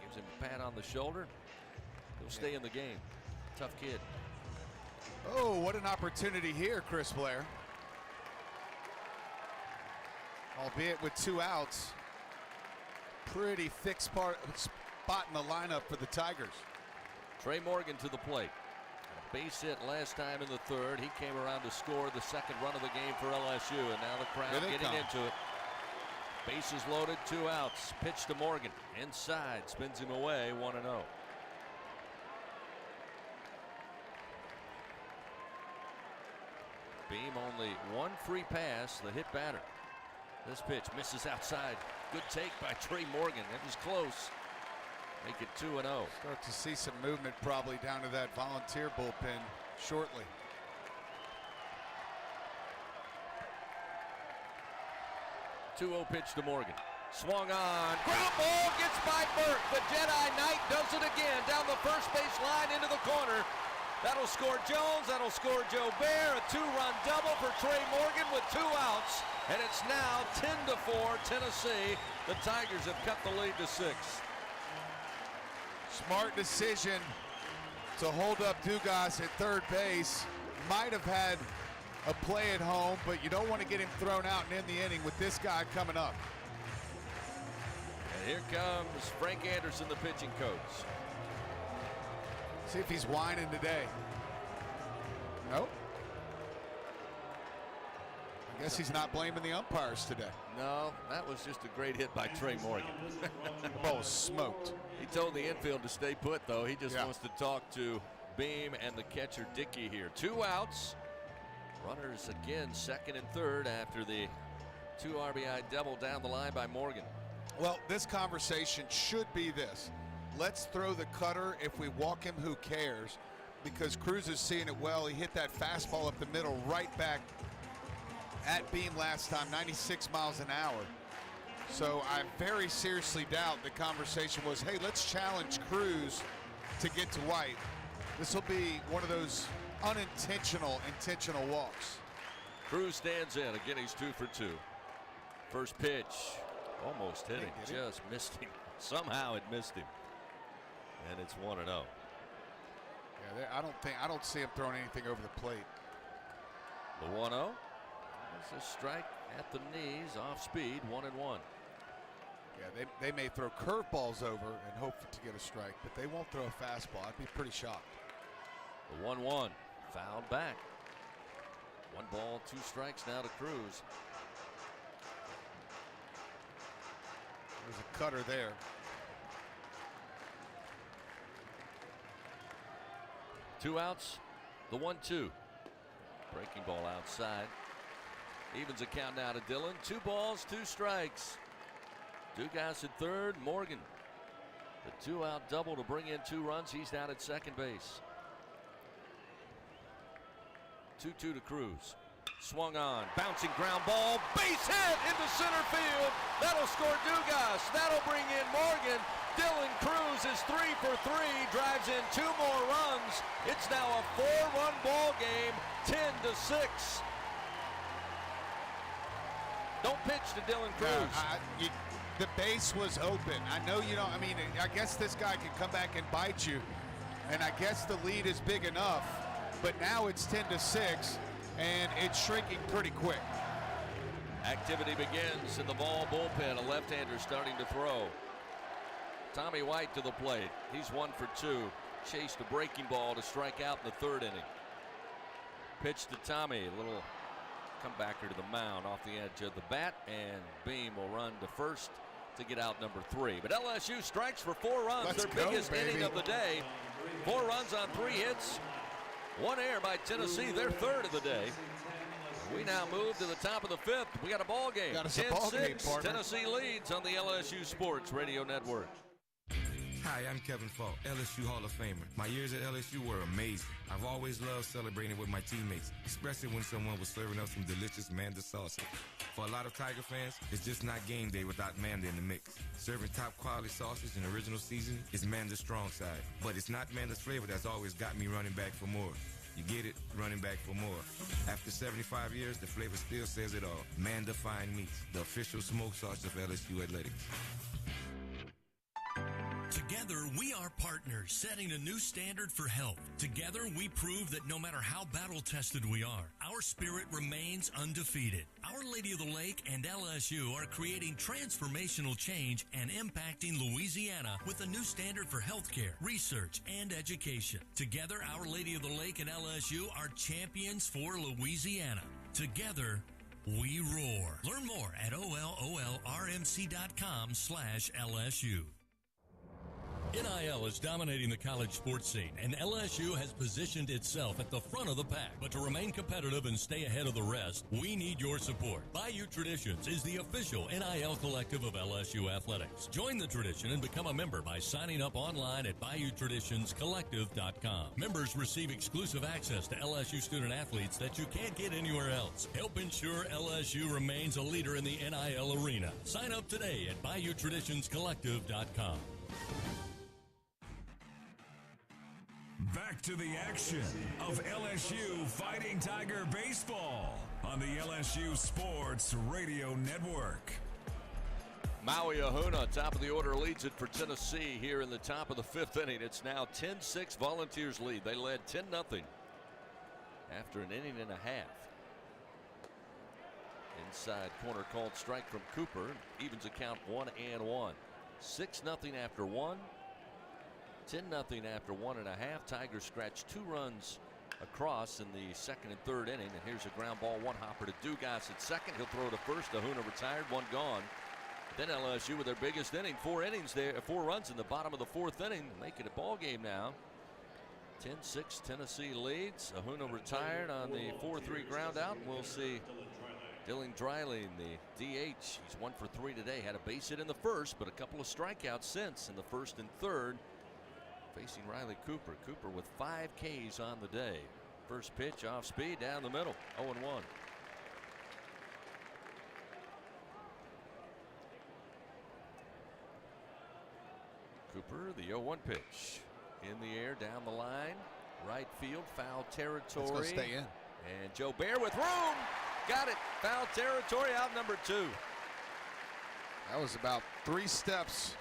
Speaker 4: Gives him a pat on the shoulder. He'll stay in the game. Tough kid.
Speaker 8: Oh, what an opportunity here, Chris Blair. Albeit with 2 outs. Pretty thick spot in the lineup for the Tigers.
Speaker 4: Trey Morgan to the plate. A base hit last time in the 3rd. He came around to score the 2nd run of the game for LSU, and now the crowd getting into it. Bases loaded, 2 outs. Pitch to Morgan. Inside, spins him away, 1-0. Beam only 1 free pass, the hit batter. This pitch misses outside. Good take by Trey Morgan. That was close. Make it 2-0.
Speaker 8: Start to see some movement probably down to that Volunteer bullpen shortly.
Speaker 4: .2-0 pitch to Morgan. Swung on. Ground ball gets by Burke. The Jedi Knight does it again. Down the first base line into the corner. That'll score Jones. That'll score Joe Bear. A 2-run double for Trey Morgan with 2 outs. And it's now 10-4 Tennessee. The Tigers have cut the lead to 6.
Speaker 8: Smart decision to hold up Dugas at third base. Might have had a play at home, but you don't want to get him thrown out and end the inning with this guy coming up.
Speaker 4: And here comes Frank Anderson, the pitching coach.
Speaker 8: See if he's whining today. Nope. I guess he's not blaming the umpires today.
Speaker 4: No, that was just a great hit by Trey Morgan.
Speaker 8: The ball was smoked.
Speaker 4: He told the infield to stay put, though. He just wants to talk to Beam and the catcher Dickey here. 2 outs. Runners again, second and third after the 2 RBI double down the line by Morgan.
Speaker 8: Well, this conversation should be this. Let's throw the cutter. If we walk him, who cares? Because Cruz is seeing it well. He hit that fastball up the middle right back at Beam last time, 96 miles an hour. So I very seriously doubt the conversation was, hey, let's challenge Cruz to get to White. This will be one of those unintentional, intentional walks.
Speaker 4: Cruz stands in. Again, he's 2 for 2. First pitch, almost hit him, just missed him. Somehow it missed him. And it's 1-0.
Speaker 8: Yeah, I don't see him throwing anything over the plate.
Speaker 4: The 1-0. It's a strike at the knees, off speed, 1-1.
Speaker 8: Yeah, they may throw curveballs over and hope to get a strike, but they won't throw a fastball. I'd be pretty shocked.
Speaker 4: The 1-1, fouled back. 1 ball, 2 strikes now to Cruz.
Speaker 8: There's a cutter there.
Speaker 4: Two outs, the 1-2. Breaking ball outside. Evens the count now to Dillon. 2 balls, 2 strikes. Dugas at third, Morgan. The 2-out double to bring in 2 runs. He's down at second base. 2-2 to Cruz. Swung on, bouncing ground ball, base hit into center field. That'll score Dugas. That'll bring in Morgan. Dylan Cruz is 3 for 3, drives in 2 more runs. It's now a 4-run ball game, 10-6. Don't pitch to Dylan Cruz.
Speaker 8: The base was open. I know you don't. I mean, I guess this guy can come back and bite you, and I guess the lead is big enough. But now it's 10-6, and it's shrinking pretty quick.
Speaker 4: Activity begins in the Ball bullpen. A left-hander starting to throw. Tommy White to the plate. He's 1 for 2. Chased a breaking ball to strike out in the 3rd inning. Pitch to Tommy. A little comebacker to the mound off the edge of the bat, and Beam will run to first to get out number 3. But LSU strikes for 4 runs.
Speaker 8: Let's
Speaker 4: Their
Speaker 8: go,
Speaker 4: biggest
Speaker 8: baby.
Speaker 4: inning of the day. 4 runs on 3 hits. 1 error by Tennessee, their 3rd of the day. We now move to the top of the 5th. We got a ball game. 10-6. Tennessee leads on the LSU Sports Radio Network.
Speaker 15: Hi, I'm Kevin Falk, LSU Hall of Famer. My years at LSU were amazing. I've always loved celebrating with my teammates, especially when someone was serving up some delicious Manda salsa. For a lot of Tiger fans, it's just not game day without Manda in the mix. Serving top quality sausage and original seasoning is Manda's strong side. But it's not Manda's flavor that's always got me running back for more. You get it? Running back for more. After 75 years, the flavor still says it all. Manda Fine Meats, the official smoke sauce of LSU Athletics.
Speaker 9: Together, we are partners, setting a new standard for health. Together, we prove that no matter how battle-tested we are, our spirit remains undefeated. Our Lady of the Lake and LSU are creating transformational change and impacting Louisiana with a new standard for healthcare, research, and education. Together, Our Lady of the Lake and LSU are champions for Louisiana. Together, we roar. Learn more at ololrmc.com/LSU. NIL is dominating the college sports scene, and LSU has positioned itself at the front of the pack. But to remain competitive and stay ahead of the rest, we need your support. Bayou Traditions is the official NIL collective of LSU Athletics. Join the tradition and become a member by signing up online at BayouTraditionsCollective.com. Members receive exclusive access to LSU student athletes that you can't get anywhere else. Help ensure LSU remains a leader in the NIL arena. Sign up today at BayouTraditionsCollective.com.
Speaker 3: Back to the action of LSU Fighting Tiger Baseball on the LSU Sports Radio Network.
Speaker 4: Maui Ahuna, top of the order, leads it for Tennessee here in the top of the 5th inning. It's now 10-6 Volunteers lead. They led 10-0 after an inning and a half. Inside corner called strike from Cooper. Evens the count 1-1. 6-0 after 1. 10-0 after 1.5. Tigers scratched 2 runs across in the 2nd and 3rd inning. And here's a ground ball, 1 hopper to Dugas at second. He'll throw to first. Ahuna retired, 1 gone. Then LSU with their biggest inning, 4 innings there, 4 runs in the bottom of the 4th inning, make it a ball game now. 10-6 Tennessee leads. Ahuna retired on the 4-3 ground out. We'll see Dylan Dreiling, the DH. He's 1 for 3 today. Had a base hit in the first, but a couple of strikeouts since in the first and third. Facing Riley Cooper. Cooper with 5 Ks on the day. First pitch off speed down the middle. 0-1. Cooper, the 0-1 pitch. In the air, down the line. Right field, foul territory.
Speaker 8: It's going to stay in.
Speaker 4: And Joe Bear with room. Got it. Foul territory, out number 2.
Speaker 8: That was about 3 steps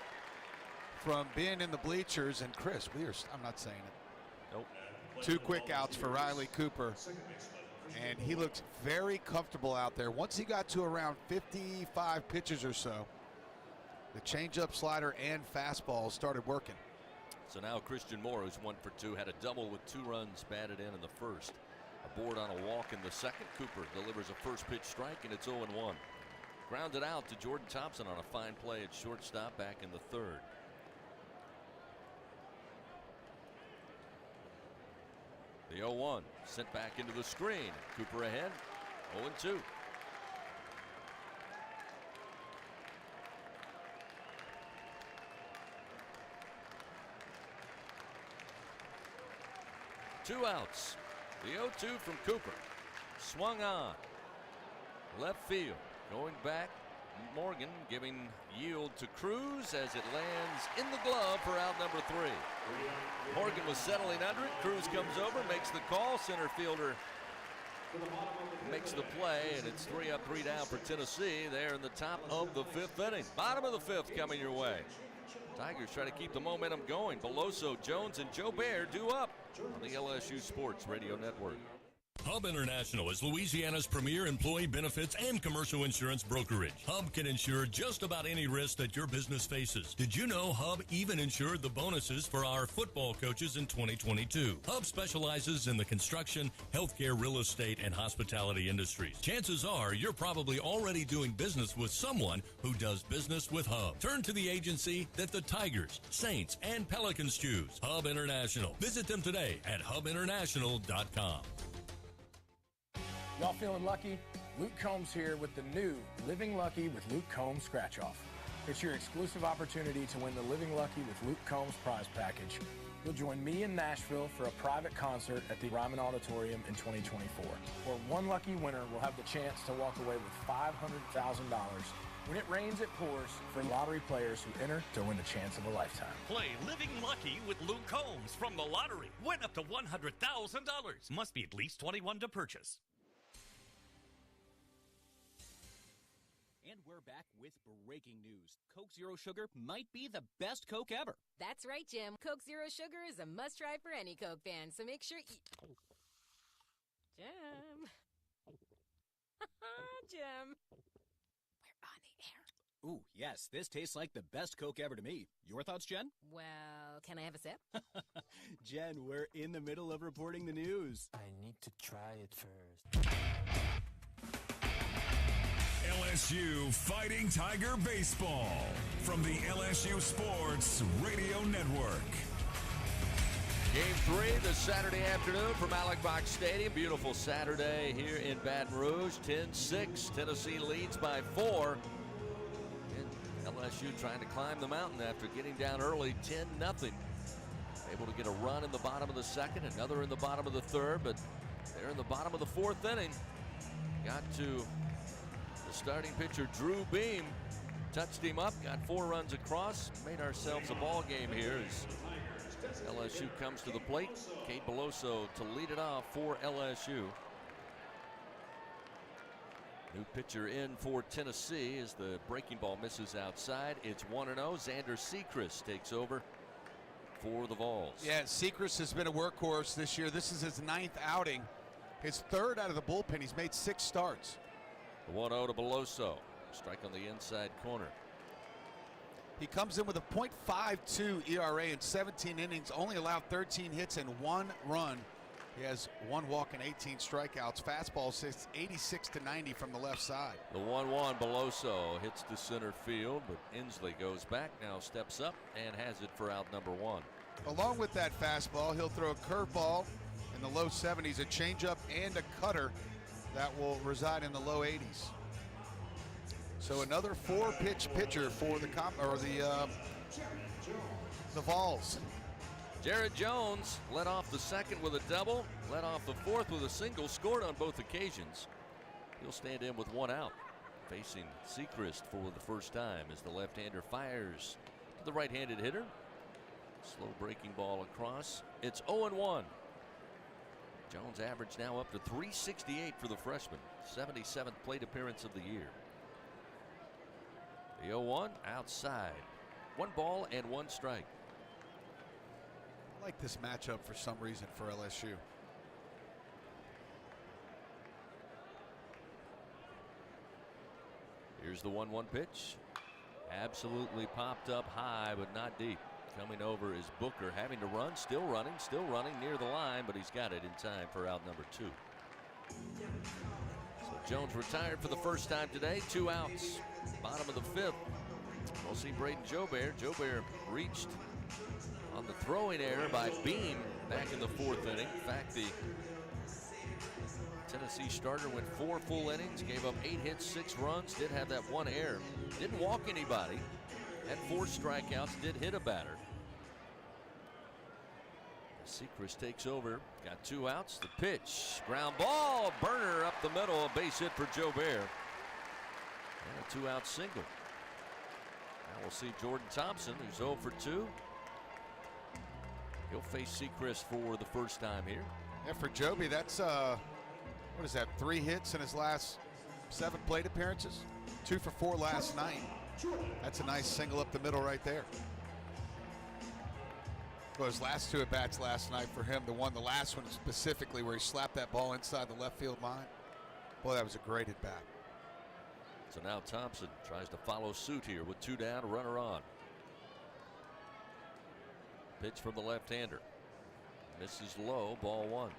Speaker 8: from being in the bleachers. And Chris, I'm not saying it.
Speaker 4: Nope.
Speaker 8: 2 quick outs for Riley Cooper. And he looked very comfortable out there. Once he got to around 55 pitches or so, the changeup, slider, and fastball started working.
Speaker 4: So now Christian Moore, who's 1 for 2, had a double with 2 runs batted in the first. A board on a walk in the second. Cooper delivers a first pitch strike, and it's 0-1. Grounded out to Jordan Thompson on a fine play at shortstop back in the third. The 0-1 sent back into the screen. Cooper ahead, 0-2. Two outs. The 0-2 from Cooper. Swung on. Left field. Going back. Morgan giving yield to Cruz as it lands in the glove for out number 3. Morgan was settling under it. Cruz comes over, makes the call. Center fielder makes the play, and it's 3 up, 3 down for Tennessee. There in the top of the 5th inning. Bottom of the 5th coming your way. Tigers try to keep the momentum going. Beloso, Jones, and Joe Bear due up on the LSU Sports Radio Network.
Speaker 9: Hub International is Louisiana's premier employee benefits and commercial insurance brokerage. Hub can insure just about any risk that your business faces. Did you know Hub even insured the bonuses for our football coaches in 2022? Hub specializes in the construction, healthcare, real estate, and hospitality industries. Chances are you're probably already doing business with someone who does business with Hub. Turn to the agency that the Tigers, Saints, and Pelicans choose. Hub International. Visit them today at hubinternational.com.
Speaker 7: Y'all feeling lucky? Luke Combs here with the new Living Lucky with Luke Combs Scratch Off. It's your exclusive opportunity to win the Living Lucky with Luke Combs prize package. You'll join me in Nashville for a private concert at the Ryman Auditorium in 2024, where one lucky winner will have the chance to walk away with $500,000. When it rains, it pours for lottery players who enter to win the chance of a lifetime.
Speaker 18: Play Living Lucky with Luke Combs from the lottery. Win up to $100,000. Must be at least 21 to purchase.
Speaker 20: And we're back with breaking news. Coke Zero Sugar might be the best Coke ever.
Speaker 23: That's right, Jim. Coke Zero Sugar is a must-try for any Coke fan, so make sure you... Jim. Jim. We're on the air.
Speaker 20: Ooh, yes, this tastes like the best Coke ever to me. Your thoughts, Jen?
Speaker 23: Well, can I have a sip?
Speaker 20: Jen, we're in the middle of reporting the news.
Speaker 24: I need to try it first.
Speaker 3: LSU Fighting Tiger Baseball from the LSU Sports Radio Network.
Speaker 4: Game 3 this Saturday afternoon from Alex Box Stadium. Beautiful Saturday here in Baton Rouge. 10-6. Tennessee leads by 4. And LSU trying to climb the mountain after getting down early 10-0. Able to get a run in the bottom of the second, another in the bottom of the third, but they're in the bottom of the 4th inning. Got to the starting pitcher, Drew Beam, touched him up, got 4 runs across, made ourselves a ball game here as LSU comes to the plate. Kate Beloso to lead it off for LSU. New pitcher in for Tennessee as the breaking ball misses outside. It's 1-0. Xander Sechrist takes over for the Vols.
Speaker 8: Yeah, Sechrist has been a workhorse this year. This is his 9th outing. His 3rd out of the bullpen. He's made 6 starts.
Speaker 4: The 1-0 to Beloso. Strike on the inside corner.
Speaker 8: He comes in with a .52 ERA in 17 innings, only allowed 13 hits and 1 run. He has 1 walk and 18 strikeouts. Fastball sits 86-90 from the left side.
Speaker 4: The 1-1 Beloso hits to center field, but Inslee goes back, now steps up and has it for out number 1.
Speaker 8: along with that fastball, he'll throw a curveball in the low 70s, a changeup, and a cutter that will reside in the low 80s. So another 4-pitch pitcher for the Vols.
Speaker 4: Jared Jones led off the second with a double, led off the fourth with a single, scored on both occasions. He'll stand in with 1 out, facing Sechrist for the first time as the left-hander fires to the right-handed hitter. Slow breaking ball across. It's 0-1. Jones' average now up to 368 for the freshman, 77th plate appearance of the year. The 0-1 outside. 1 ball and 1 strike.
Speaker 8: I like this matchup for some reason for LSU.
Speaker 4: Here's the 1-1 pitch. Absolutely popped up high, but not deep. Coming over is Booker, having to run, still running near the line, but he's got it in time for out number 2. So Jones retired for the first time today. 2 outs. Bottom of the 5th. We'll see Braden Jobert. Jobert reached on the throwing error by Beam back in the 4th inning. In fact, the Tennessee starter went 4 full innings, gave up 8 hits, 6 runs, did have that 1 error. Didn't walk anybody, had 4 strikeouts, did hit a batter. Sechrist takes over, got 2 outs. The pitch, ground ball, burner up the middle, a base hit for Jobert. And a 2-out single. Now we'll see Jordan Thompson, who's 0 for 2. He'll face Sechrist for the first time here.
Speaker 8: Yeah, for Joby, that's what is that, 3 hits in his last 7 plate appearances? 2 for 4 last night. That's a nice single up the middle right there. Well, his last 2 at-bats last night for him, the last one specifically where he slapped that ball inside the left field line. Boy, that was a great at-bat.
Speaker 4: So now Thompson tries to follow suit here with 2 down, a runner on. Pitch from the left-hander. Misses low, ball 1.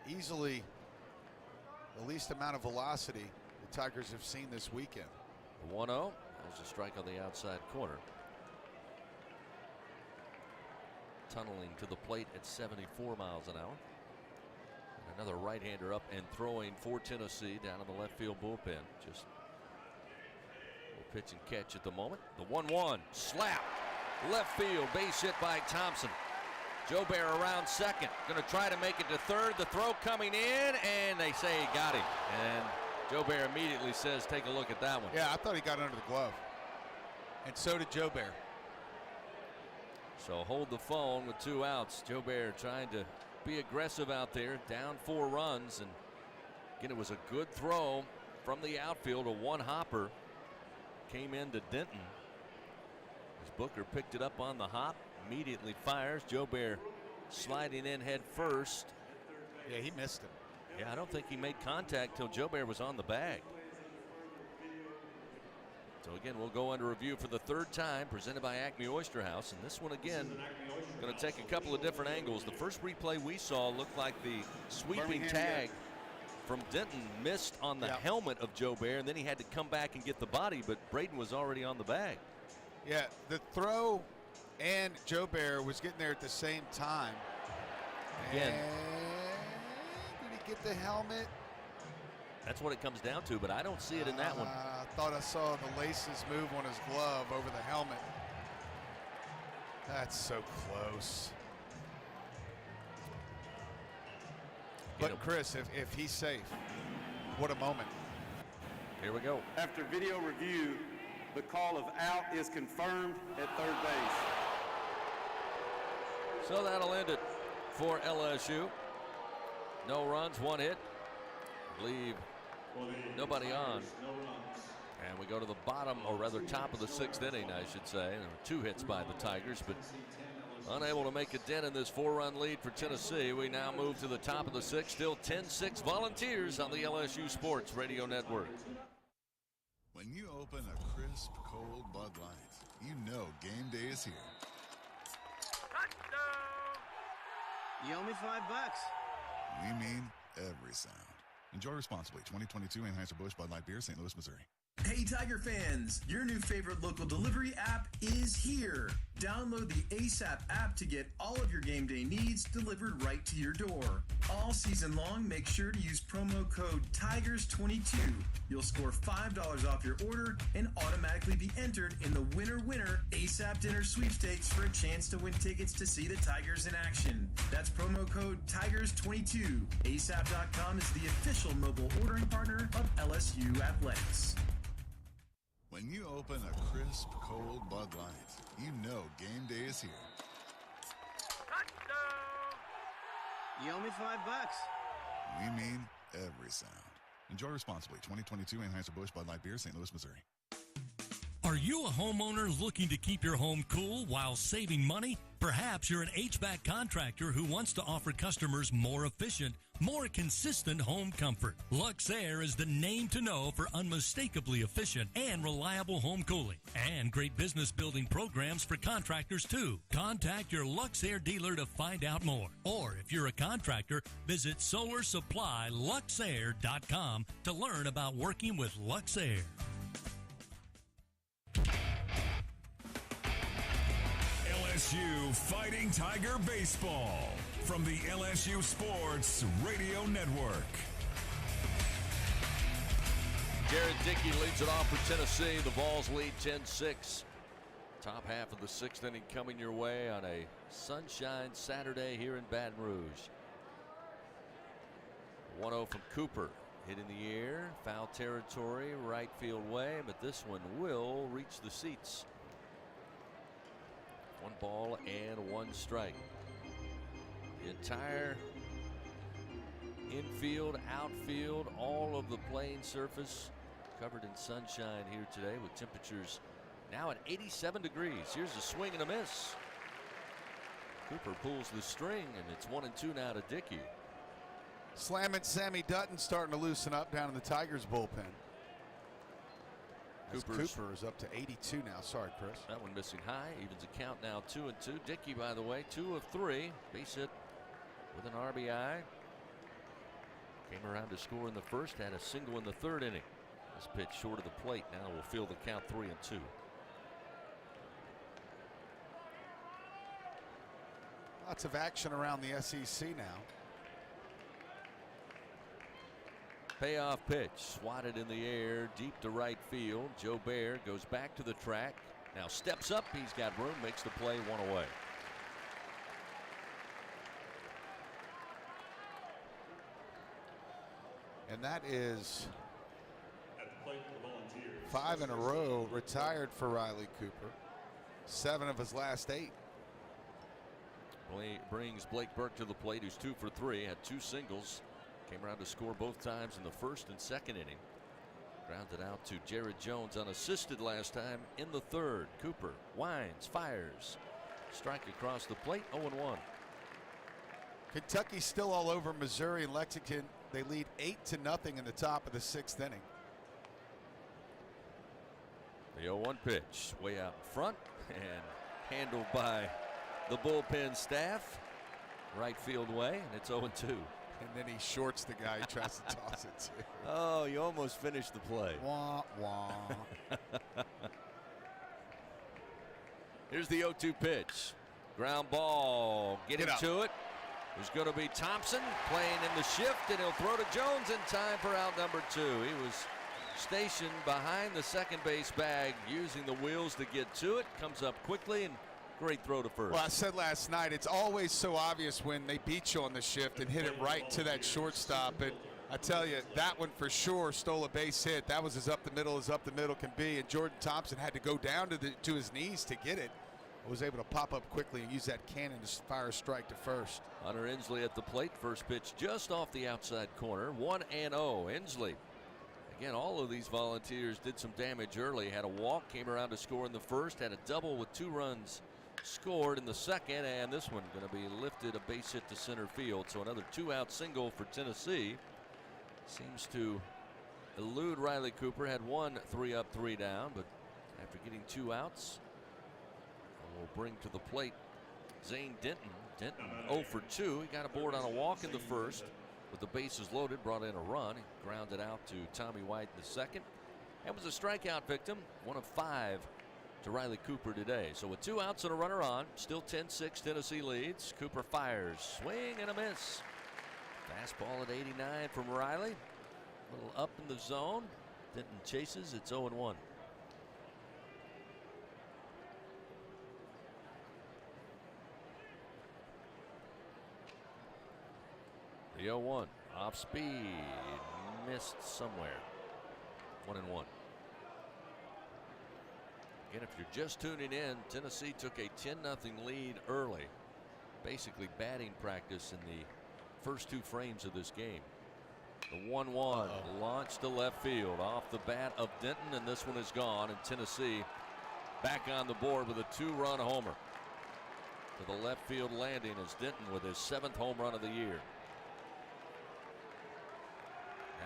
Speaker 8: Easily the least amount of velocity the Tigers have seen this weekend.
Speaker 4: 1-0. There's a strike on the outside corner. Tunneling to the plate at 74 miles an hour. And another right-hander up and throwing for Tennessee down in the left field bullpen. Just a little pitch and catch at the moment. The 1-1 slap. Left field, base hit by Thompson. Jobert around second, going to try to make it to third. The throw coming in, and they say he got him. And Jobert immediately says, take a look at that one.
Speaker 8: Yeah, I thought he got under the glove. And so did Jobert.
Speaker 4: So hold the phone with 2 outs. Jobert trying to be aggressive out there, down 4 runs. And again, it was a good throw from the outfield. A 1-hopper came into Denton. As Booker picked it up on the hop. Immediately fires. Jobert sliding in head first.
Speaker 8: Yeah, he missed him.
Speaker 4: Yeah, I don't think he made contact till Jobert was on the bag. So again, we'll go under review for the 3rd time, presented by Acme Oyster House. And this one again, going to take a couple of different angles. The first replay we saw looked like the sweeping tag from Denton missed on the helmet of Jobert, and then he had to come back and get the body, but Braden was already on the bag.
Speaker 8: Yeah, the throw and Jobert was getting there at the same time.
Speaker 4: Again.
Speaker 8: And did he get the helmet?
Speaker 4: That's what it comes down to, but I don't see it in that one.
Speaker 8: I thought I saw the laces move on his glove over the helmet. That's so close. But Chris, if he's safe, what a moment.
Speaker 4: Here we go.
Speaker 1: After video review, the call of out is confirmed at third base.
Speaker 4: So that'll end it for LSU. No runs, 1 hit. Leave nobody on. And we go to the bottom, or rather top of the 6th inning, I should say. There were 2 hits by the Tigers, but unable to make a dent in this 4-run lead for Tennessee. We now move to the top of the 6th. Still 10-6 Volunteers on the LSU Sports Radio Network.
Speaker 2: When you open a crisp, cold Bud Light, you know game day is here.
Speaker 12: You owe me $5.
Speaker 2: We mean every sound. Enjoy responsibly. 2022 Anheuser-Busch Bud Light Beer, St. Louis, Missouri.
Speaker 14: Hey Tiger fans, your new favorite local delivery app is here. Download the ASAP app to get all of your game day needs delivered right to your door. All season long, make sure to use promo code TIGERS22. You'll score $5 off your order and automatically be entered in the Winner ASAP Dinner Sweepstakes for a chance to win tickets to see the Tigers in action. That's promo code TIGERS22. ASAP.com is the official mobile ordering partner of LSU Athletics.
Speaker 2: When you open a crisp, cold Bud Light, you know game day is here.
Speaker 16: Touchdown! You owe me $5.
Speaker 2: We mean every sound. Enjoy responsibly. 2022 Anheuser-Busch Bud Light Beer, St. Louis, Missouri.
Speaker 9: Are you a homeowner looking to keep your home cool while saving money? Perhaps you're an HVAC contractor who wants to offer customers more efficient, more consistent home comfort. Luxair is the name to know for unmistakably efficient and reliable home cooling, and great business building programs for contractors too. Contact your Luxair dealer to find out more. Or if you're a contractor, visit solarsupplyluxair.com to learn about working with Luxair.
Speaker 3: LSU Fighting Tiger Baseball from the LSU Sports Radio Network.
Speaker 4: Jared Dickey leads it off for Tennessee. The Vols lead 10-6. Top half of the sixth inning coming your way on a sunshine Saturday here in Baton Rouge. 1-0 from Cooper. Hit in the air, foul territory, right field way, but this one will reach the seats. 1 ball and 1 strike. The entire infield, outfield, all of the playing surface covered in sunshine here today with temperatures now at 87 degrees. Here's a swing and a miss. Cooper pulls the string, and it's 1-2 now to Dickey.
Speaker 8: Slamming Sammy Dutton starting to loosen up down in the Tigers bullpen. Cooper is up to 82 now. Sorry, Chris.
Speaker 4: That one missing high. Evens a count now 2-2. Dickey, by the way, 2 of 3. Base hit with an RBI. Came around to score in the first. Had a single in the third inning. This pitch short of the plate. Now will fill the count 3-2.
Speaker 8: Lots of action around the SEC now.
Speaker 4: Payoff pitch, swatted in the air, deep to right field. Joe Bear goes back to the track. Now steps up. He's got room, makes the play, 1 away.
Speaker 8: And that is 5 in a row retired for Riley Cooper. 7 of his last 8.
Speaker 4: Brings Blake Burke to the plate, who's 2 for 3, had 2 singles. Came around to score both times in the first and second inning. Grounded out to Jared Jones unassisted last time in the third. Cooper winds, fires. Strike across the plate, 0-1.
Speaker 8: Kentucky's still all over Missouri and Lexington. They lead 8-0 in the top of the 6th inning.
Speaker 4: The 0-1 pitch way out in front and handled by the bullpen staff. Right field way, and it's 0-2.
Speaker 8: And then he shorts the guy he tries to toss it to.
Speaker 4: Oh, you almost finished the play.
Speaker 8: Wah, wah.
Speaker 4: Here's the 0-2 pitch. Ground ball. Getting to it. There's going to be Thompson playing in the shift, and he'll throw to Jones in time for out number 2. He was stationed behind the second base bag, using the wheels to get to it. Comes up quickly, and great throw to first.
Speaker 8: Well, I said last night, it's always so obvious when they beat you on the shift and hit it right to that shortstop. And I tell you, that one for sure stole a base hit. That was as up the middle can be. And Jordan Thompson had to go down to his knees to get it. Was able to pop up quickly and use that cannon to fire a strike to first.
Speaker 4: Hunter Inslee at the plate. First pitch just off the outside corner. 1-0. Inslee. Again, all of these Volunteers did some damage early. Had a walk, came around to score in the first. Had a double with 2 runs scored in the second, and this one going to be lifted, a base hit to center field. So another 2-out single for Tennessee. Seems to elude Riley Cooper. Had 1 3-up, 3 down, but after getting 2 outs, will bring to the plate Zane Denton. Denton 0 for 2. He got aboard on a walk in the first. with the bases loaded, brought in a run. He grounded out to Tommy White in the second. And was a strikeout victim, 1 of 5 to Riley Cooper today. So with 2 outs and a runner on, still 10-6 Tennessee leads. Cooper fires, swing and a miss. Fastball at 89 from Riley. A little up in the zone. Denton chases, it's 0-1. The 0-1 off speed, missed somewhere. 1-1. Again, if you're just tuning in, Tennessee took a 10-0 lead early. Basically batting practice in the first 2 frames of this game. The 1-1 launched to left field off the bat of Denton, and this one is gone. And Tennessee back on the board with a 2-run homer. To the left field landing is Denton with his 7th home run of the year.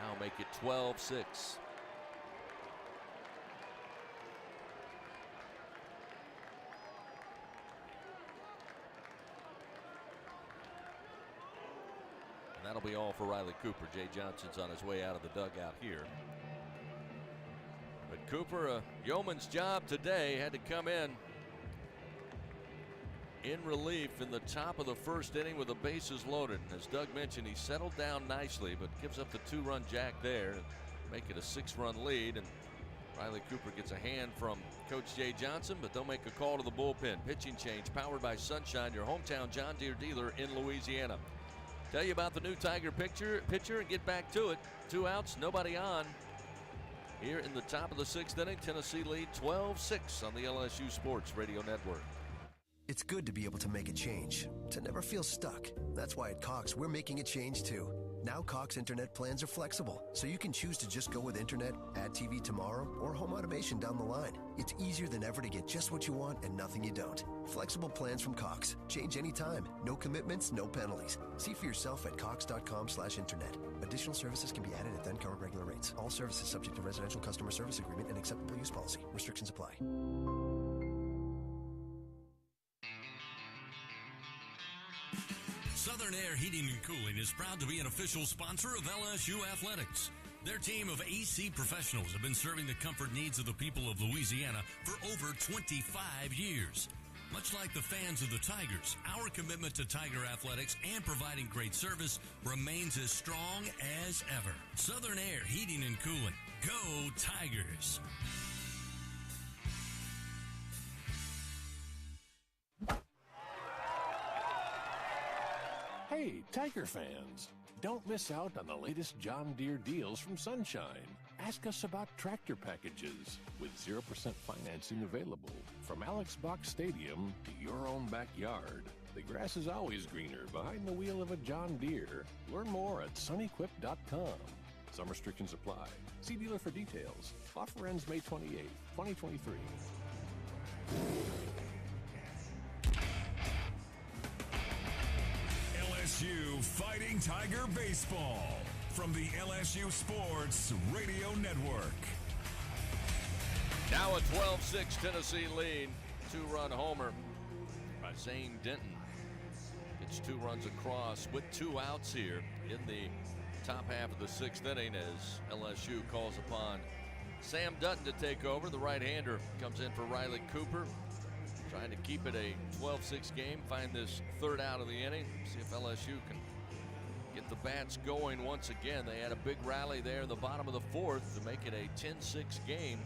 Speaker 4: Now make it 12-6. And that'll be all for Riley Cooper. Jay Johnson's on his way out of the dugout here. But Cooper, a yeoman's job today, had to come in relief in the top of the first inning with the bases loaded. And as Doug mentioned, he settled down nicely, but gives up the 2-run jack there, make it a 6-run lead. And Riley Cooper gets a hand from Coach Jay Johnson, but they'll make a call to the bullpen. Pitching change powered by Sunshine, your hometown John Deere dealer in Louisiana. Tell you about the new Tiger pitcher and get back to it. 2 outs, nobody on. Here in the top of the 6th inning, Tennessee lead 12-6 on the LSU Sports Radio Network.
Speaker 10: It's good to be able to make a change, to never feel stuck. That's why at Cox, we're making a change too. Now Cox Internet plans are flexible, so you can choose to just go with Internet, add TV tomorrow, or home automation down the line. It's easier than ever to get just what you want and nothing you don't. Flexible plans from Cox. Change anytime. No commitments, no penalties. See for yourself at cox.com/internet. Additional services can be added at then current regular rates. All services subject to residential customer service agreement and acceptable use policy. Restrictions apply.
Speaker 9: Southern Air Heating and Cooling is proud to be an official sponsor of LSU Athletics. Their team of AC professionals have been serving the comfort needs of the people of Louisiana for over 25 years. Much like the fans of the Tigers, our commitment to Tiger Athletics and providing great service remains as strong as ever. Southern Air Heating and Cooling. Go Tigers!
Speaker 19: Hey, Tiger fans, don't miss out on the latest John Deere deals from Sunshine. Ask us about tractor packages with 0% financing available. From Alex Box Stadium to your own backyard, the grass is always greener behind the wheel of a John Deere. Learn more at sunequip.com. Some restrictions apply. See dealer for details. Offer ends May 28, 2023.
Speaker 3: LSU Fighting Tiger Baseball from the LSU Sports Radio Network.
Speaker 4: Now a 12-6 Tennessee lead. 2-run homer by Zane Denton. Gets 2 runs across with 2 outs here in the top half of the 6th inning as LSU calls upon Sam Dutton to take over. The right-hander comes in for Riley Cooper. Trying to keep it a 12-6 game, find this 3rd out of the inning, see if LSU can get the bats going once again. They had a big rally there in the bottom of the 4th to make it a 10-6 game.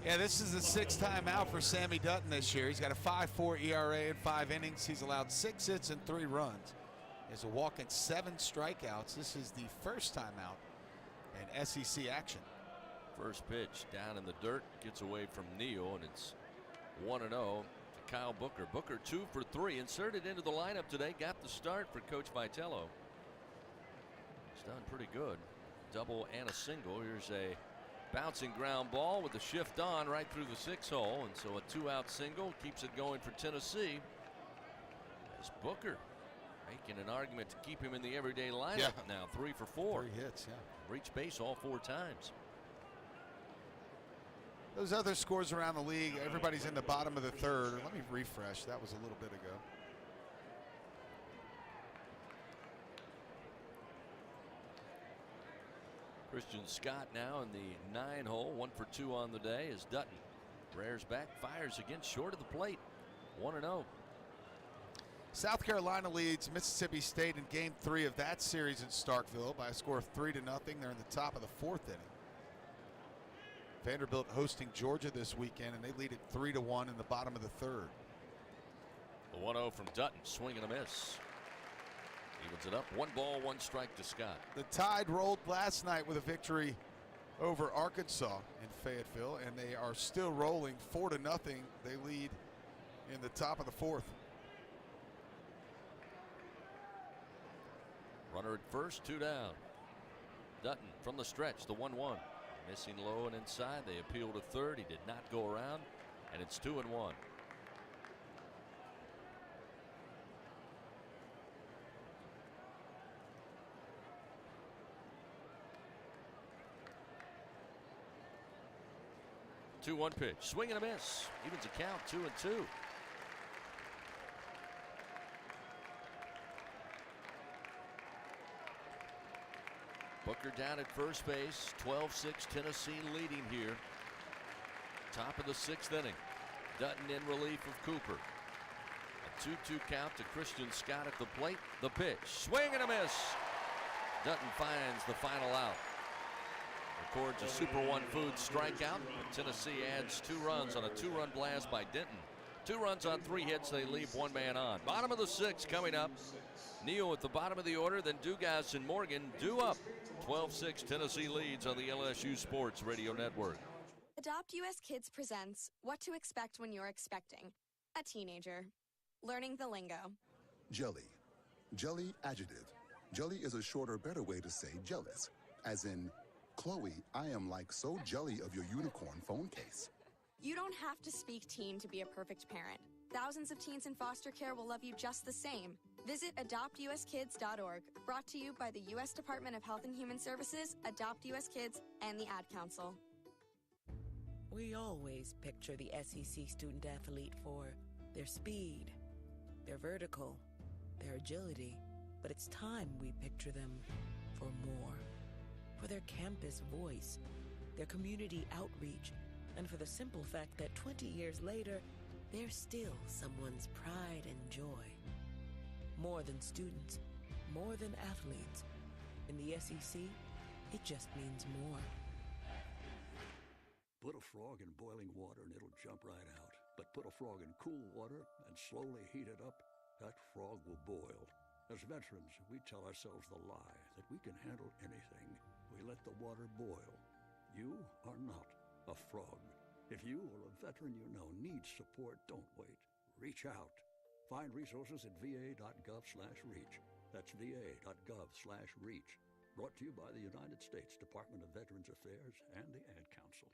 Speaker 8: Yeah, this is the 6th time out for Sammy Dutton this year. He's got a 5.4 ERA in 5 innings. He's allowed 6 hits and 3 runs. He has a walk and 7 strikeouts. This is the first time out in SEC action.
Speaker 4: First pitch down in the dirt, gets away from Neal, and it's 1-0 to Kyle Booker. Booker 2 for 3, inserted into the lineup today. Got the start for Coach Vitello. He's done pretty good. Double and a single. Here's a bouncing ground ball with the shift on right through the 6-hole, and so a 2-out single keeps it going for Tennessee. As Booker making an argument to keep him in the everyday lineup now. 3 for 4.
Speaker 8: 3 hits,
Speaker 4: Reached base all 4 times.
Speaker 8: Those other scores around the league, everybody's in the bottom of the 3rd. Let me refresh. That was a little bit ago.
Speaker 4: Christian Scott now in the 9-hole, 1 for 2 on the day as Dutton rears back, fires again short of the plate. 1-0.
Speaker 8: South Carolina leads Mississippi State in Game 3 of that series in Starkville by a score of 3-0. They're in the top of the 4th inning. Vanderbilt hosting Georgia this weekend, and they lead it 3-1 in the bottom of the 3rd.
Speaker 4: The 1-0 from Dutton, swing and a miss. Evens it up, 1 ball, 1 strike to Scott.
Speaker 8: The Tide rolled last night with a victory over Arkansas in Fayetteville, and they are still rolling 4-0. They lead in the top of the 4th.
Speaker 4: Runner at first, 2 down. Dutton from the stretch, the 1-1. Missing low and inside. They appeal to third. He did not go around, and it's 2-1. 2-1 pitch. Swing and a miss. Evens a count, 2-2. Booker down at first base. 12-6 Tennessee leading here. Top of the 6th inning. Dutton in relief of Cooper. A 2-2 count to Christian Scott at the plate. The pitch. Swing and a miss. Dutton finds the final out. Records a Super 1 Foods strikeout. Tennessee adds 2 runs on a 2-run blast by Denton. 2 runs on 3 hits. They leave 1 man on. Bottom of the 6th coming up. Neal at the bottom of the order, then Dugas and Morgan due up. 12-6 Tennessee leads on the LSU Sports Radio Network.
Speaker 5: Adopt US Kids presents What to Expect When You're Expecting a Teenager. Learning the lingo.
Speaker 11: Jelly. Jelly adjective. Jelly is a shorter, better way to say jealous. As in, Chloe, I am like so jelly of your unicorn phone case.
Speaker 5: You don't have to speak teen to be a perfect parent. Thousands of teens in foster care will love you just the same. Visit adoptuskids.org. Brought to you by the U.S. Department of Health and Human Services, Adopt U.S. Kids, and the Ad Council.
Speaker 6: We always picture the SEC student athlete for their speed, their vertical, their agility. But it's time we picture them for more. For their campus voice, their community outreach, and for the simple fact that 20 years later, they're still someone's pride and joy. More than students, more than athletes. In the SEC, it just means more.
Speaker 21: Put a frog in boiling water and it'll jump right out. But put a frog in cool water and slowly heat it up, that frog will boil. As veterans, we tell ourselves the lie that we can handle anything. We let the water boil. You are not a frog. If you or a veteran you know needs support, don't wait. Reach out. Find resources at va.gov/reach. That's va.gov/reach. Brought to you by the United States Department of Veterans Affairs and the Ad Council.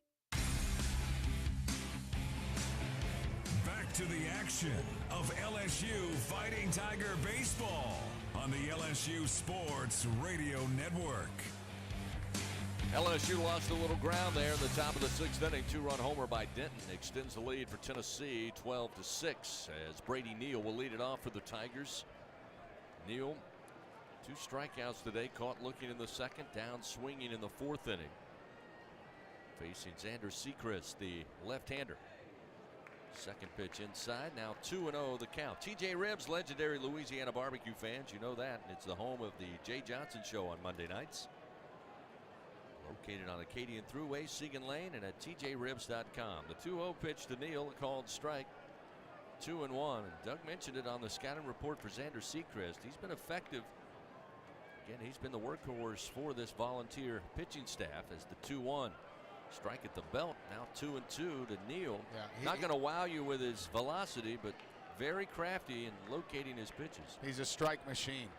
Speaker 3: Back to the action of LSU Fighting Tiger Baseball on the LSU Sports Radio Network.
Speaker 4: LSU lost a little ground there in the top of the 6th inning. 2-run homer by Denton extends the lead for Tennessee 12-6 as Brady Neal will lead it off for the Tigers. Neal, 2 strikeouts today, caught looking in the 2nd, down swinging in the 4th inning. Facing Xander Sechrist, the left-hander. 2nd pitch inside, now 2-0 the count. TJ Ribbs, legendary Louisiana barbecue fans, you know that. It's the home of the Jay Johnson Show on Monday nights. Located on Acadian Thruway, Segan Lane, and at tjribs.com. The 2-0 pitch to Neal, called strike. 2-1. And Doug mentioned it on the scouting report for Xander Sechrist. He's been effective. Again, he's been the workhorse for this volunteer pitching staff as the 2-1. Strike at the belt. Now 2-2 to Neal.
Speaker 8: Yeah,
Speaker 4: not going to wow you with his velocity, but very crafty in locating his pitches.
Speaker 8: He's a strike machine.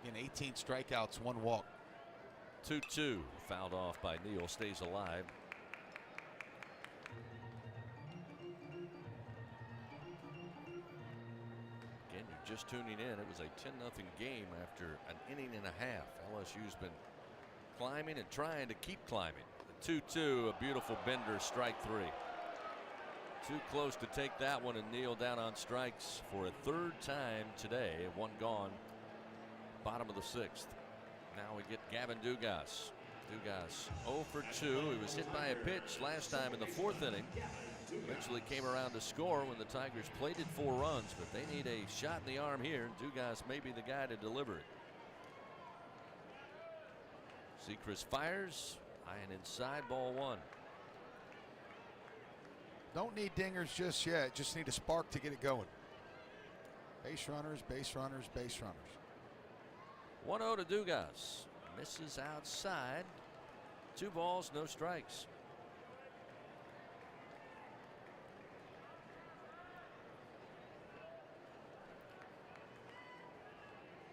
Speaker 8: In 18 strikeouts, 1 walk.
Speaker 4: 2-2. Fouled off by Neal. Stays alive. Again, you're just tuning in. It was a 10-0 game after an inning and a half. LSU's been climbing and trying to keep climbing. The 2-2, a beautiful bender, strike 3. Too close to take that one, and Neal down on strikes for a 3rd time today. 1 gone. Bottom of the 6th. Now we get Gavin Dugas. Dugas 0 for 2. He was hit by a pitch last time in the 4th inning. Eventually came around to score when the Tigers plated 4 runs, but they need a shot in the arm here. Dugas may be the guy to deliver it. Sechrist fires. High and inside, ball 1.
Speaker 8: Don't need dingers just yet. Just need a spark to get it going. Base runners, base runners, base runners.
Speaker 4: 1-0 to Dugas. Misses outside. 2 balls, no strikes.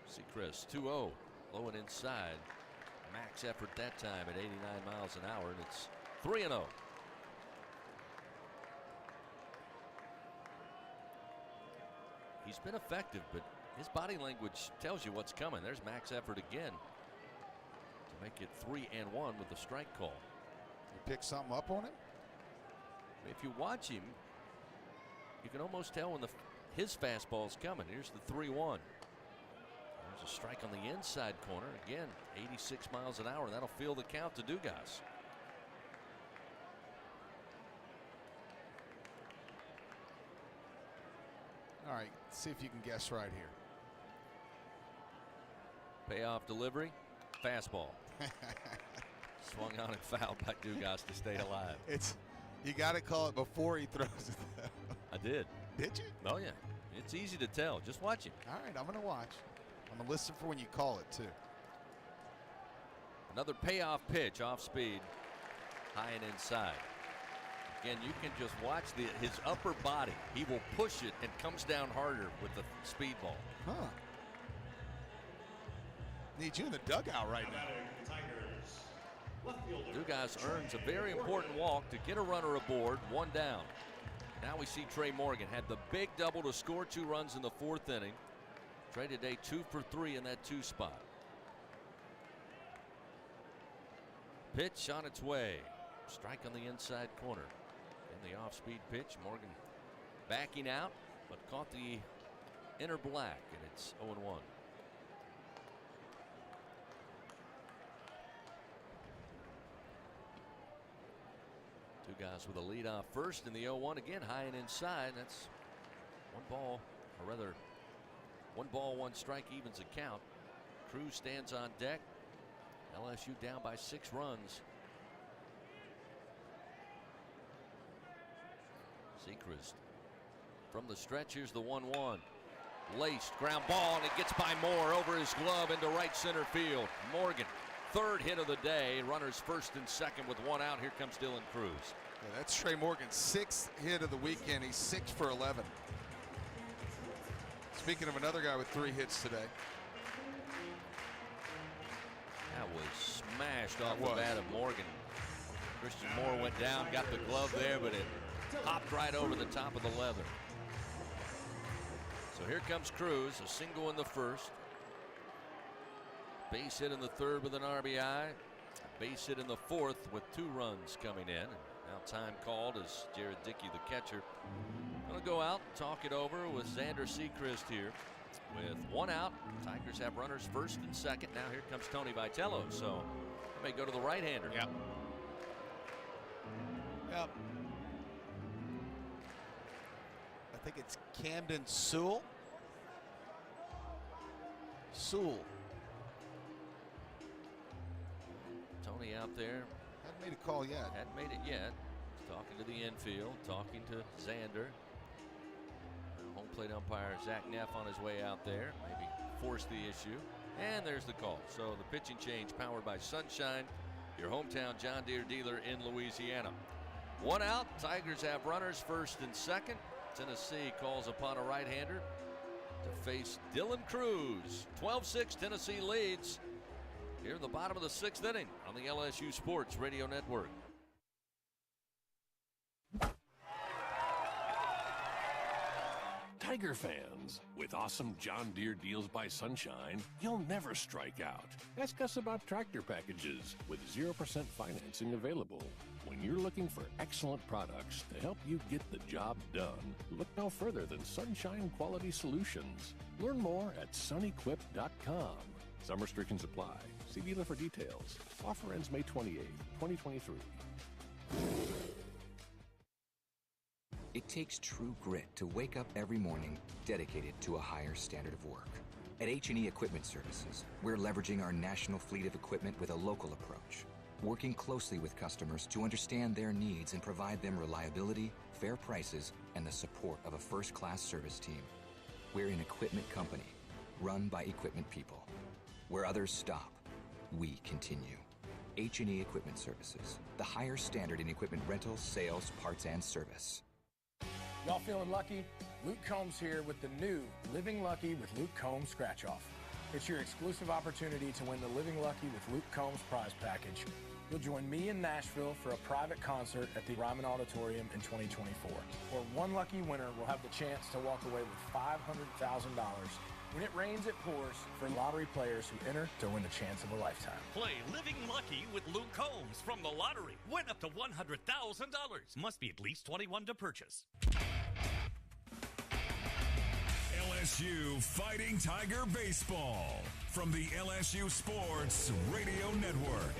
Speaker 4: Sechrist 2-0. Low and inside. Max effort that time at 89 miles an hour, and it's 3-0. He's been effective, but his body language tells you what's coming. There's max effort again to make it 3-1 with the strike call.
Speaker 8: You pick something up on him?
Speaker 4: If you watch him, you can almost tell when his fastball's coming. Here's the 3-1. There's a strike on the inside corner. Again, 86 miles an hour. That'll fill the count to Dugas.
Speaker 8: All right, see if you can guess right here.
Speaker 4: Payoff delivery, fastball. Swung on and fouled by Dugas to stay alive.
Speaker 8: You got to call it before he throws it.
Speaker 4: I did.
Speaker 8: Did you?
Speaker 4: Oh, yeah. It's easy to tell. Just watch him.
Speaker 8: All right, I'm going to watch. I'm going to listen for when you call it, too.
Speaker 4: Another payoff pitch off speed, high and inside. Again, you can just watch his upper body. He will push it and comes down harder with the speed ball.
Speaker 8: Huh. Need you in the dugout right now.
Speaker 4: Dugas earns a very important walk to get a runner aboard, 1 down. Now we see Trey Morgan had the big double to score 2 runs in the 4th inning. Trey today 2 for 3 in that 2 spot. Pitch on its way. Strike on the inside corner. And the off-speed pitch. Morgan backing out, but caught the inner black, and it's 0-1. Dugas with a lead off first in the 0-1 again, high and inside. That's 1 ball, or rather 1 ball, 1 strike evens the count. Cruz stands on deck. LSU down by 6 runs. Sechrist from the stretch. Here's the 1-1. Laced ground ball, and it gets by Moore over his glove into right center field. Morgan, 3rd hit of the day. Runners 1st and 2nd with 1 out. Here comes Dylan Cruz.
Speaker 8: Yeah, that's Trey Morgan's 6th hit of the weekend. He's 6 for 11. Speaking of another guy with 3 hits today.
Speaker 4: That was smashed off the bat of Morgan. Christian Moore went down, got the glove there, but it hopped right over the top of the leather. So here comes Cruz, a single in the 1st. Base hit in the 3rd with an RBI. A base hit in the 4th with 2 runs coming in. And now time called as Jared Dickey, the catcher, going to go out and talk it over with Xander Sechrist here. With 1 out, Tigers have runners 1st and 2nd. Now here comes Tony Vitello, so they may go to the right-hander.
Speaker 8: Yep. Yep. I think it's Camden Sewell. Sewell.
Speaker 4: Tony out there.
Speaker 8: Hadn't made a call yet.
Speaker 4: Hadn't made it yet. Talking to the infield, talking to Xander. Home plate umpire Zach Neff on his way out there. Maybe force the issue. And there's the call. So the pitching change powered by Sunshine, your hometown John Deere dealer in Louisiana. 1 out. Tigers have runners 1st and 2nd. Tennessee calls upon a right-hander to face Dylan Cruz. 12-6 Tennessee leads here in the bottom of the 6th inning on the LSU Sports Radio Network.
Speaker 19: Tiger fans, with awesome John Deere deals by Sunshine, you'll never strike out. Ask us about tractor packages with 0% financing available. When you're looking for excellent products to help you get the job done, look no further than Sunshine Quality Solutions. Learn more at sunequip.com. Some restrictions apply. See dealer for details. Offer ends May 28, 2023.
Speaker 13: It takes true grit to wake up every morning dedicated to a higher standard of work. At H&E Equipment Services, we're leveraging our national fleet of equipment with a local approach, working closely with customers to understand their needs and provide them reliability, fair prices, and the support of a first-class service team. We're an equipment company, run by equipment people. Where others stop, we continue. H&E Equipment Services, the higher standard in equipment rentals, sales, parts, and service.
Speaker 7: Y'all feeling lucky? Luke Combs here with the new Living Lucky with Luke Combs Scratch Off. It's your exclusive opportunity to win the Living Lucky with Luke Combs prize package. You'll join me in Nashville for a private concert at the Ryman Auditorium in 2024, where one lucky winner will have the chance to walk away with $500,000. When it rains, it pours for lottery players who enter to win the chance of a lifetime.
Speaker 18: Play Living Lucky with Luke Combs from the lottery. Win up to $100,000. Must be at least 21 to purchase.
Speaker 3: LSU Fighting Tiger Baseball from the LSU Sports Radio Network.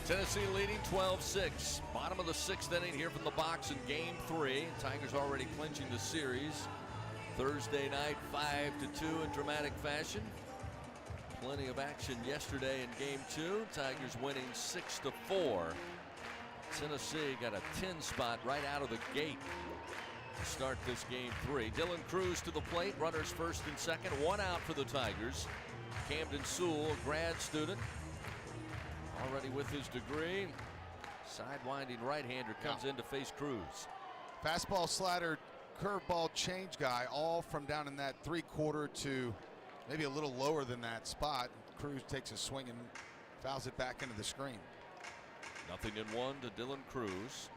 Speaker 4: Tennessee leading 12-6. Bottom of the sixth inning here from the box in Game 3. Tigers already clinching the series. Thursday night, 5-2 in dramatic fashion. Plenty of action yesterday in Game 2. Tigers winning 6-4. Tennessee got a 10 spot right out of the gate to start this Game 3. Dylan Cruz to the plate. Runners first and second. One out for the Tigers. Camden Sewell, a grad student, already with his degree. Sidewinding right-hander comes in to face Cruz.
Speaker 8: Fastball, slider, curveball, change guy, all from down in that 3/4 to maybe a little lower than that spot. Cruz takes a swing and fouls it back into the screen.
Speaker 4: 0-1 to Dylan Cruz.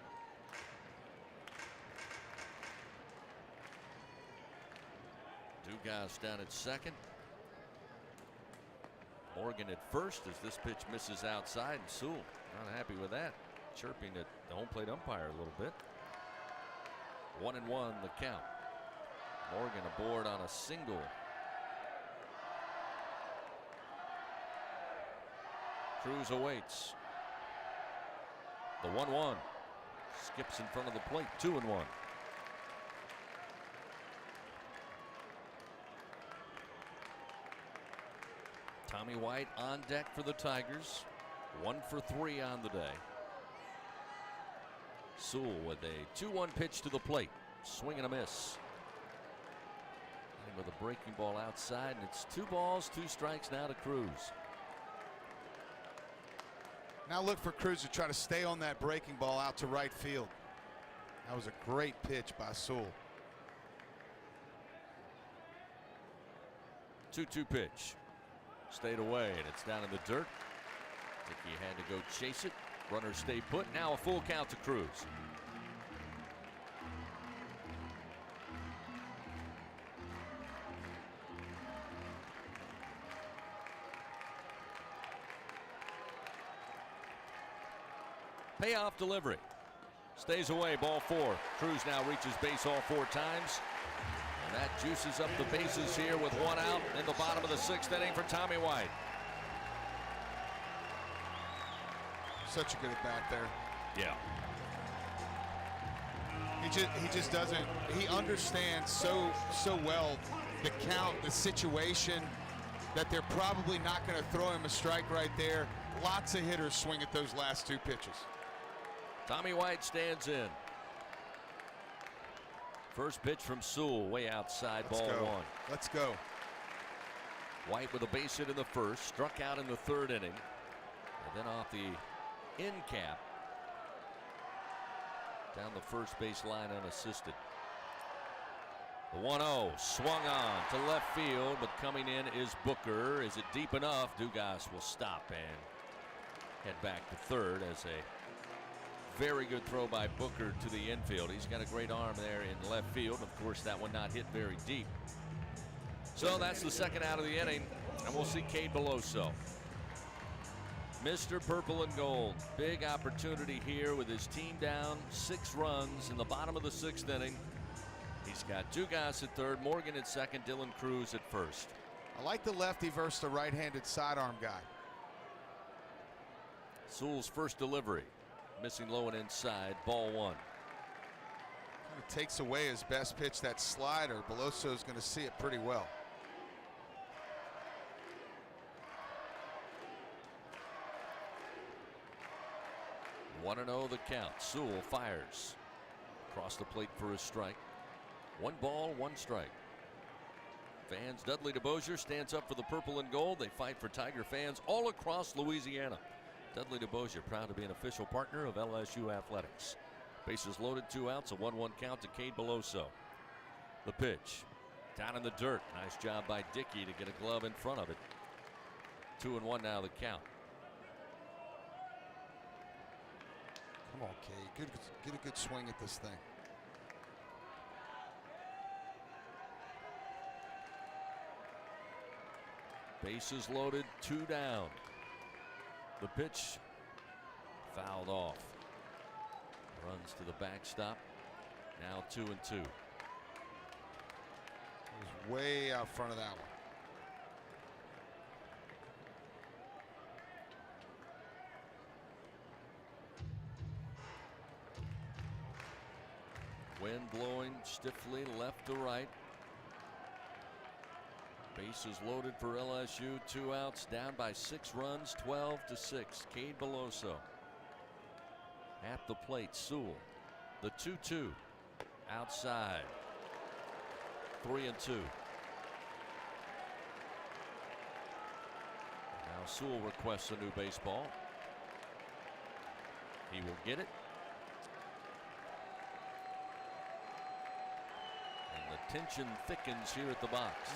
Speaker 4: Dugas down at second. Morgan at first as this pitch misses outside, and Sewell not happy with that. Chirping at the home plate umpire a little bit. 1-1 the count. Morgan aboard on a single. Cruz awaits. The 1-1 skips in front of the plate. 2-1. Tommy White on deck for the Tigers. 1 for 3 on the day. Sewell with a 2-1 pitch to the plate. Swing and a miss. And with a breaking ball outside, and it's 2 balls, 2 strikes now to Cruz.
Speaker 8: Now look for Cruz to try to stay on that breaking ball out to right field. That was a great pitch by Sewell.
Speaker 4: 2-2 pitch. Stayed away, and it's down in the dirt. Dickey had to go chase it. Runners stay put. Now a full count to Cruz. Payoff delivery. Stays away, ball 4. Cruz now reaches base all 4 times. And that juices up the bases here with 1 out in the bottom of the 6th inning for Tommy White.
Speaker 8: Such a good at bat there.
Speaker 4: Yeah.
Speaker 8: He just doesn't. He understands so well the count, the situation, that they're probably not going to throw him a strike right there. Lots of hitters swing at those last 2 pitches.
Speaker 4: Tommy White stands in. First pitch from Sewell, way outside, ball 1.
Speaker 8: Let's go.
Speaker 4: White with a base hit in the first, struck out in the 3rd inning. And then off the end cap, down the first base line unassisted. The 1-0 swung on to left field, but coming in is Booker. Is it deep enough? Dugas will stop and head back to 3rd as a very good throw by Booker to the infield. He's got a great arm there in left field. Of course, that one not hit very deep. So that's the 2nd out of the inning, and we'll see Cade Beloso. Mr. Purple and Gold. Big opportunity here with his team down 6 runs in the bottom of the 6th inning. He's got Dugas at 3rd, Morgan at 2nd, Dylan Cruz at 1st.
Speaker 8: I like the lefty versus the right-handed sidearm guy.
Speaker 4: Sewell's first delivery. Missing low and inside. Ball 1.
Speaker 8: Kind of takes away his best pitch, that slider. Beloso's going to see it pretty well.
Speaker 4: One 1-0 the count. Sewell fires. Across the plate for a strike. 1 ball, 1 strike. Fans, Dudley DeBosier stands up for the purple and gold. They fight for Tiger fans all across Louisiana. Dudley DeBosier proud to be an official partner of LSU Athletics. Bases loaded, 2 outs, a 1-1 count to Cade Beloso. The pitch. Down in the dirt. Nice job by Dickey to get a glove in front of it. 2-1 now the count.
Speaker 8: Come on, Cade. Get a good swing at this thing.
Speaker 4: Bases loaded, 2 down. The pitch fouled off. Runs to the backstop. Now 2-2.
Speaker 8: He was way out front of that one.
Speaker 4: Wind blowing stiffly left to right. Bases loaded for LSU. 2 outs, down by 6 runs, 12-6. Cade Beloso. At the plate, Sewell. The 2-2. Outside. 3-2. Now Sewell requests a new baseball. He will get it. And the tension thickens here at the box.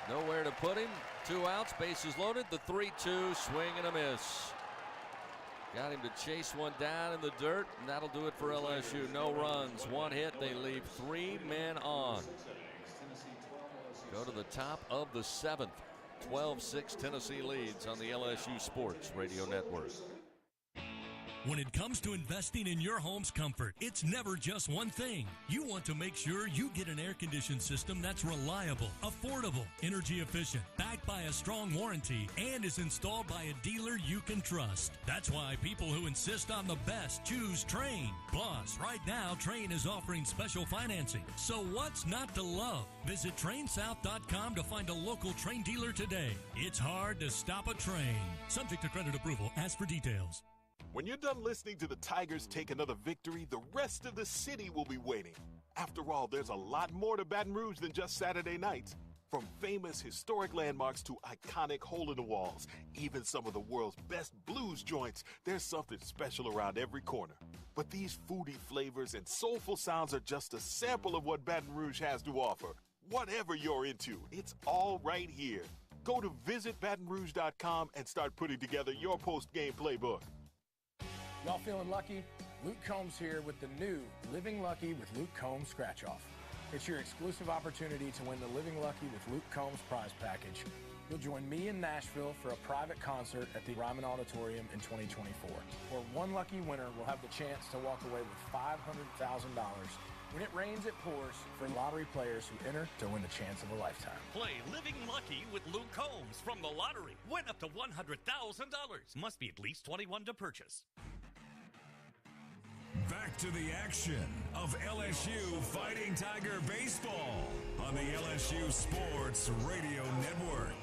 Speaker 4: Nowhere to put him. 2 outs, bases loaded. The 3-2, swing and a miss. Got him to chase one down in the dirt, and that'll do it for LSU. No runs, 1 hit. They leave 3 men on. Go to the top of the 7th. 12-6 Tennessee leads on the LSU Sports Radio Network.
Speaker 9: When it comes to investing in your home's comfort, it's never just one thing. You want to make sure you get an air-conditioned system that's reliable, affordable, energy efficient, backed by a strong warranty, and is installed by a dealer you can trust. That's why people who insist on the best choose Trane. Plus, right now, Trane is offering special financing. So what's not to love? Visit TraneSouth.com to find a local Trane dealer today. It's hard to stop a Trane. Subject to credit approval. Ask for details.
Speaker 15: When you're done listening to the Tigers take another victory, the rest of the city will be waiting. After all, there's a lot more to Baton Rouge than just Saturday nights. From famous historic landmarks to iconic hole-in-the-walls, even some of the world's best blues joints, there's something special around every corner. But these foodie flavors and soulful sounds are just a sample of what Baton Rouge has to offer. Whatever you're into, it's all right here. Go to visitbatonrouge.com and start putting together your post-game playbook.
Speaker 7: Y'all feeling lucky? Luke Combs here with the new Living Lucky with Luke Combs Scratch Off. It's your exclusive opportunity to win the Living Lucky with Luke Combs prize package. You'll join me in Nashville for a private concert at the Ryman Auditorium in 2024, where one lucky winner will have the chance to walk away with $500,000. When it rains, it pours for lottery players who enter to win the chance of a lifetime.
Speaker 18: Play Living Lucky with Luke Combs from the lottery. Win up to $100,000. Must be at least 21 to purchase.
Speaker 3: Back to the action of LSU Fighting Tiger Baseball on the LSU Sports Radio Network.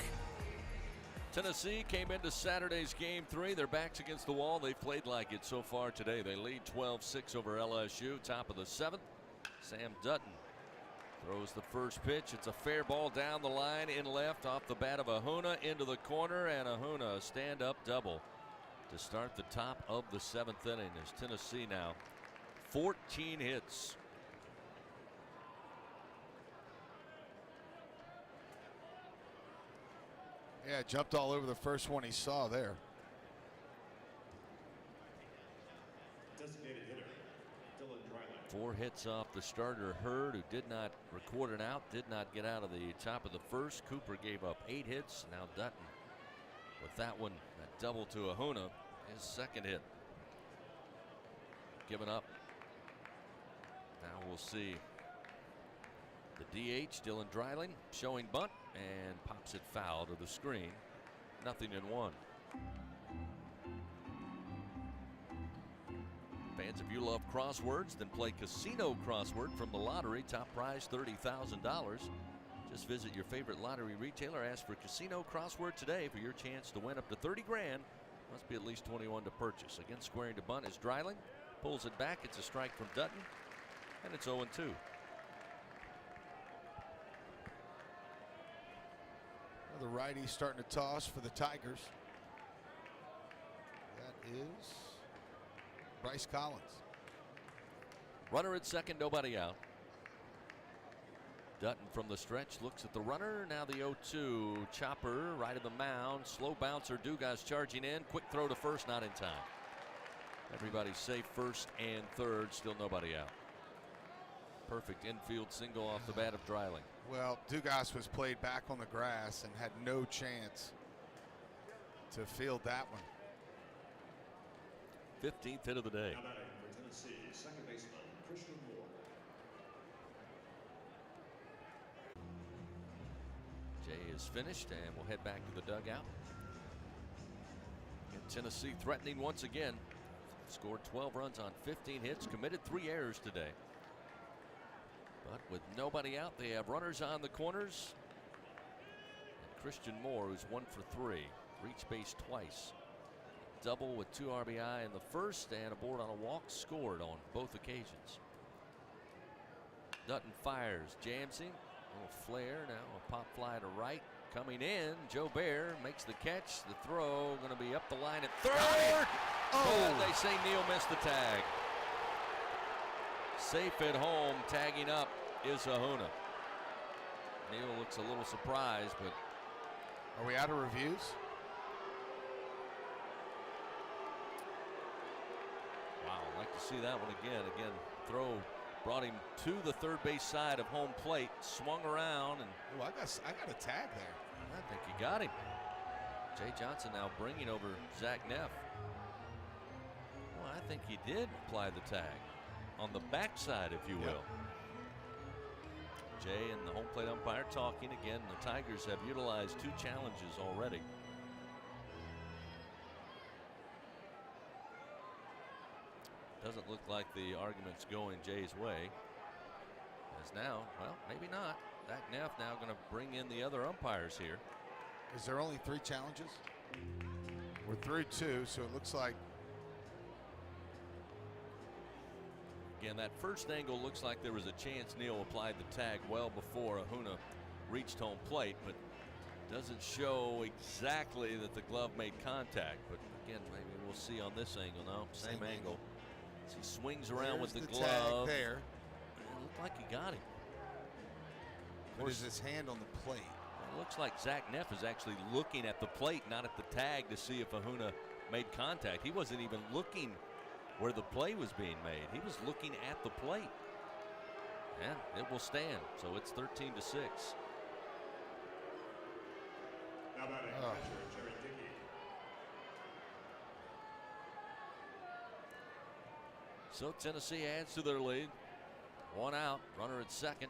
Speaker 4: Tennessee came into Saturday's Game 3. Their backs against the wall. They've played like it so far today. They lead 12-6 over LSU. Top of the 7th. Sam Dutton throws the first pitch. It's a fair ball down the line in left off the bat of Ahuna into the corner, and Ahuna a stand-up double to start the top of the 7th inning as Tennessee now 14 hits.
Speaker 8: Yeah, jumped all over the first one he saw there.
Speaker 1: Designated hitter, Dylan Dreiling.
Speaker 4: 4 hits off the starter Hurd, who did not record an out, did not get out of the top of the first. Cooper gave up 8 hits. Now Dutton with that one, that double to Ahuna, his second hit. Given up. Now we'll see the DH, Dylan Dreiling, showing bunt and pops it foul to the screen. 0-1. Fans, if you love crosswords, then play Casino Crossword from the lottery. Top prize $30,000. Just visit your favorite lottery retailer. Ask for Casino Crossword today for your chance to win up to 30 grand. Must be at least 21 to purchase. Again, squaring to bunt is Dreiling. Pulls it back. It's a strike from Dutton. And it's 0-2.
Speaker 8: The righty starting to toss for the Tigers. That is Bryce Collins.
Speaker 4: Runner at second, nobody out. Dutton from the stretch looks at the runner. Now the 0-2. Chopper right of the mound. Slow bouncer. Dugas charging in. Quick throw to first, not in time. Everybody's safe first and third. Still nobody out. Perfect infield single off the bat of Dreiling.
Speaker 8: Well, Dugas was played back on the grass and had no chance to field that one.
Speaker 4: 15th hit of the day.
Speaker 17: Now batting for Tennessee, second baseman Christian Moore.
Speaker 4: Jay is finished and we'll head back to the dugout. And Tennessee threatening once again. Scored 12 runs on 15 hits, committed 3 errors today. But with nobody out, they have runners on the corners. And Christian Moore, who's 1 for 3, reached base twice. Double with 2 RBI in the first and a board on a walk, scored on both occasions. Dutton fires, jams him. A little flare now, a pop fly to right. Coming in, Joe Bear makes the catch. The throw going to be up the line at third. Oh, they say Neal missed the tag. Safe at home, tagging up is Ahuna. Neal looks a little surprised, but
Speaker 8: are we out of reviews?
Speaker 4: Wow, I'd like to see that one again. Again, throw brought him to the third base side of home plate, swung around, and
Speaker 8: I got a tag there.
Speaker 4: I think he got him. Jay Johnson now bringing over Zach Neff. Well, I think he did apply the tag on the backside, if you will. Jay and the home plate umpire talking again. The Tigers have utilized 2 challenges already. Doesn't look like the argument's going Jay's way. As now, well, maybe not. Zach Neff now going to bring in the other umpires here.
Speaker 8: Is there only 3 challenges? We're through 2, so it looks like.
Speaker 4: Again, that first angle looks like there was a chance Neal applied the tag well before Ahuna reached home plate, but doesn't show exactly that the glove made contact. But again, maybe we'll see on this angle. No, same angle. As he swings around with the glove.
Speaker 8: Tag there.
Speaker 4: It looked like he got him.
Speaker 8: What is his hand on the plate?
Speaker 4: It looks like Zach Neff is actually looking at the plate, not at the tag, to see if Ahuna made contact. He wasn't even looking where the play was being made. He was looking at the plate. And it will stand. So it's 13-6.
Speaker 17: Now batting catcher Jerry Dickey.
Speaker 4: So Tennessee adds to their lead. 1 out, runner at second.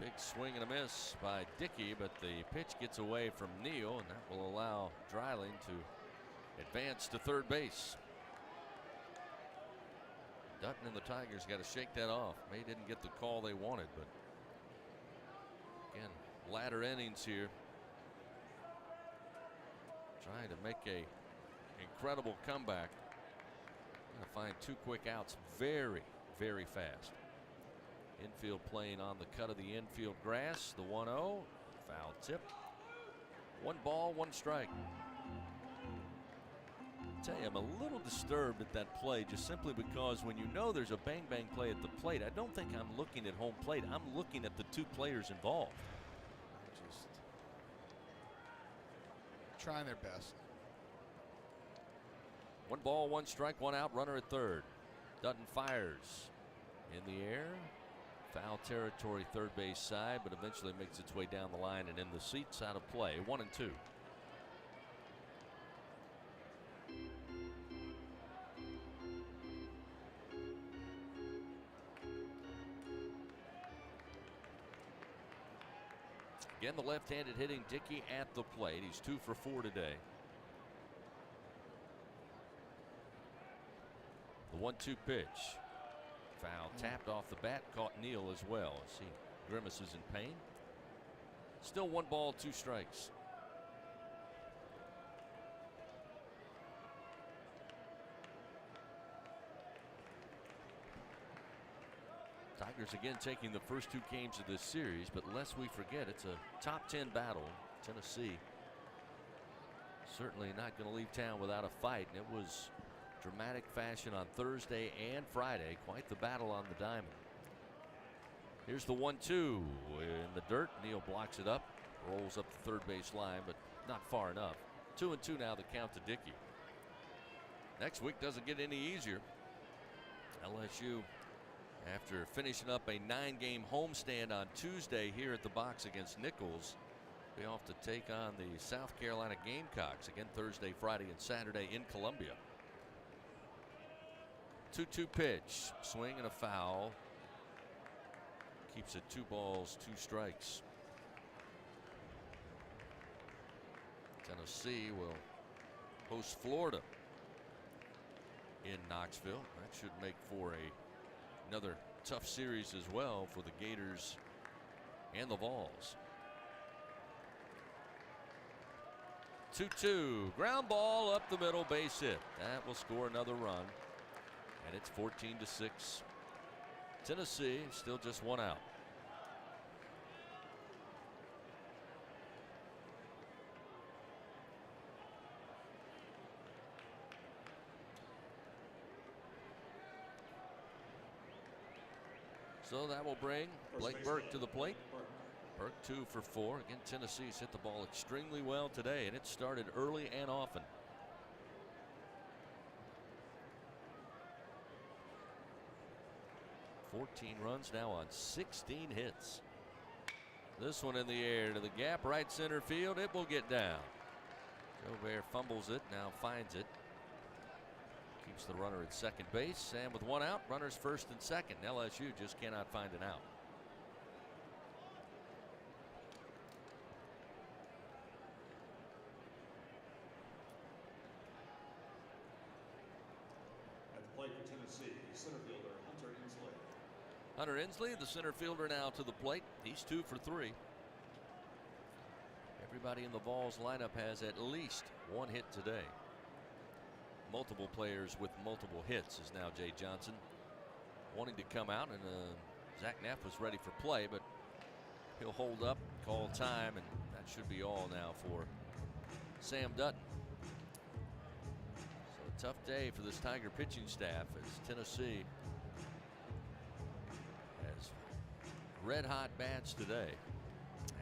Speaker 4: Big swing and a miss by Dickey, but the pitch gets away from Neal, and that will allow Dreiling to advance to third base. Dutton and the Tigers got to shake that off. May didn't get the call they wanted, but again, latter innings here. Trying to make a incredible comeback. Gonna find 2 quick outs very, very fast. Infield playing on the cut of the infield grass. The 1-0, foul tip. 1 ball, 1 strike. I tell you, I'm a little disturbed at that play just simply because when you know there's a bang-bang play at the plate, I don't think I'm looking at home plate. I'm looking at the 2 players involved.
Speaker 8: Just trying their best.
Speaker 4: 1 ball, 1 strike, 1 out, runner at third. Dutton fires in the air. Foul territory, third base side, but eventually makes its way down the line and in the seats, out of play. 1-2. Again, the left-handed hitting Dickey at the plate. He's 2 for 4 today. The 1-2 pitch. Foul tapped off the bat, caught Neal as well as he grimaces in pain. Still 1 ball, 2 strikes. Tigers again taking the first 2 games of this series, but lest we forget, it's a top 10 battle. Tennessee certainly not going to leave town without a fight, and it was dramatic fashion on Thursday and Friday. Quite the battle on the diamond. Here's the 1-2 in the dirt. Neal blocks it up, rolls up the third base line, but not far enough. 2-2 now, the count to Dickey. Next week doesn't get any easier. LSU, after finishing up a 9-game homestand on Tuesday here at the box against Nichols, be off to take on the South Carolina Gamecocks again Thursday, Friday, and Saturday in Columbia. 2-2 pitch, swing and a foul. Keeps it 2 balls, 2 strikes. Tennessee will host Florida in Knoxville. That should make for another tough series as well for the Gators and the Vols. 2-2, ground ball up the middle, base hit. That will score another run, and it's 14-6. Tennessee still just 1 out. So that will bring Blake Burke to the plate. Burke 2 for 4. Again, Tennessee's hit the ball extremely well today, and it started early and often. Runs now on 16 hits. This one in the air to the gap, right center field. It will get down. Gobert fumbles it, now finds it. Keeps the runner at second base, and with 1 out, runners first and second. LSU just cannot find an out.
Speaker 17: At the plate for Tennessee, center fielder Hunter Inslee.
Speaker 4: Hunter Inslee, the center fielder, now to the plate. He's 2 for 3. Everybody in the Vols lineup has at least 1 hit today. Multiple players with multiple hits is now Jay Johnson wanting to come out, and Zach Neff was ready for play, but he'll hold up, call time, and that should be all now for Sam Dutton. So a tough day for this Tiger pitching staff as Tennessee has red hot bats today,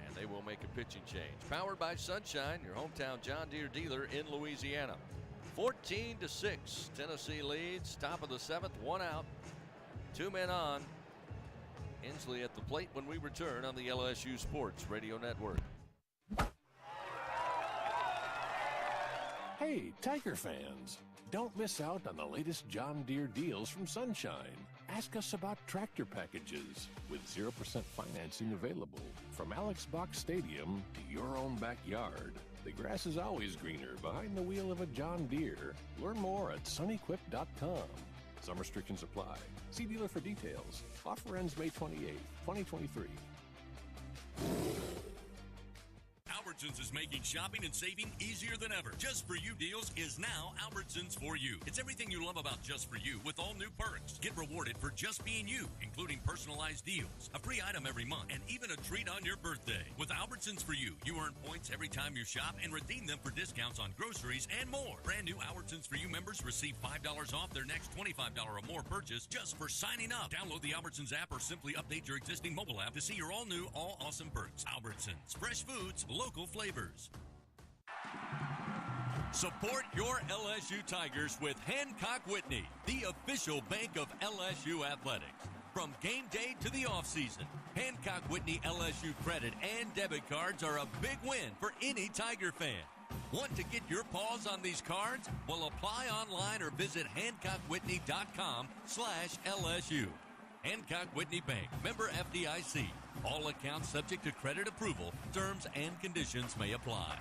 Speaker 4: and they will make a pitching change. Powered by Sunshine, your hometown John Deere dealer in Louisiana. 14-6, Tennessee leads. Top of the 7th, 1 out, 2 men on. Inslee at the plate when we return on the LSU Sports Radio Network.
Speaker 19: Hey, Tiger fans, don't miss out on the latest John Deere deals from Sunshine. Ask us about tractor packages with 0% financing available. From Alex Box Stadium to your own backyard. The grass is always greener behind the wheel of a John Deere. Learn more at sunequip.com. Some restrictions apply. See dealer for details. Offer ends May 28, 2023.
Speaker 9: Albertsons is making shopping and saving easier than ever. Just For You deals is now Albertsons For You. It's everything you love about Just For You with all new perks. Get rewarded for just being you, including personalized deals, a free item every month, and even a treat on your birthday. With Albertsons For You, you earn points every time you shop and redeem them for discounts on groceries and more. Brand new Albertsons For You members receive $5 off their next $25 or more purchase just for signing up. Download the Albertsons app or simply update your existing mobile app to see your all new, all awesome perks. Albertsons, fresh foods, local flavors. Support your LSU Tigers with Hancock Whitney, the official bank of LSU athletics. From game day to the offseason, Hancock Whitney LSU credit and debit cards are a big win for any Tiger fan. Want to get your paws on these cards? Well, apply online or visit HancockWhitney.com/LSU. Hancock Whitney Bank, member FDIC. All accounts subject to credit approval. Terms and conditions may apply.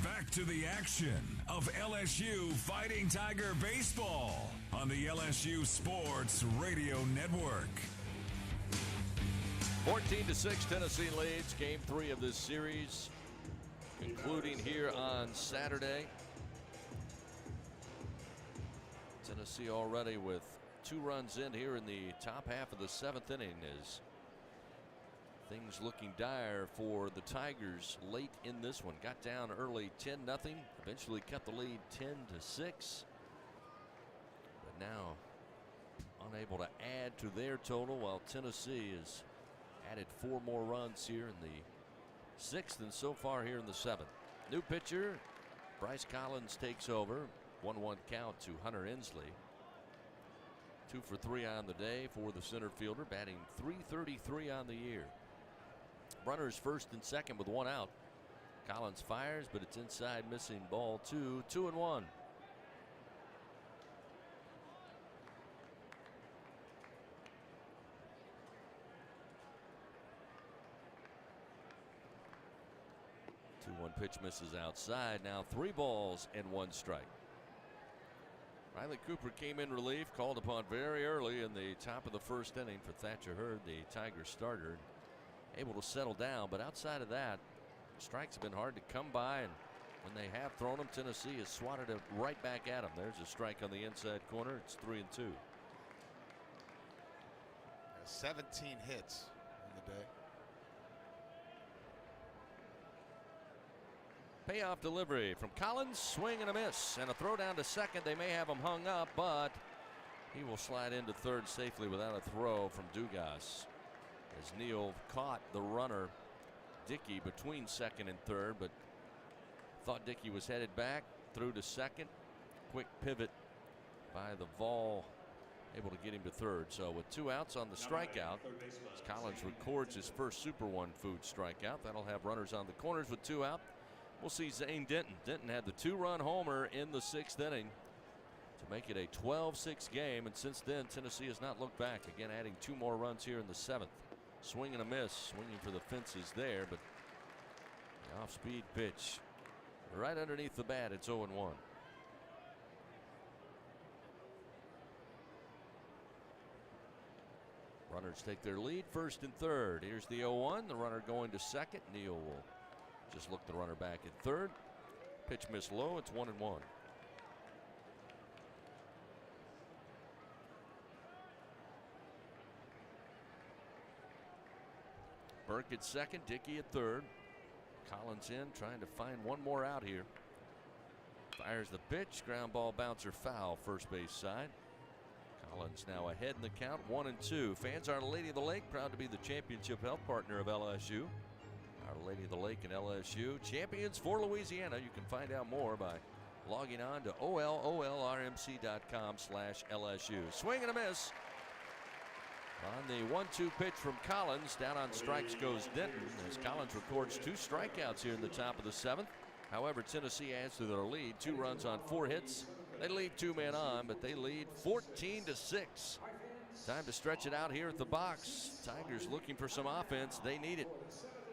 Speaker 3: Back to the action of LSU Fighting Tiger Baseball on the LSU Sports Radio Network.
Speaker 4: 14-6, Tennessee leads Game 3 of this series, concluding here on Saturday. Tennessee already with 2 runs in here in the top half of the 7th inning, as things looking dire for the Tigers late in this one. Got down early 10-0, eventually cut the lead 10-6. But now unable to add to their total, while Tennessee has added 4 more runs here in the 6th and so far here in the 7th. New pitcher, Bryce Collins takes over. 1-1 count to Hunter Inslee. 2 for 3 on the day for the center fielder, batting .333 on the year. Runners first and second with 1 out. Collins fires, but it's inside, missing ball 2, 2-1. Pitch misses outside. Now 3 balls and 1 strike. Riley Cooper came in relief, called upon very early in the top of the 1st inning for Thatcher Hurd, the Tigers starter. Able to settle down, but outside of that, strikes have been hard to come by, and when they have thrown them, Tennessee has swatted it right back at them. There's a strike on the inside corner. It's 3-2.
Speaker 8: 17 hits in the day.
Speaker 4: Payoff delivery from Collins, swing and a miss, and a throw down to second. They may have him hung up, but he will slide into third safely without a throw from Dugas, as Neal caught the runner Dickey between second and third, but thought Dickey was headed back, threw to second. Quick pivot by the Vol, able to get him to third. So with 2 outs on the strikeout, as Collins records his first Super One food strikeout, that'll have runners on the corners with 2 out. We'll see Zane Denton. Denton had the 2-run homer in the 6th inning to make it a 12-6 game, and since then Tennessee has not looked back. Again, adding 2 more runs here in the 7th. Swing and a miss, swinging for the fences there, but the off-speed pitch right underneath the bat. It's 0-1. Runners take their lead, first and third. Here's the 0-1. The runner going to second. Neal will just look the runner back at third. Pitch miss low. It's 1-1. Burke at second, Dickey at third. Collins in, trying to find one more out here. Fires the pitch, ground ball bouncer foul, first base side. Collins now ahead in the count, 1-2. Fans, Our Lady of the Lake, proud to be the championship health partner of LSU. Our Lady of the Lake and LSU, champions for Louisiana. You can find out more by logging on to olrmc.com/LSU. Swing and a miss. On the 1-2 pitch from Collins, down on strikes goes Denton, as Collins records 2 strikeouts here in the top of the 7th. However, Tennessee adds to their lead, 2 runs on 4 hits. They leave 2 men on, but they lead 14-6. Time to stretch it out here at the box. Tigers looking for some offense. They need it.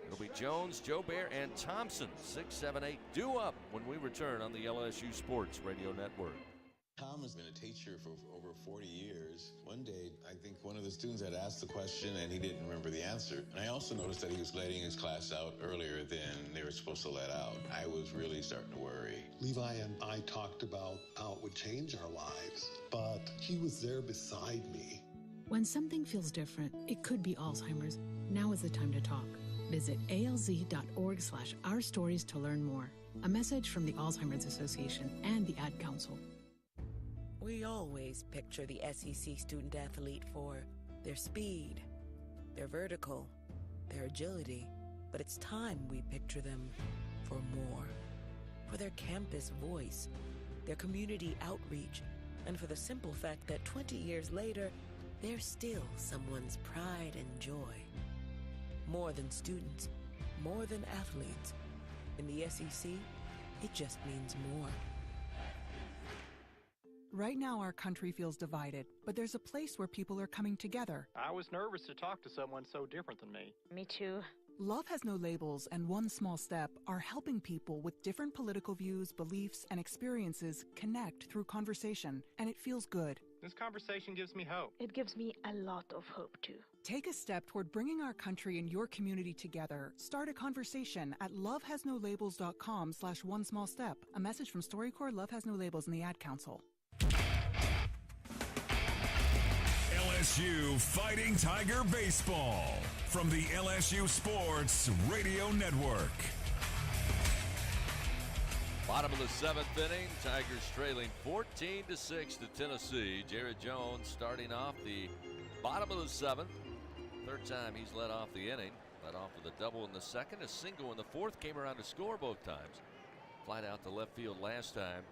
Speaker 4: It'll be Jones, Joubert, and Thompson. 6, 7, 8 due up when we return on the LSU Sports Radio Network.
Speaker 20: Tom has been a teacher for over 40 years. One day, I think one of the students had asked the question and he didn't remember the answer. And I also noticed that he was letting his class out earlier than they were supposed to let out. I was really starting to worry.
Speaker 22: Levi and I talked about how it would change our lives, but he was there beside me.
Speaker 23: When something feels different, it could be Alzheimer's. Now is the time to talk. Visit alz.org/ourstories to learn more. A message from the Alzheimer's Association and the Ad Council.
Speaker 6: We always picture the SEC student athlete for their speed, their vertical, their agility, but it's time we picture them for more. For their campus voice, their community outreach, and for the simple fact that 20 years later, they're still someone's pride and joy. More than students, more than athletes. In the SEC, it just means more.
Speaker 12: Right now, our country feels divided, but there's a place where people are coming together.
Speaker 14: I was nervous to talk to someone so different than me.
Speaker 23: Me too.
Speaker 12: Love Has No Labels and One Small Step are helping people with different political views, beliefs, and experiences connect through conversation, and it feels good.
Speaker 14: This conversation gives me hope.
Speaker 23: It gives me a lot of hope, too.
Speaker 12: Take a step toward bringing our country and your community together. Start a conversation at lovehasnolabels.com/onesmallstep. A message from StoryCorps, Love Has No Labels, and the Ad Council.
Speaker 3: LSU Fighting Tiger Baseball from the LSU Sports Radio Network.
Speaker 4: Bottom of the 7th inning, Tigers trailing 14-6 to Tennessee. Jared Jones starting off the bottom of the 7th. Third time he's led off the inning. Led off with a double in the 2nd, a single in the 4th, came around to score both times. Flied out to left field last time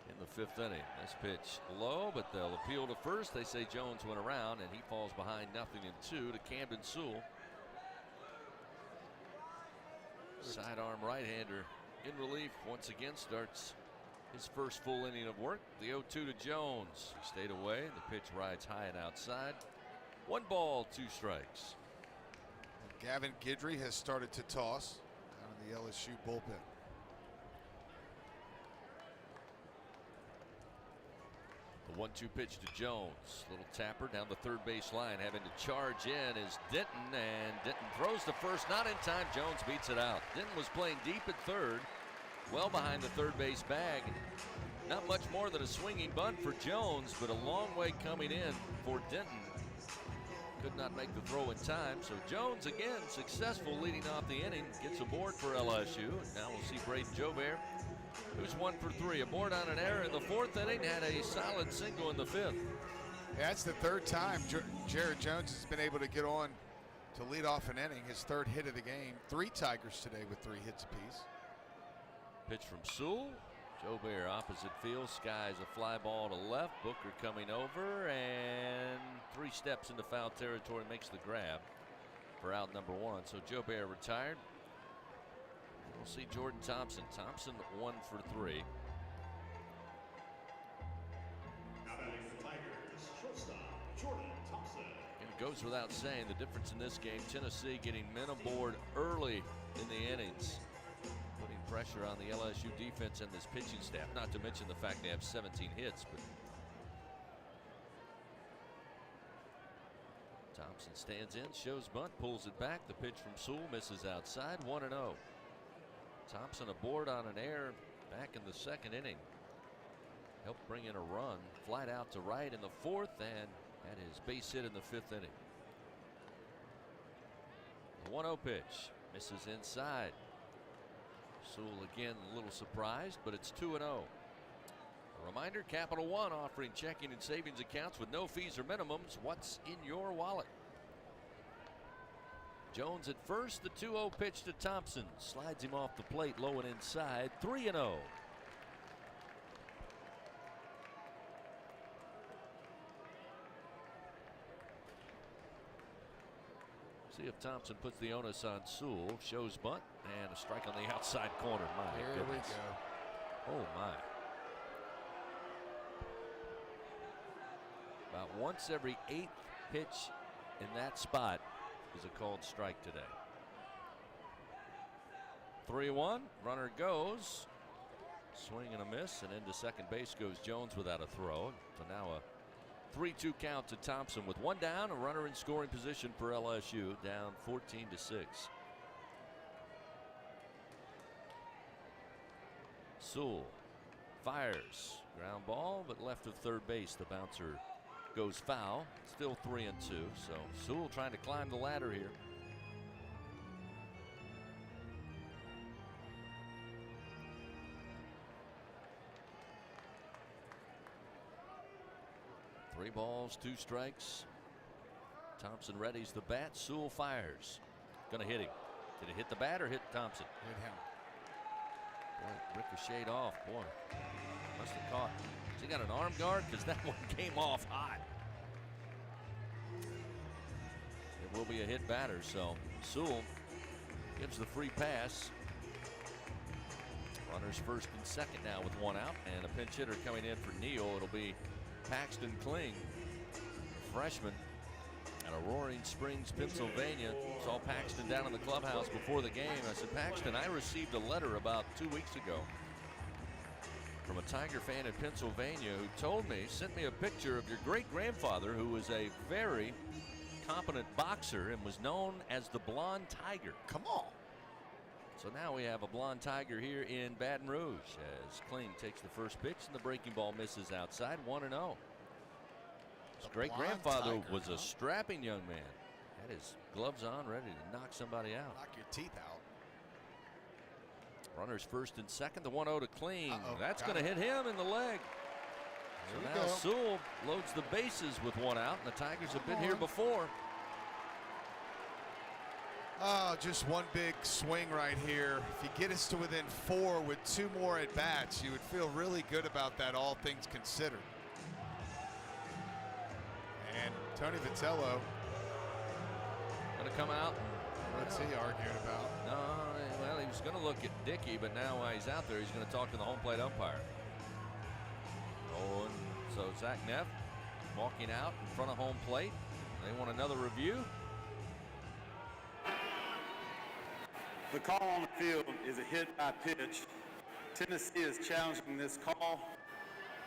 Speaker 4: in the 5th inning. This pitch low, but they'll appeal to first. They say Jones went around, and he falls behind 0-2 to Camden Sewell. Sidearm right-hander in relief once again, starts his first full inning of work. The 0-2 to Jones. He stayed away. The pitch rides high and outside. 1 ball, 2 strikes.
Speaker 8: Gavin Guidry has started to toss down in the LSU bullpen.
Speaker 4: The 1-2 pitch to Jones. Little tapper down the third base line. Having to charge in is Denton, and Denton throws to first. Not in time. Jones beats it out. Denton was playing deep at third, well behind the third base bag. Not much more than a swinging bunt for Jones, but a long way coming in for Denton. Could not make the throw in time. So Jones again successful leading off the inning. Gets aboard for LSU. Now we'll see Braden Jobert, who's 1 for 3. Aboard on an error in the 4th inning. Had a solid single in the 5th.
Speaker 8: Yeah, that's the 3rd time Jared Jones has been able to get on to lead off an inning. His 3rd hit of the game. 3 Tigers today with 3 hits apiece.
Speaker 4: Pitch from Sewell. Jobert opposite field. Skies a fly ball to left. Booker coming over, and 3 steps into foul territory, makes the grab for out number 1. So Jobert retired. We'll see Jordan Thompson. Thompson 1 for 3.
Speaker 17: Now batting for the Tigers, shortstop Jordan Thompson.
Speaker 4: And it goes without saying the difference in this game. Tennessee getting men aboard early in the innings, putting pressure on the LSU defense and this pitching staff. Not to mention the fact they have 17 hits. But Thompson stands in, shows bunt, pulls it back. The pitch from Sewell misses outside. 1-0. Thompson aboard on an error back in the 2nd inning. Helped bring in a run. Flied out to right in the 4th, and had his base hit in the 5th inning. The 1-0 pitch misses inside. Sewell again a little surprised, but it's 2-0. A reminder, Capital One offering checking and savings accounts with no fees or minimums. What's in your wallet? Jones at first. The 2-0 pitch to Thompson. Slides him off the plate low and inside. 3-0. See if Thompson puts the onus on Sewell. Shows bunt and a strike on the outside corner. My
Speaker 8: Here
Speaker 4: goodness.
Speaker 8: we go.
Speaker 4: Oh my. About once every 8th pitch in that spot is a called strike today. 3-1. Runner goes. Swing and a miss, and into second base goes Jones without a throw. So now a 3-2 count to Thompson with 1 down, a runner in scoring position for LSU, down 14-6. Sewell fires. Ground ball, but left of third base. The bouncer goes foul. Still 3-2. So Sewell trying to climb the ladder here. Three balls, 2 strikes. Thompson readies the bat. Sewell fires. Gonna hit him. Did it hit the bat or hit Thompson?
Speaker 8: Hit him.
Speaker 4: Boy, ricocheted off. Boy, must have caught. Has he got an arm guard? Because that one came off hot. It will be a hit batter, so Sewell gives the free pass. Runners first and second now with one out, and a pinch hitter coming in for Neal. It'll be Paxton Kling, a freshman out of Roaring Springs, Pennsylvania. Saw Paxton down in the clubhouse before the game. I said, Paxton, I received a letter about 2 weeks ago from a Tiger fan in Pennsylvania who sent me a picture of your great-grandfather, who was a very competent boxer and was known as the Blonde Tiger.
Speaker 8: Come on.
Speaker 4: So now we have a Blonde Tiger here in Baton Rouge as Kling takes the first pitch and the breaking ball misses outside. 1-0. His great-grandfather was a strapping young man. Had his gloves on, ready to knock somebody out.
Speaker 8: Knock your teeth out.
Speaker 4: Runners first and second. The 1-0 to Kling. That's going to hit him in the leg. So now Sewell loads the bases with one out, and the Tigers have been here before.
Speaker 8: Oh, just one big swing right here. If you get us to within 4 with 2 more at bats, you would feel really good about that, all things considered. And Tony Vitello
Speaker 4: going to come out.
Speaker 8: What's he arguing about?
Speaker 4: No, well, he was going to look at Dickey, but now while he's out there, he's going to talk to the home plate umpire. Oh, and so Zach Neff walking out in front of home plate. They want another review.
Speaker 1: The call on the field is a hit by pitch. Tennessee is challenging this call.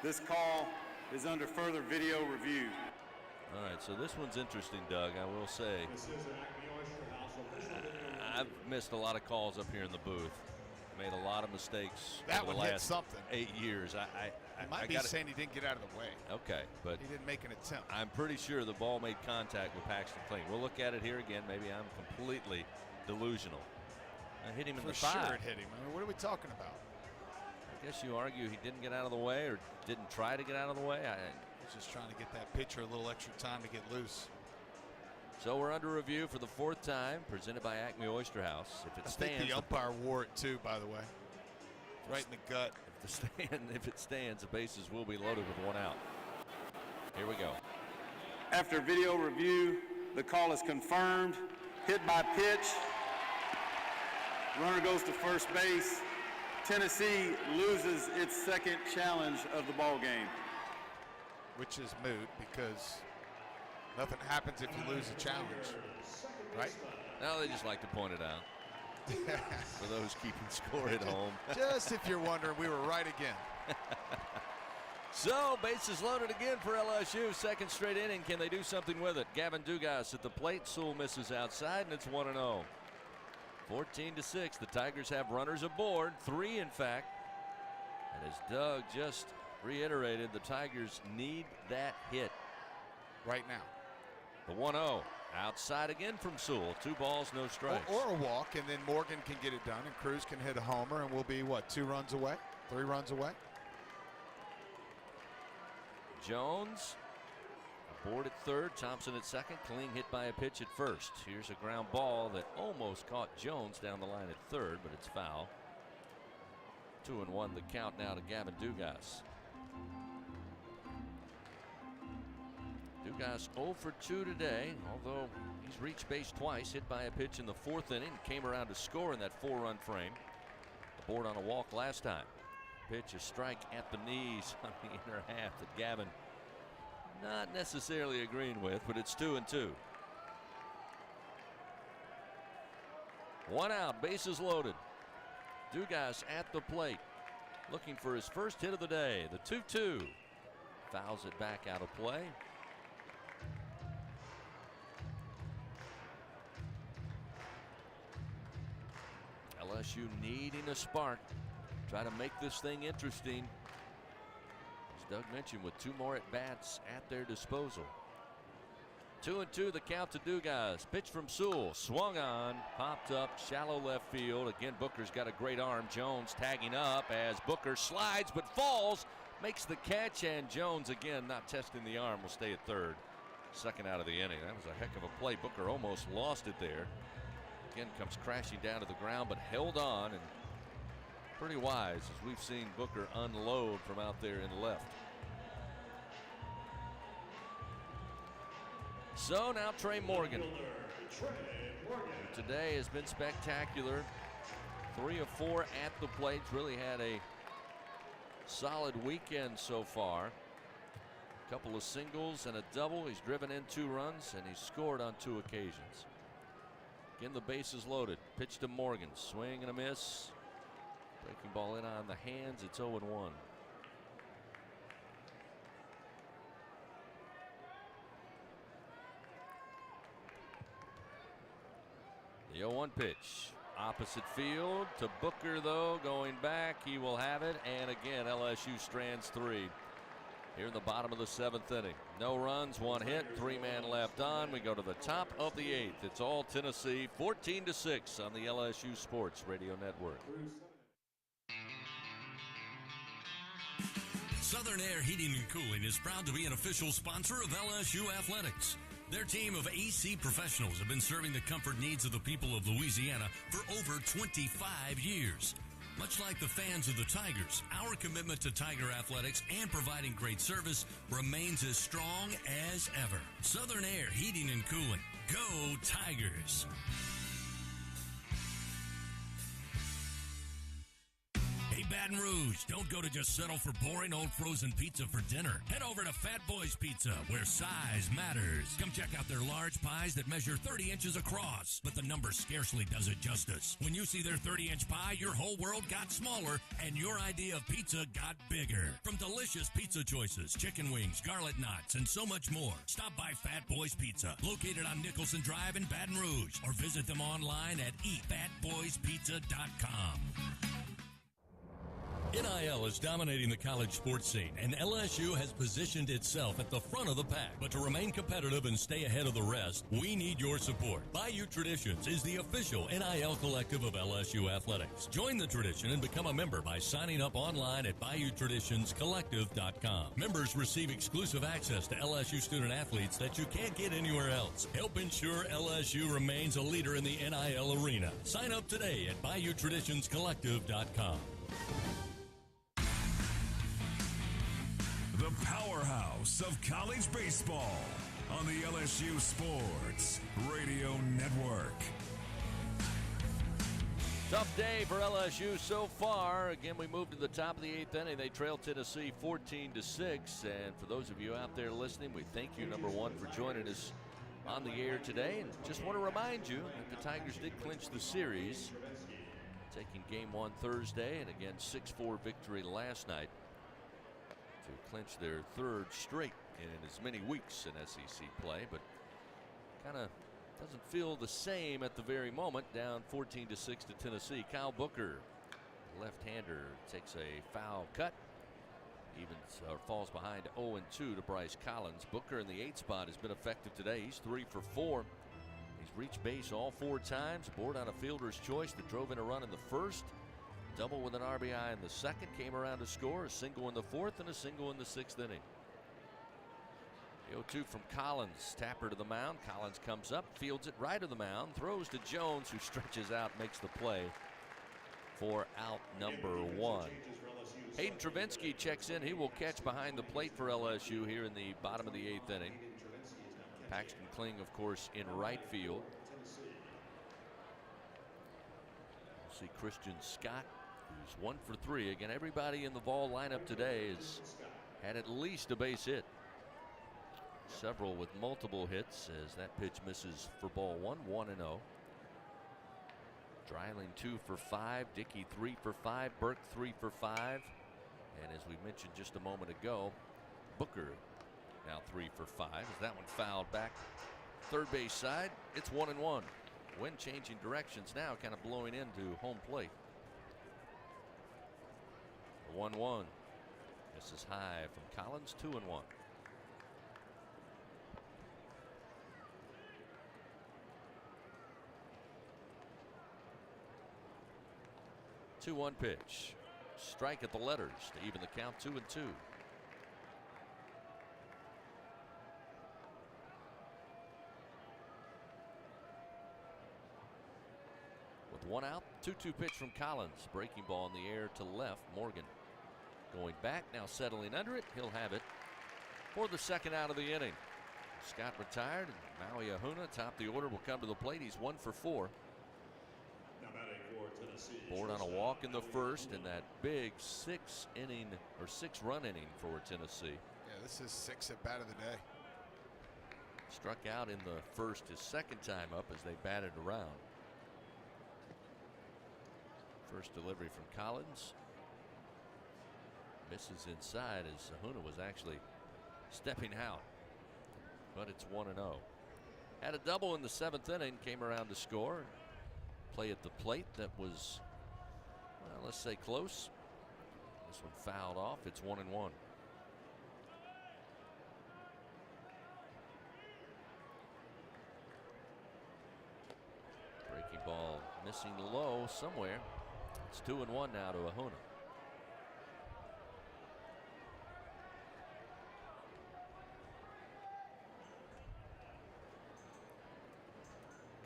Speaker 1: This call is under further video review.
Speaker 4: All right, so this one's interesting, Doug, I will say. I've missed a lot of calls up here in the booth. Made a lot of mistakes over the last 8 years.
Speaker 8: I might be saying he didn't get out of the way.
Speaker 4: Okay, but
Speaker 8: he didn't make an attempt.
Speaker 4: I'm pretty sure the ball made contact with Paxton Kling. We'll look at it here again. Maybe I'm completely delusional. I hit him in the thigh.
Speaker 8: For sure it hit him. I mean, what are we talking about?
Speaker 4: I guess you argue he didn't get out of the way or didn't try to get out of the way.
Speaker 8: He's just trying to get that pitcher a little extra time to get loose.
Speaker 4: So we're under review for the 4th time, presented by Acme Oyster House. If it stands,
Speaker 8: I think the umpire wore it too, by the way. Right in the gut.
Speaker 4: If it stands, the bases will be loaded with one out. Here we go.
Speaker 1: After video review, the call is confirmed. Hit by pitch. Runner goes to first base. Tennessee loses its second challenge of the ball game.
Speaker 8: Which is moot because nothing happens if you lose a challenge, right?
Speaker 4: No, they just like to point it out. For those keeping score at home.
Speaker 8: Just if you're wondering, we were right again.
Speaker 4: So, bases loaded again for LSU. Second straight inning. Can they do something with it? Gavin Dugas at the plate. Sewell misses outside, and it's 1-0. 14-6. The Tigers have runners aboard. 3, in fact. And as Doug just reiterated, the Tigers need that hit
Speaker 8: right now.
Speaker 4: The 1-0. Outside again from Sewell. 2 balls, no strikes.
Speaker 8: Or a walk, and then Morgan can get it done, and Cruz can hit a homer, and we'll be, what, 2 runs away? 3 runs away?
Speaker 4: Jones aboard at third. Thompson at second. Kling hit by a pitch at first. Here's a ground ball that almost caught Jones down the line at third, but it's foul. 2-1 the count now to Gavin Dugas. Dugas 0 for 2 today, although he's reached base twice. Hit by a pitch in the 4th inning. Came around to score in that 4-run frame. Aboard on a walk last time. Pitch, a strike at the knees on the inner half that Gavin not necessarily agreeing with, but it's 2-2. 1 out, bases loaded. Dugas at the plate, looking for his first hit of the day. The 2-2. Fouls it back out of play. LSU needing a spark. Try to make this thing interesting. As Doug mentioned, with 2 more at-bats at their disposal. 2-2 the count to Dugas. Pitch from Sewell. Swung on. Popped up. Shallow left field. Again, Booker's got a great arm. Jones tagging up as Booker slides but falls. Makes the catch, and Jones, again, not testing the arm, will stay at third. Second out of the inning. That was a heck of a play. Booker almost lost it there. Again, comes crashing down to the ground, but held on, and pretty wise as we've seen Booker unload from out there in left. So now Trey Morgan. Today has been spectacular. 3 of 4 at the plate. Really had a solid weekend so far. A couple of singles and a double. He's driven in 2 runs, and he's scored on 2 occasions. Again, the bases loaded. Pitch to Morgan. Swing and a miss. Breaking ball in on the hands. It's 0-1. The 0-1 pitch. Opposite field to Booker, though. Going back. He will have it. And again, LSU strands 3 here in the bottom of the 7th inning. No runs, 1 hit, 3-man left on. We go to the top of the 8th. It's all Tennessee, 14-6 on the LSU Sports Radio Network.
Speaker 9: Southern Air Heating and Cooling is proud to be an official sponsor of LSU Athletics. Their team of AC professionals have been serving the comfort needs of the people of Louisiana for over 25 years. Much like the fans of the Tigers, our commitment to Tiger athletics and providing great service remains as strong as ever. Southern Air Heating and Cooling. Go Tigers! Hey, Baton Rouge, don't go to just settle for boring old frozen pizza for dinner. Head over to Fat Boys Pizza, where size matters. Come check out their large pies that measure 30 inches across, but the number scarcely does it justice. When you see their 30-inch pie, your whole world got smaller, and your idea of pizza got bigger. From delicious pizza choices, chicken wings, garlic knots, and so much more, stop by Fat Boys Pizza, located on Nicholson Drive in Baton Rouge, or visit them online at eatfatboyspizza.com. NIL is dominating the college sports scene, and LSU has positioned itself at the front of the pack. But to remain competitive and stay ahead of the rest, we need your support. Bayou Traditions is the official NIL collective of LSU Athletics. Join the tradition and become a member by signing up online at BayouTraditionsCollective.com. Members receive exclusive access to LSU student athletes that you can't get anywhere else. Help ensure LSU remains a leader in the NIL arena. Sign up today at BayouTraditionsCollective.com.
Speaker 3: The powerhouse of college baseball on the LSU Sports Radio Network.
Speaker 4: Tough day for LSU so far. Again, we moved to the top of the 8th inning. They trail Tennessee 14-6. And for those of you out there listening, we thank you, number one, for joining us on the air today. And just want to remind you that the Tigers did clinch the series, taking game 1 Thursday, and again 6-4 victory last night to clinch their 3rd straight in as many weeks in SEC play. But kind of doesn't feel the same at the very moment. Down 14-6 to Tennessee. Kyle Booker, left-hander, takes a foul cut. Evens or falls behind 0-2 to Bryce Collins. Booker in the 8th spot has been effective today. He's 3 for 4. He's reached base all 4 times. Aboard on a fielder's choice that drove in a run in the 1st. Double with an RBI in the 2nd. Came around to score a single in the 4th and a single in the 6th inning. The 0-2 from Collins. Tapper to the mound. Collins comes up, fields it right of the mound, throws to Jones, who stretches out, makes the play for out number 1. Hayden Travinski checks in. He will catch behind the plate for LSU here in the bottom of the 8th inning. Paxton Kling, of course, in right field. We'll see Christian Scott, who's 1 for 3. Again, everybody in the Vol lineup today has had at least a base hit. Several with multiple hits, as that pitch misses for ball 1, 1-0. Dreiling 2 for 5. Dickey 3 for 5. Burke 3 for 5. And as we mentioned just a moment ago, Booker now 3 for 5. As that one fouled back third base side, it's 1-1. Wind changing directions now, kind of blowing into home plate. 1-1. This is high from Collins. 2-1. The 2-1 pitch. Strike at the letters to even the count. 2-2. With 1 out, 2-2 pitch from Collins. Breaking ball in the air to left. Morgan going back, now settling under it. He'll have it for the 2nd out of the inning. Scott retired, and Maui Ahuna, top the order, will come to the plate. He's 1 for 4.
Speaker 17: Now batting for
Speaker 4: Board on a walk in the first in that big six-run inning for Tennessee.
Speaker 8: Yeah, this is 6 at bat of the day.
Speaker 4: Struck out in the first his second time up as they batted around. First delivery from Collins. Misses inside as Ahuna was actually stepping out. But it's 1-0. Had a double in the 7th inning, came around to score. Play at the plate that was, well, let's say close. This one fouled off. It's 1-1. Breaking ball missing low somewhere. It's 2-1 now to Ahuna.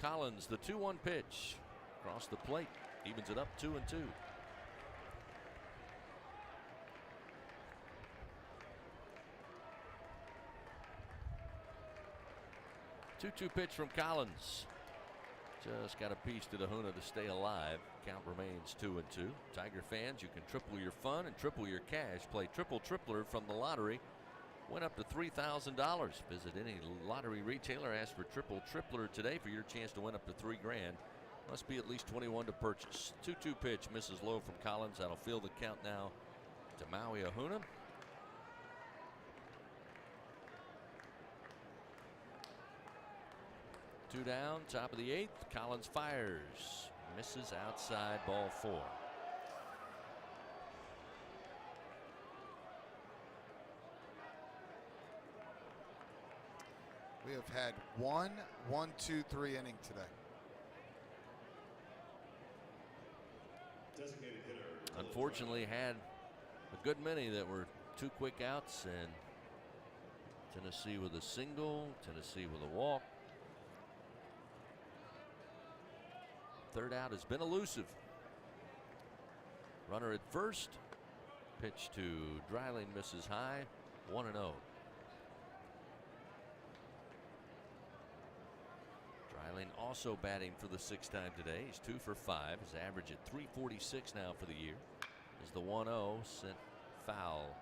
Speaker 4: Collins, the 2-1 pitch across the plate, evens it up 2-2. 2-2 pitch from Collins. Just got a piece to Ahuna to stay alive. Count remains 2-2. Tiger fans, you can triple your fun and triple your cash. Play Triple Tripler from the lottery. Went up to $3,000. Visit any lottery retailer. Ask for Triple Tripler today for your chance to win up to $3 grand. Must be at least 21 to purchase. 2-2 pitch misses low from Collins. That'll fill the count now to Maui Ahuna. Two down, top of the 8th. Collins fires. Misses outside, ball 4.
Speaker 8: We have had 1, 2, 3 inning today.
Speaker 17: Designated hitter.
Speaker 4: Unfortunately, had a good many that were 2 quick outs, and Tennessee with a single, Tennessee with a walk. Third out has been elusive. Runner at first. Pitch to Dreiling misses high. 1-0. Dreiling also batting for the 6th time today. He's 2 for 5. His average at .346 now for the year. As the 1-0 sent foul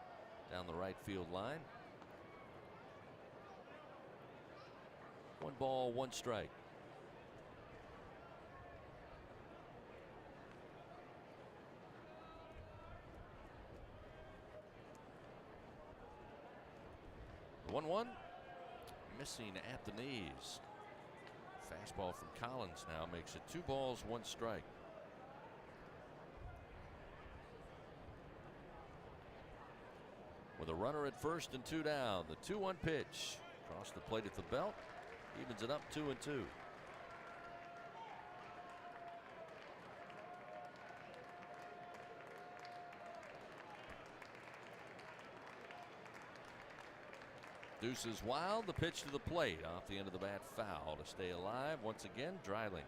Speaker 4: down the right field line. 1 ball, 1 strike. The 1-1 missing at the knees. Fastball from Collins now makes it 2 balls, 1 strike. With a runner at first and 2 down, the 2-1 pitch across the plate at the belt evens it up 2-2. Deuces wild, the pitch to the plate off the end of the bat, foul to stay alive. Once again, Dreiling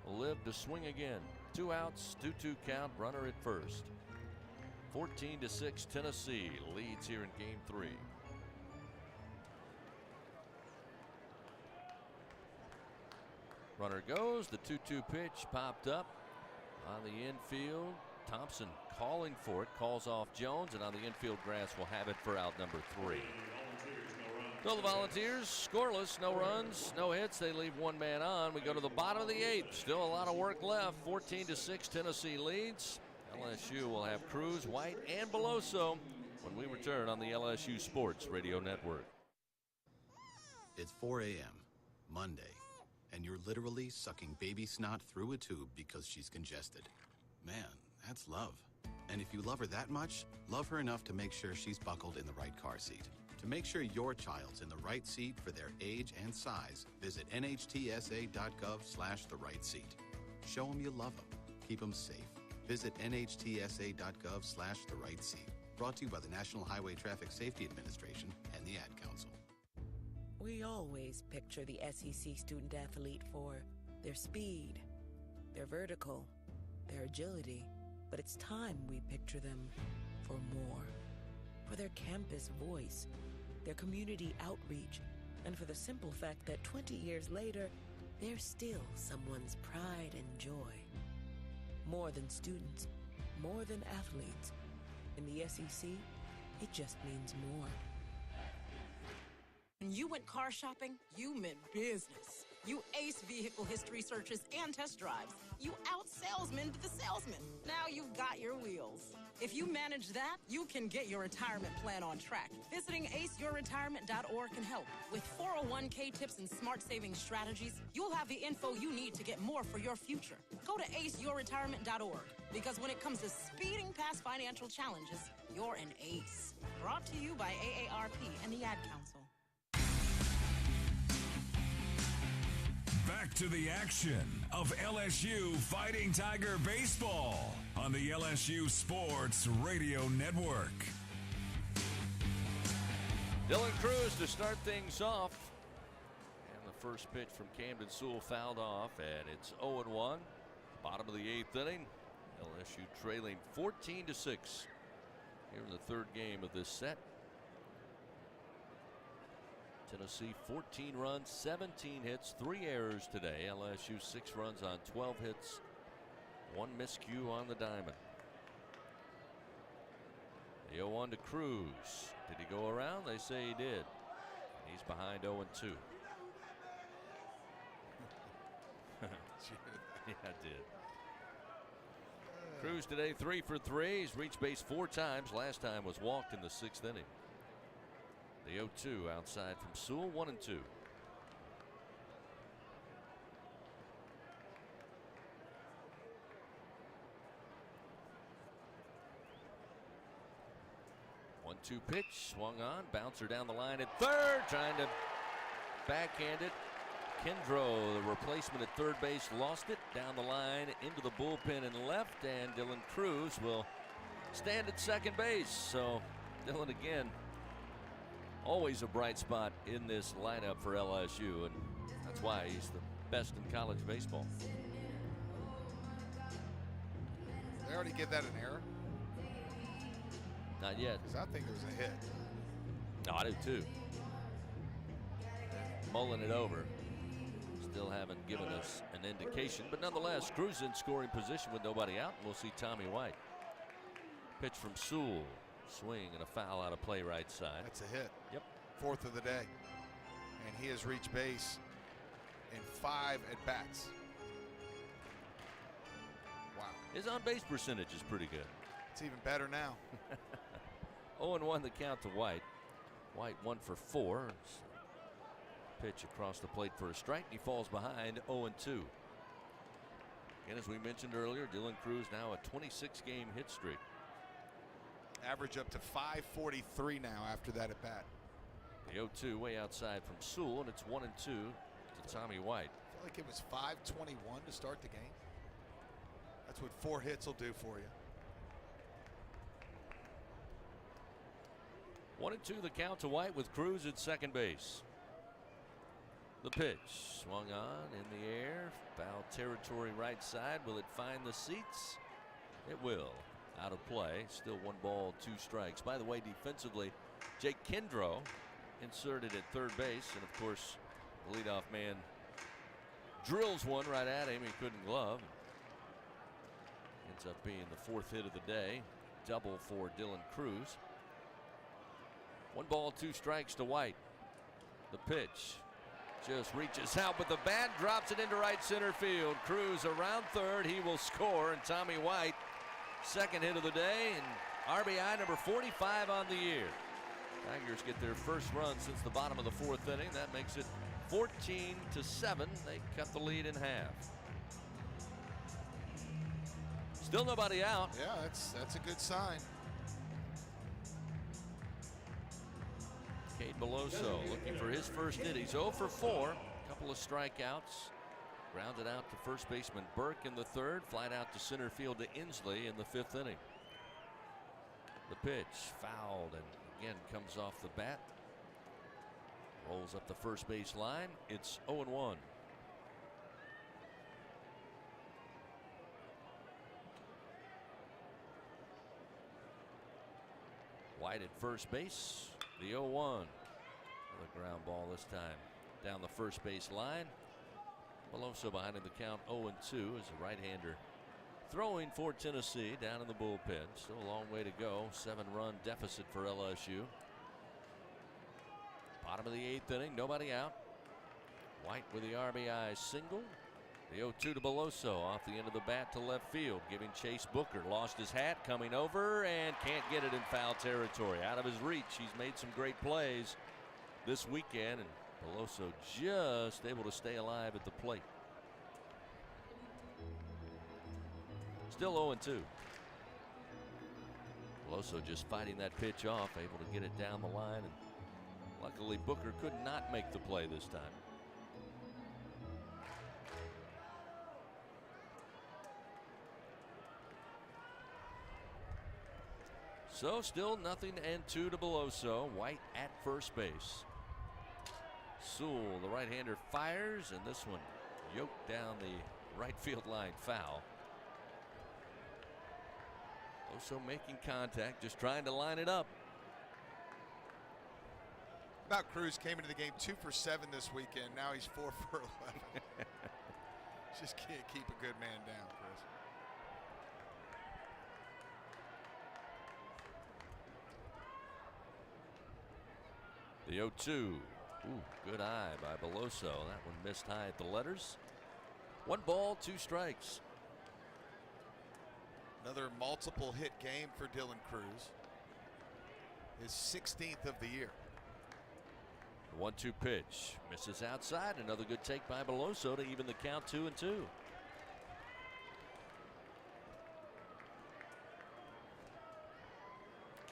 Speaker 4: will live to swing again. 2 outs, 2-2 count, runner at first. 14-6 Tennessee leads here in game 3. Runner goes, the 2-2 pitch popped up on the infield. Thompson calling for it, calls off Jones, and on the infield grass will have it for out number 3. So the Volunteers scoreless, no runs, no hits. They leave 1 man on. We go to the bottom of the 8th. Still a lot of work left. 14-6 Tennessee leads. LSU will have Cruz, White, and Beloso when we return on the LSU Sports Radio Network.
Speaker 2: It's 4 a.m. Monday, and you're literally sucking baby snot through a tube because she's congested. Man, that's love. And if you love her that much, love her enough to make sure she's buckled in the right car seat. To make sure your child's in the right seat for their age and size, visit nhtsa.gov/the right seat. Show them you love them. Keep them safe. Visit nhtsa.gov/the right seat. Brought to you by the National Highway Traffic Safety Administration and the Ad Council.
Speaker 6: We always picture the SEC student athlete for their speed, their vertical, their agility, but it's time we picture them for more. For their campus voice, their community outreach, and for the simple fact that 20 years later, they're still someone's pride and joy. More than students, more than athletes. In the SEC, it just means more.
Speaker 10: When you went car shopping, you meant business. You aced vehicle history searches and test drives. You out-salesmaned the salesman. Now you've got your wheels. If you manage that, you can get your retirement plan on track. Visiting aceyourretirement.org can help. With 401k tips and smart saving strategies, you'll have the info you need to get more for your future. Go to aceyourretirement.org, because when it comes to speeding past financial challenges, you're an ace. Brought to you by AARP and the Ad Council.
Speaker 3: Back to the action of LSU Fighting Tiger Baseball on the LSU Sports Radio Network.
Speaker 4: Dylan Cruz to start things off. And the first pitch from Camden Sewell fouled off, and it's 0-1. Bottom of the 8th inning. LSU trailing 14-6 here in the third game of this set. Tennessee 14 runs, 17 hits, 3 errors today. LSU 6 runs on 12 hits, 1 miscue on the diamond. The 0-1 to Cruz. Did he go around? They say he did. He's behind 0-2. Yeah, I did. Cruz today 3 for 3. He's reached base 4 times. Last time was walked in the 6th inning. The 0-2 outside from Sewell, 1-2. One-two pitch, swung on, bouncer down the line at third, trying to backhand it. Kendro, the replacement at third base, lost it down the line into the bullpen and left, and Dylan Cruz will stand at second base. So Dylan again, always a bright spot in this lineup for LSU, and that's why he's the best in college baseball.
Speaker 8: They already give that an error?
Speaker 4: Not yet.
Speaker 8: Because I think it was a hit.
Speaker 4: No, I do too. Mulling it over. Still haven't given us an indication, but nonetheless, Cruz in scoring position with nobody out, and we'll see Tommy White. Pitch from Sewell. Swing and a foul out of play right side.
Speaker 8: That's a hit.
Speaker 4: Yep.
Speaker 8: 4th of the day. And he has reached base in 5 at-bats. Wow.
Speaker 4: His on-base percentage is pretty good.
Speaker 8: It's even better now.
Speaker 4: 0-1 the count to White. White 1 for 4. Pitch across the plate for a strike. He falls behind 0-2. And as we mentioned earlier, Dylan Cruz now a 26-game hit streak.
Speaker 8: Average up to 543 now after that at bat.
Speaker 4: The 0-2 way outside from Sewell, and it's 1-2 to Tommy White.
Speaker 8: I feel like it was 5:21 to start the game. That's what 4 hits will do for you.
Speaker 4: 1-2 the count to White with Cruz at second base. The pitch swung on in the air, foul territory right side. Will it find the seats? It will. Out of play. Still 1 ball, 2 strikes. By the way, defensively, Jake Kendro inserted at third base, and of course the leadoff man drills one right at him. He couldn't glove. Ends up being the 4th hit of the day. Double for Dylan Cruz. 1 ball, 2 strikes to White. The pitch just reaches out with the bat, drops it into right center field. Cruz around third. He will score, and Tommy White, second hit of the day, and RBI number 45 on the year. Tigers get their first run since the bottom of the 4th inning. That makes it 14-7. They cut the lead in half. Still nobody out.
Speaker 8: Yeah, that's a good sign.
Speaker 4: Cade Beloso looking for his first hit. He's 0 for 4. A couple of strikeouts. Grounded out to first baseman Burke in the 3rd. Flied out to center field to Inslee in the 5th inning. The pitch fouled and again comes off the bat. Rolls up the first base line. It's 0-1. White at first base. The 0-1. The ground ball this time down the first base line. Beloso behind in the count 0-2 as a right-hander Throwing for Tennessee down in the bullpen. Still a long way to go. 7-run deficit for LSU. Bottom of the 8th inning. Nobody out. White with the RBI single. The 0-2 to Beloso off the end of the bat to left field, giving Chase Booker. Lost his hat, coming over, and can't get it in foul territory. Out of his reach. He's made some great plays this weekend, and Beloso just able to stay alive at the plate. Still 0-2. Beloso just fighting that pitch off, able to get it down the line, and luckily Booker could not make the play this time. So still 0-2 to Beloso. White at first base. Sewell, the right-hander, fires, and this one yoked down the right field line, foul. Beloso making contact, just trying to line it up.
Speaker 8: About Cruz came into the game 2 for 7 this weekend. Now he's 4 for 11. Just can't keep a good man down, Chris.
Speaker 4: The 0-2. Ooh, good eye by Beloso. That one missed high at the letters. 1 ball, 2 strikes.
Speaker 8: Another multiple hit game for Dylan Cruz. His 16th of the year.
Speaker 4: The 1-2 pitch misses outside. Another good take by Beloso to even the count 2-2.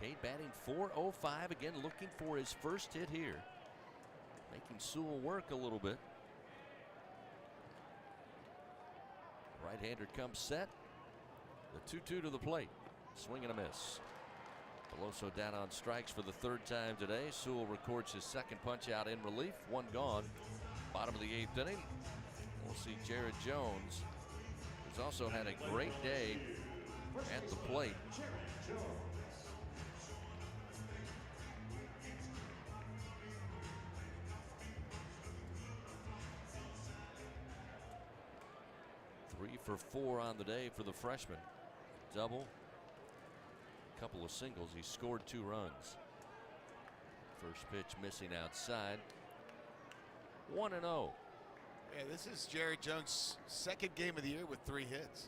Speaker 4: Cade batting .405 again, looking for his first hit here. Making Sewell work a little bit. Right-hander comes set. The 2-2 to the plate. Swing and a miss. Beloso down on strikes for the 3rd time today. Sewell records his 2nd punch out in relief. 1 gone. Bottom of the 8th inning. We'll see Jared Jones, who's also had a great day at the plate. Three for 4 on the day for the freshman. Double, couple of singles. He scored 2 runs. First pitch missing outside. 1-0.
Speaker 8: Yeah, this is Jerry Jones' 2nd game of the year with 3 hits.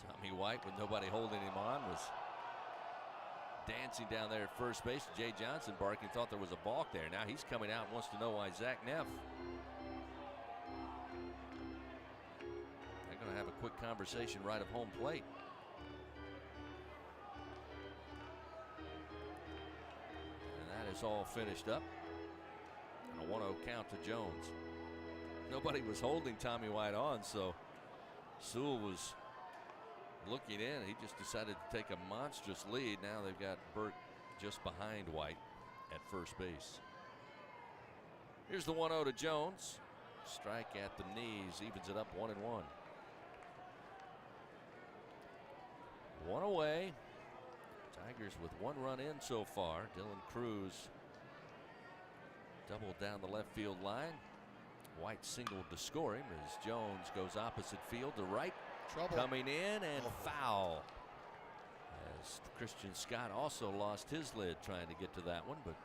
Speaker 4: Tommy White, with nobody holding him on, was dancing down there at first base. Jay Johnson barking, thought there was a balk there. Now he's coming out and wants to know why Zach Neff. They're going to have a quick conversation right of home plate. And that is all finished up. And a 1-0 count to Jones. Nobody was holding Tommy White on, so Sewell was looking in. He just decided to take a monstrous lead. Now they've got Burt just behind White at first base. Here's the 1-0 to Jones. Strike at the knees, evens it up 1-1. 1 away. Tigers with 1 run in so far. Dylan Cruz doubled down the left field line. White singled to score him as Jones goes opposite field to right.
Speaker 8: Trouble.
Speaker 4: Coming in and foul. As Christian Scott also lost his lid trying to get to that one, but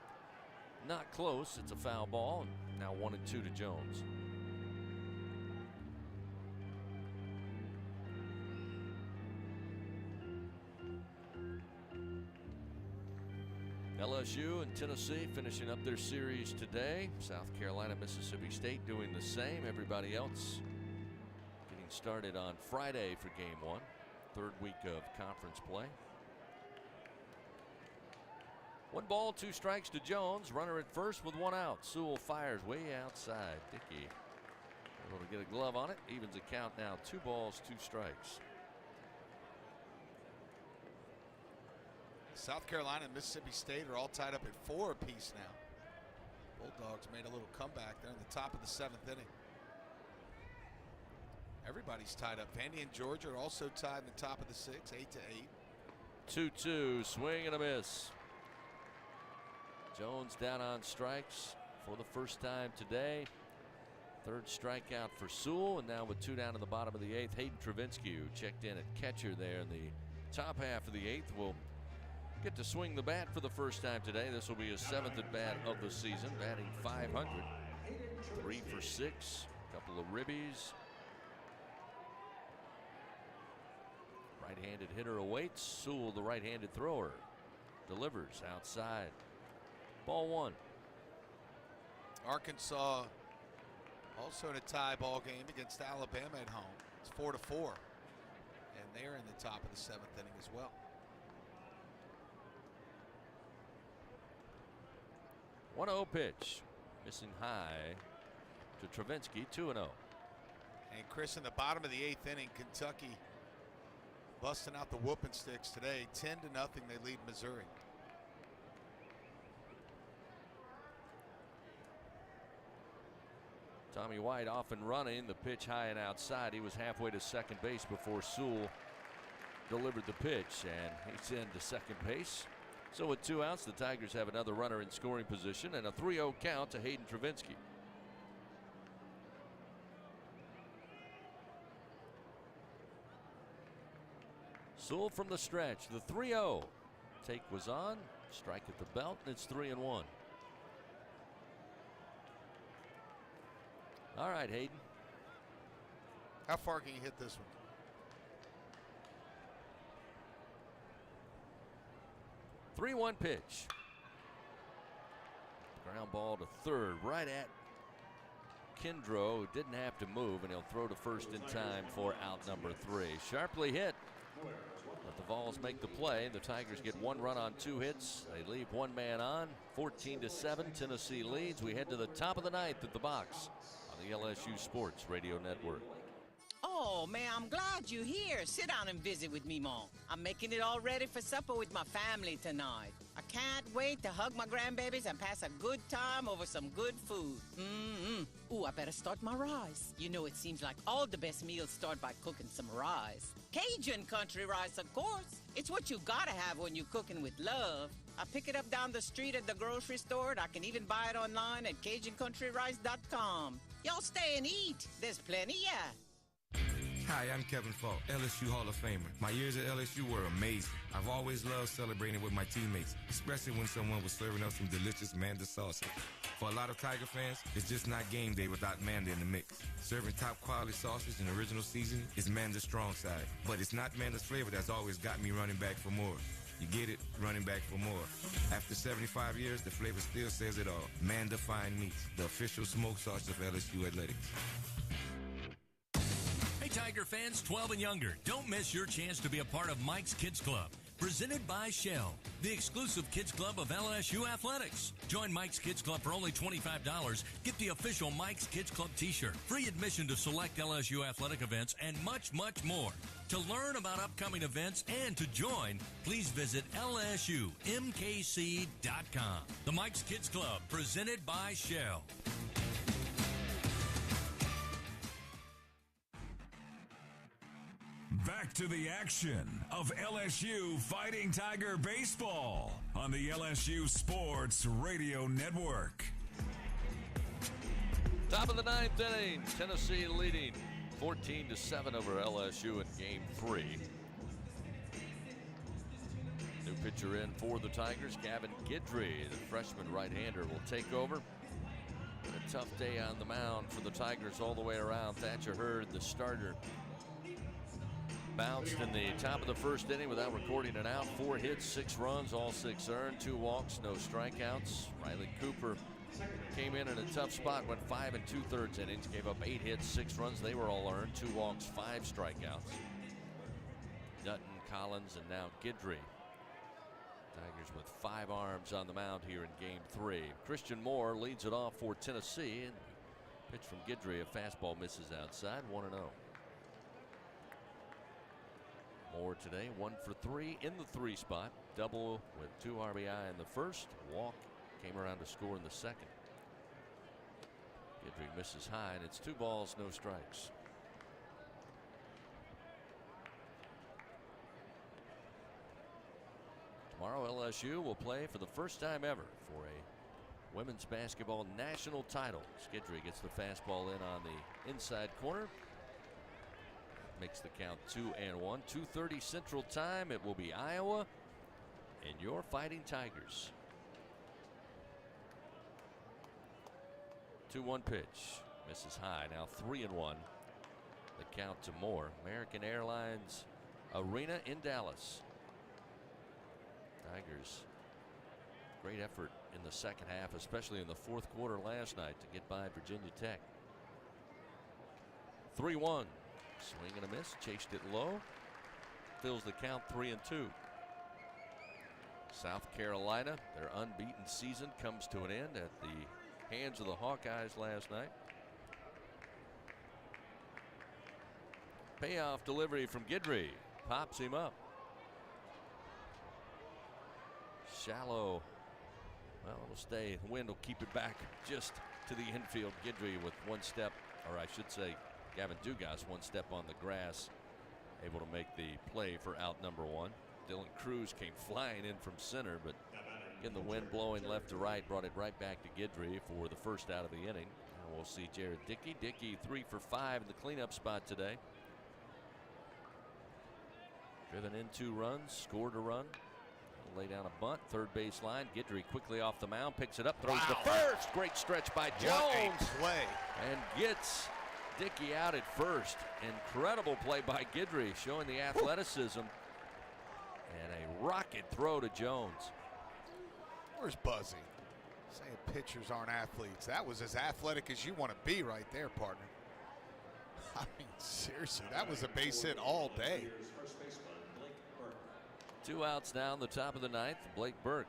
Speaker 4: not close. It's a foul ball. And now 1-2 to Jones. LSU and Tennessee finishing up their series today. South Carolina, Mississippi State doing the same. Everybody else getting started on Friday for game 1. 3rd week of conference play. 1 ball, 2 strikes to Jones. Runner at first with 1 out. Sewell fires way outside. Dickey able to get a glove on it. Evens the count now. 2 balls, 2 strikes.
Speaker 8: South Carolina and Mississippi State are all tied up at 4 apiece now. Bulldogs made a little comeback there in the top of the 7th inning. Everybody's tied up. Vandy and Georgia are also tied in the top of the 6th, 8-8.
Speaker 4: 2-2, swing and a miss. Jones down on strikes for the first time today. Third strikeout for Sewell, and now with 2 down in the bottom of the 8th, Hayden Travinsky, who checked in at catcher there in the top half of the 8th, will get to swing the bat for the first time today. This will be his 7th at bat of the season, batting .500, 3 for 6, a couple of ribbies. Right-handed hitter awaits. Sewell, the right-handed thrower, delivers outside. Ball 1.
Speaker 8: Arkansas also in a tie ball game against Alabama at home. It's 4-4. And they're in the top of the 7th inning as well.
Speaker 4: 1-0 pitch. Missing high to Travinsky, 2-0.
Speaker 8: And Chris, in the bottom of the 8th inning, Kentucky busting out the whooping sticks today. 10-0 they lead Missouri.
Speaker 4: Tommy White off and running. The pitch high and outside. He was halfway to second base before Sewell delivered the pitch, and he's into second base. So with 2 outs, the Tigers have another runner in scoring position and a 3-0 count to Hayden Travinsky. Sewell from the stretch, the 3-0. Take was on, strike at the belt, and it's 3-1. All right, Hayden.
Speaker 8: How far can you hit this one?
Speaker 4: 3-1 pitch. Ground ball to third, right at Kindro, who didn't have to move, and he'll throw to first in time for out number 3. Sharply hit. But the Vols make the play. The Tigers get 1 run on 2 hits. They leave 1 man on. 14-7, Tennessee leads. We head to the top of the 9th at the box on the LSU Sports Radio Network.
Speaker 5: Oh, man, I'm glad you're here. Sit down and visit with me, Mom. I'm making it all ready for supper with my family tonight. I can't wait to hug my grandbabies and pass a good time over some good food. Ooh, I better start my rice. You know, it seems like all the best meals start by cooking some rice. Cajun country rice, of course. It's what you gotta have when you're cooking with love. I pick it up down the street at the grocery store, and I can even buy it online at CajunCountryRice.com. Y'all stay and eat. There's plenty, yeah.
Speaker 11: Hi, I'm Kevin Falk, LSU Hall of Famer. My years at LSU were amazing. I've always loved celebrating with my teammates, especially when someone was serving up some delicious Manda salsa. For a lot of Tiger fans, it's just not game day without Manda in the mix. Serving top quality sausage and original seasoning is Manda's strong side. But it's not Manda's flavor that's always got me running back for more. You get it, running back for more. After 75 years, the flavor still says it all. Manda Fine Meats, the official smoke sauce of LSU Athletics.
Speaker 9: Hey, Tiger fans 12 and younger, don't miss your chance to be a part of Mike's Kids Club. Presented by Shell, the exclusive kids club of LSU Athletics. Join Mike's Kids Club for only $25. Get the official Mike's Kids Club t-shirt, free admission to select LSU athletic events, and much, much more. To learn about upcoming events and to join, please visit LSUMKC.com. The Mike's Kids Club, presented by Shell.
Speaker 3: Back to the action of LSU Fighting Tiger Baseball on the LSU Sports Radio Network.
Speaker 4: Top of the 9th inning, Tennessee leading 14-7 over LSU in Game 3. New pitcher in for the Tigers, Gavin Guidry, the freshman right-hander, will take over. Been a tough day on the mound for the Tigers all the way around. Thatcher Hurd, the starter, bounced in the top of the first inning without recording an out. 4 hits, 6 runs, all 6 earned, 2 walks, no strikeouts. Riley Cooper came in a tough spot, went 5 2/3 innings, gave up 8 hits, 6 runs, they were all earned, 2 walks, 5 strikeouts. Dutton, Collins, and now Guidry. Tigers with 5 arms on the mound here in Game 3. Christian Moore leads it off for Tennessee, and pitch from Guidry, a fastball misses outside, 1-0. Moore today 1 for 3 in the 3 spot. Double with 2 RBI in the first. Walk came around to score in the second. Guidry misses high, and it's 2 balls, no strikes. Tomorrow LSU will play for the first time ever for a women's basketball national title. Skidry gets the fastball in on the inside corner. Makes the count 2-1. 2:30 Central Time. It will be Iowa and your Fighting Tigers. 2-1 pitch. Misses high. Now 3-1. The count to Moore. American Airlines Arena in Dallas. Tigers. Great effort in the second half, especially in the fourth quarter last night to get by Virginia Tech. 3-1. Swing and a miss. Chased it low. Fills the count 3-2. South Carolina, their unbeaten season comes to an end at the hands of the Hawkeyes last night. Payoff delivery from Guidry. Pops him up. Shallow. Well, it'll stay. The wind will keep it back just to the infield. Guidry with one step, or I should say Gavin Dugas one step on the grass, able to make the play for out number one. Dylan Cruz came flying in from center, but again the wind blowing left to right brought it right back to Guidry for the first out of the inning. And we'll see Jared Dickey. Dickey 3 for 5 in the cleanup spot today. Driven in 2 runs, scored a run. Lay down a bunt, third base line. Guidry quickly off the mound, picks it up, throws to first. Great stretch by Jones.
Speaker 8: What a play.
Speaker 4: And gets Dickey out at first. Incredible play by Guidry, showing the athleticism. And a rocket throw to Jones.
Speaker 8: Where's Buzzy? Saying pitchers aren't athletes. That was as athletic as you want to be right there, partner. I mean, seriously, that was a base hit all day.
Speaker 4: 2 outs now in the top of the ninth. Blake Burke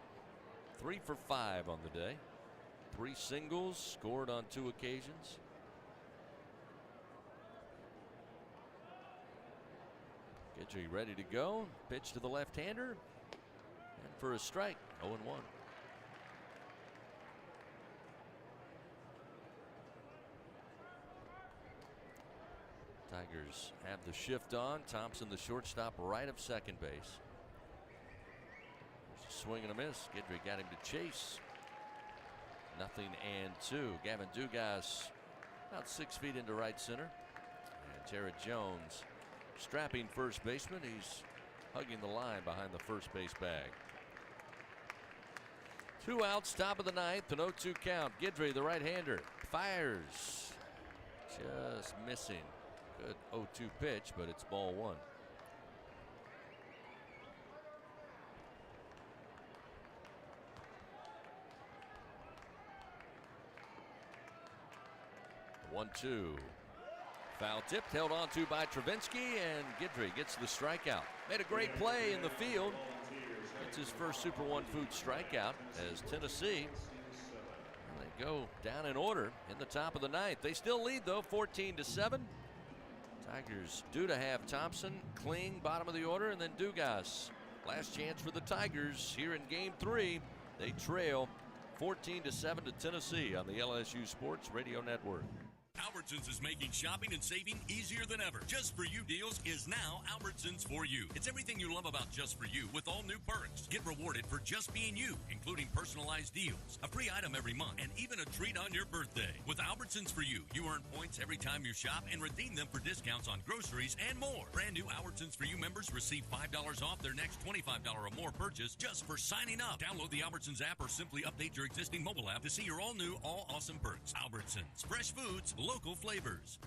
Speaker 4: 3 for 5 on the day. 3 singles, scored on 2 occasions. Guidry ready to go. Pitch to the left-hander. And for a strike, 0-1. Tigers have the shift on. Thompson, the shortstop, right of second base. There's a swing and a miss. Guidry got him to chase. 0-2. Gavin Dugas about 6 feet into right center. And Jared Jones, strapping first baseman. He's hugging the line behind the first base bag. 2 outs, top of the ninth, an 0-2 count. Guidry, the right-hander, fires. Just missing. Good 0-2 pitch, but it's ball 1. One, 2. Foul tipped, held on to by Travinsky, and Guidry gets the strikeout. Made a great play in the field. It's his first Super One Food strikeout as Tennessee, they go down in order in the top of the ninth. They still lead though, 14-7. Tigers due to have Thompson, Kling, bottom of the order, and then Dugas. Last chance for the Tigers here in Game 3. They trail 14-7 to Tennessee on the LSU Sports Radio Network.
Speaker 9: Albertsons is making shopping and saving easier than ever. Just For You deals is now Albertsons For You. It's everything you love about Just For You with all new perks. Get rewarded for just being you, including personalized deals, a free item every month, and even a treat on your birthday. With Albertsons For You, you earn points every time you shop and redeem them for discounts on groceries and more. Brand new Albertsons For You members receive $5 off their next $25 or more purchase just for signing up. Download the Albertsons app or simply update your existing mobile app to see your all-new, all-awesome perks. Albertsons. Fresh foods, local flavors.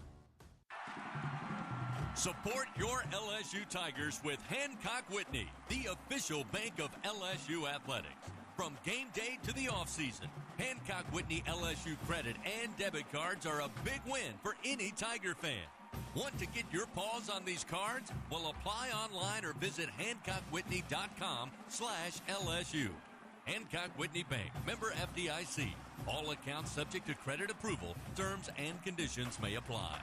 Speaker 9: Support your LSU Tigers with Hancock Whitney, the official bank of LSU athletics. From game day to the offseason, Hancock Whitney LSU credit and debit cards are a big win for any Tiger fan. Want to get your paws on these cards? Well, apply online or visit HancockWhitney.com/LSU. Hancock Whitney Bank, member FDIC. All accounts subject to credit approval. Terms and conditions may apply.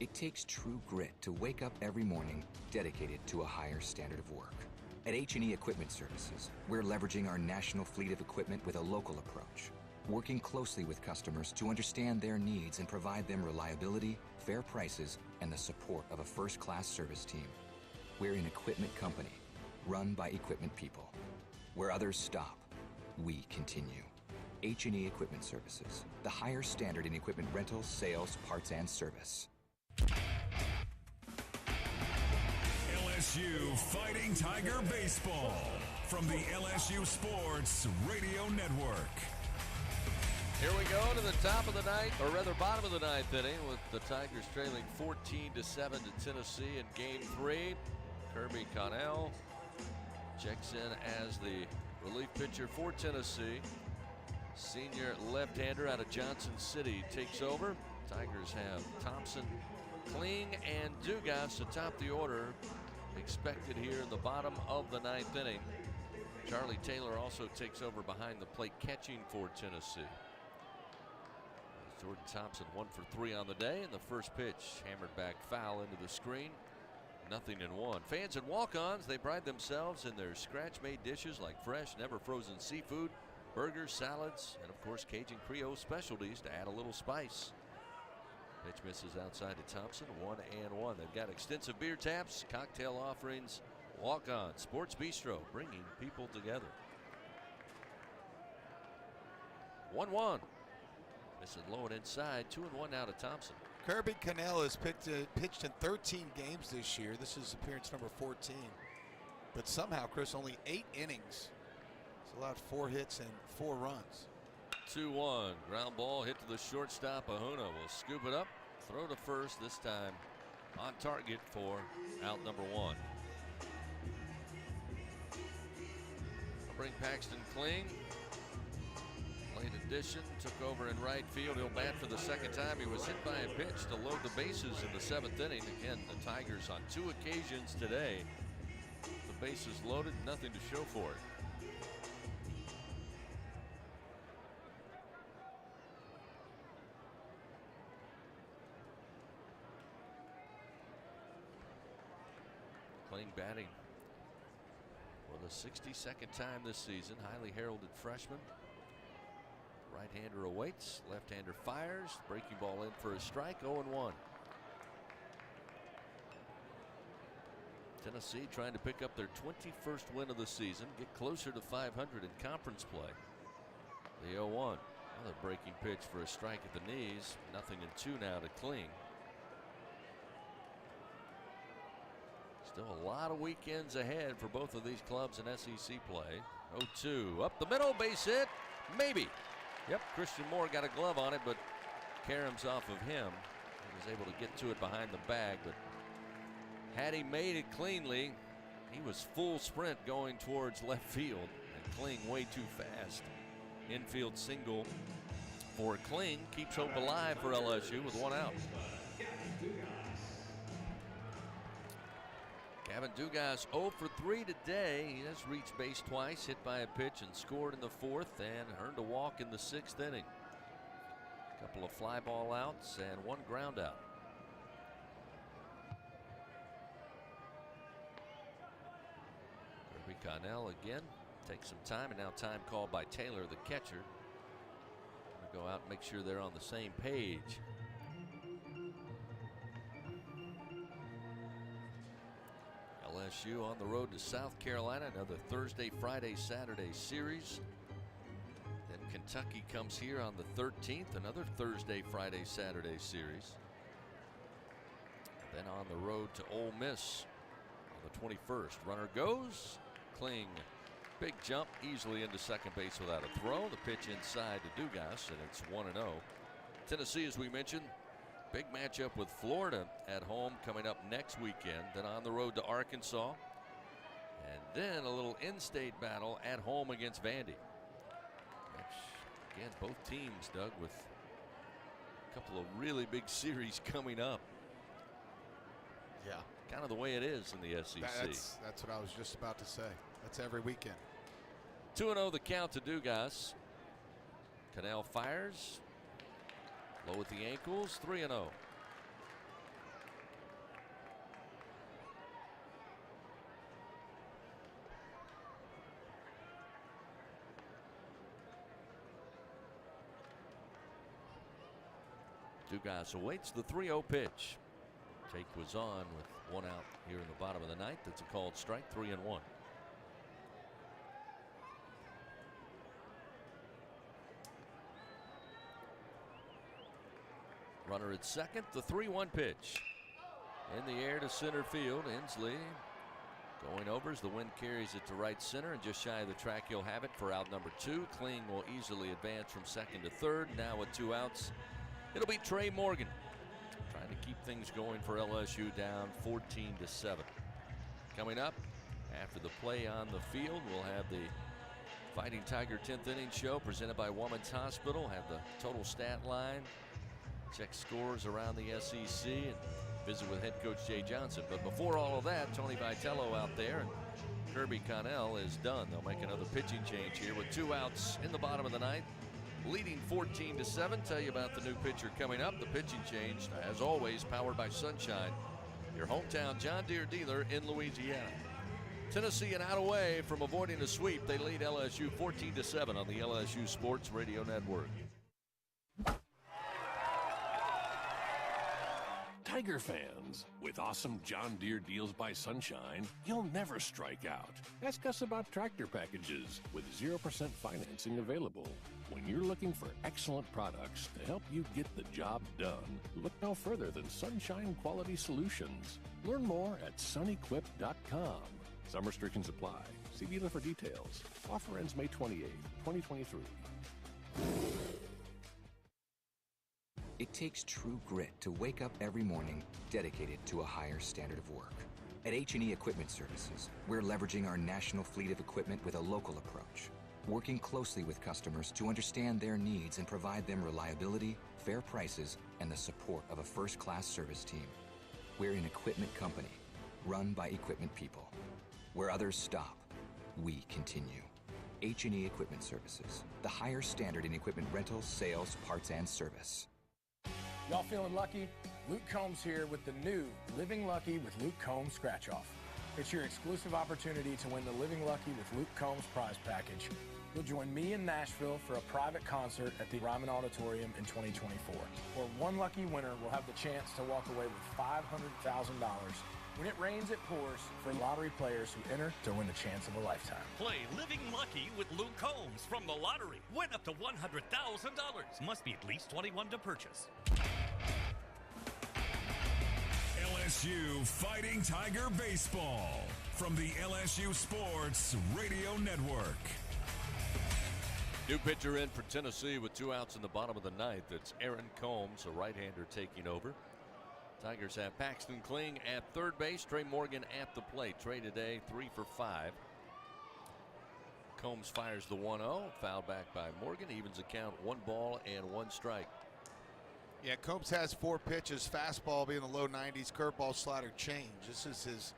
Speaker 13: It takes true grit to wake up every morning dedicated to a higher standard of work. At H&E Equipment Services, we're leveraging our national fleet of equipment with a local approach, working closely with customers to understand their needs and provide them reliability, fair prices, and the support of a first-class service team. We're an equipment company, run by equipment people. Where others stop, we continue. H&E Equipment Services, the higher standard in equipment rentals, sales, parts, and service.
Speaker 3: LSU Fighting Tiger Baseball from the LSU Sports Radio Network.
Speaker 4: Here we go to the top of the ninth, or rather bottom of the ninth inning, with the Tigers trailing 14-7 to Tennessee in Game 3. Kirby Connell checks in as the relief pitcher for Tennessee. Senior left-hander out of Johnson City takes over. Tigers have Thompson, Kling, and Dugas atop the order, expected here in the bottom of the ninth inning. Charlie Taylor also takes over behind the plate catching for Tennessee. Jordan Thompson 1 for 3 on the day, and the first pitch hammered back foul into the screen. 0-1. Fans and walk-ons, they pride themselves in their scratch-made dishes like fresh, never frozen seafood, burgers, salads, and of course Cajun Creole specialties to add a little spice. Pitch misses outside to Thompson. 1-1. They've got extensive beer taps, cocktail offerings, walk-on, sports bistro, bringing people together. 1-1. Missing low and inside. 2-1 now to Thompson.
Speaker 8: Kirby Connell has pitched in 13 games this year. This is appearance number 14. But somehow, Chris, only 8 innings. He's allowed 4 hits and 4 runs.
Speaker 4: 2-1. Ground ball hit to the shortstop. Ahuna will scoop it up, throw to first, this time on target for out number 1. I'll bring Paxton Kling. Late addition, took over in right field. He'll bat for the second time. He was hit by a pitch to load the bases in the 7th inning. Again, the Tigers on 2 occasions today. The bases loaded, nothing to show for it. Kling batting for the 62nd time this season. Highly heralded freshman. Right-hander awaits, left-hander fires, breaking ball in for a strike. 0-1. Tennessee trying to pick up their 21st win of the season, get closer to 500 in conference play. The 0-1. Another breaking pitch for a strike at the knees. 0-2 now to Kling. Still a lot of weekends ahead for both of these clubs in SEC play. 0-2 up the middle, base hit, maybe. Yep, Christian Moore got a glove on it, but caroms off of him. He was able to get to it behind the bag, but had he made it cleanly, he was full sprint going towards left field, and Kling way too fast. Infield single for Kling keeps hope alive for LSU with 1 out. Gavin Dugas 0 for 3 today. He has reached base twice, hit by a pitch and scored in the 4th, and earned a walk in the 6th inning. A couple of fly ball outs and 1 ground out. Kirby Connell again takes some time, and now time called by Taylor, the catcher. Gonna go out and make sure they're on the same page. LSU on the road to South Carolina, another Thursday, Friday, Saturday series. Then Kentucky comes here on the 13th, another Thursday, Friday, Saturday series. Then on the road to Ole Miss on the 21st. Runner goes, Kling, big jump, easily into second base without a throw. The pitch inside to Dugas, and it's 1-0. Tennessee, as we mentioned, big matchup with Florida at home coming up next weekend. Then on the road to Arkansas. And then a little in-state battle at home against Vandy. Again, both teams, Doug, with a couple of really big series coming up.
Speaker 8: Yeah.
Speaker 4: Kind of the way it is in the SEC.
Speaker 8: That's what I was just about to say. That's every weekend.
Speaker 4: 2-0 the count to Dugas. Cannell fires. Low at the ankles, 3-0. Dugas awaits the 3-0 pitch. Take was on with 1 out here in the bottom of the ninth. That's a called strike, 3-1. Runner at second, the 3-1 pitch. In the air to center field. Inslee going over as the wind carries it to right center, and just shy of the track he'll have it for out number 2. Kling will easily advance from second to third. Now with 2 outs, it'll be Trey Morgan trying to keep things going for LSU, down 14-7. Coming up after the play on the field, we'll have the Fighting Tiger 10th inning show presented by Women's Hospital. Have the total stat line, check scores around the SEC, and visit with head coach Jay Johnson. But before all of that, Tony Vitello out there, and Kirby Connell is done. They'll make another pitching change here with 2 outs in the bottom of the ninth, leading 14-7. Tell you about the new pitcher coming up. The pitching change, as always, powered by Sunshine, your hometown John Deere dealer in Louisiana. Tennessee an out away from avoiding a sweep. They lead LSU 14-7 on the LSU Sports Radio Network.
Speaker 19: Tiger fans, with awesome John Deere deals by Sunshine, you'll never strike out. Ask us about tractor packages with 0% financing available. When you're looking for excellent products to help you get the job done, look no further than Sunshine Quality Solutions. Learn more at sunequip.com. Some restrictions apply. See dealer for details. Offer ends May 28, 2023.
Speaker 13: It takes true grit to wake up every morning dedicated to a higher standard of work. At H&E Equipment Services, we're leveraging our national fleet of equipment with a local approach, working closely with customers to understand their needs and provide them reliability, fair prices, and the support of a first-class service team. We're an equipment company, run by equipment people. Where others stop, we continue. H&E Equipment Services, the higher standard in equipment rentals, sales, parts, and service.
Speaker 7: Y'all feeling lucky? Luke Combs here with the new Living Lucky with Luke Combs Scratch Off. It's your exclusive opportunity to win the Living Lucky with Luke Combs prize package. You'll join me in Nashville for a private concert at the Ryman Auditorium in 2024, where one lucky winner will have the chance to walk away with $500,000. When it rains, it pours for lottery players who enter to win the chance of a lifetime.
Speaker 18: Play Living Lucky with Luke Combs from the lottery. Win up to $100,000. Must be at least 21 to purchase.
Speaker 3: LSU Fighting Tiger Baseball from the LSU Sports Radio Network.
Speaker 4: New pitcher in for Tennessee with 2 outs in the bottom of the ninth. It's Aaron Combs, a right-hander, taking over. Tigers have Paxton Kling at third base, Trey Morgan at the plate. Trey today 3 for 5. Combs fires the 1-0, fouled back by Morgan, evens the count, 1 ball and 1 strike.
Speaker 8: Yeah, Combs has 4 pitches, fastball being the low 90s, curveball, slider, change. This is his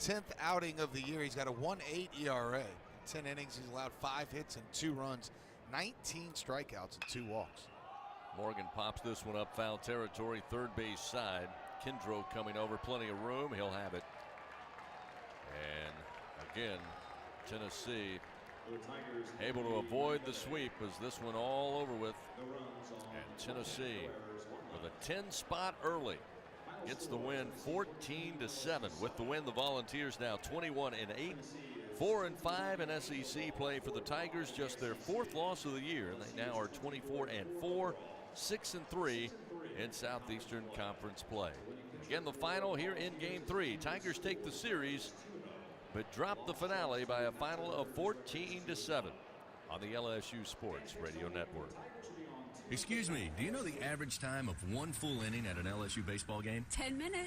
Speaker 8: 10th outing of the year. He's got a 1.8 ERA. In 10 innings, he's allowed 5 hits and 2 runs, 19 strikeouts and 2 walks.
Speaker 4: Morgan pops this one up foul territory, third base side. Kindro coming over, plenty of room. He'll have it. And again, Tennessee able to avoid the sweep as this one all over with. And Tennessee with a 10 spot early gets the win 14-7. With the win, the Volunteers now 21-8. 4-5 in SEC play for the Tigers, just their 4th loss of the year, and they now are 24-4, 6-3 in Southeastern Conference play. Again, the final here in Game 3. Tigers take the series, but drop the finale by a final of 14-7 on the LSU Sports Radio Network.
Speaker 15: Excuse me, do you know the average time of one full inning at an LSU baseball game?
Speaker 16: 10 minutes.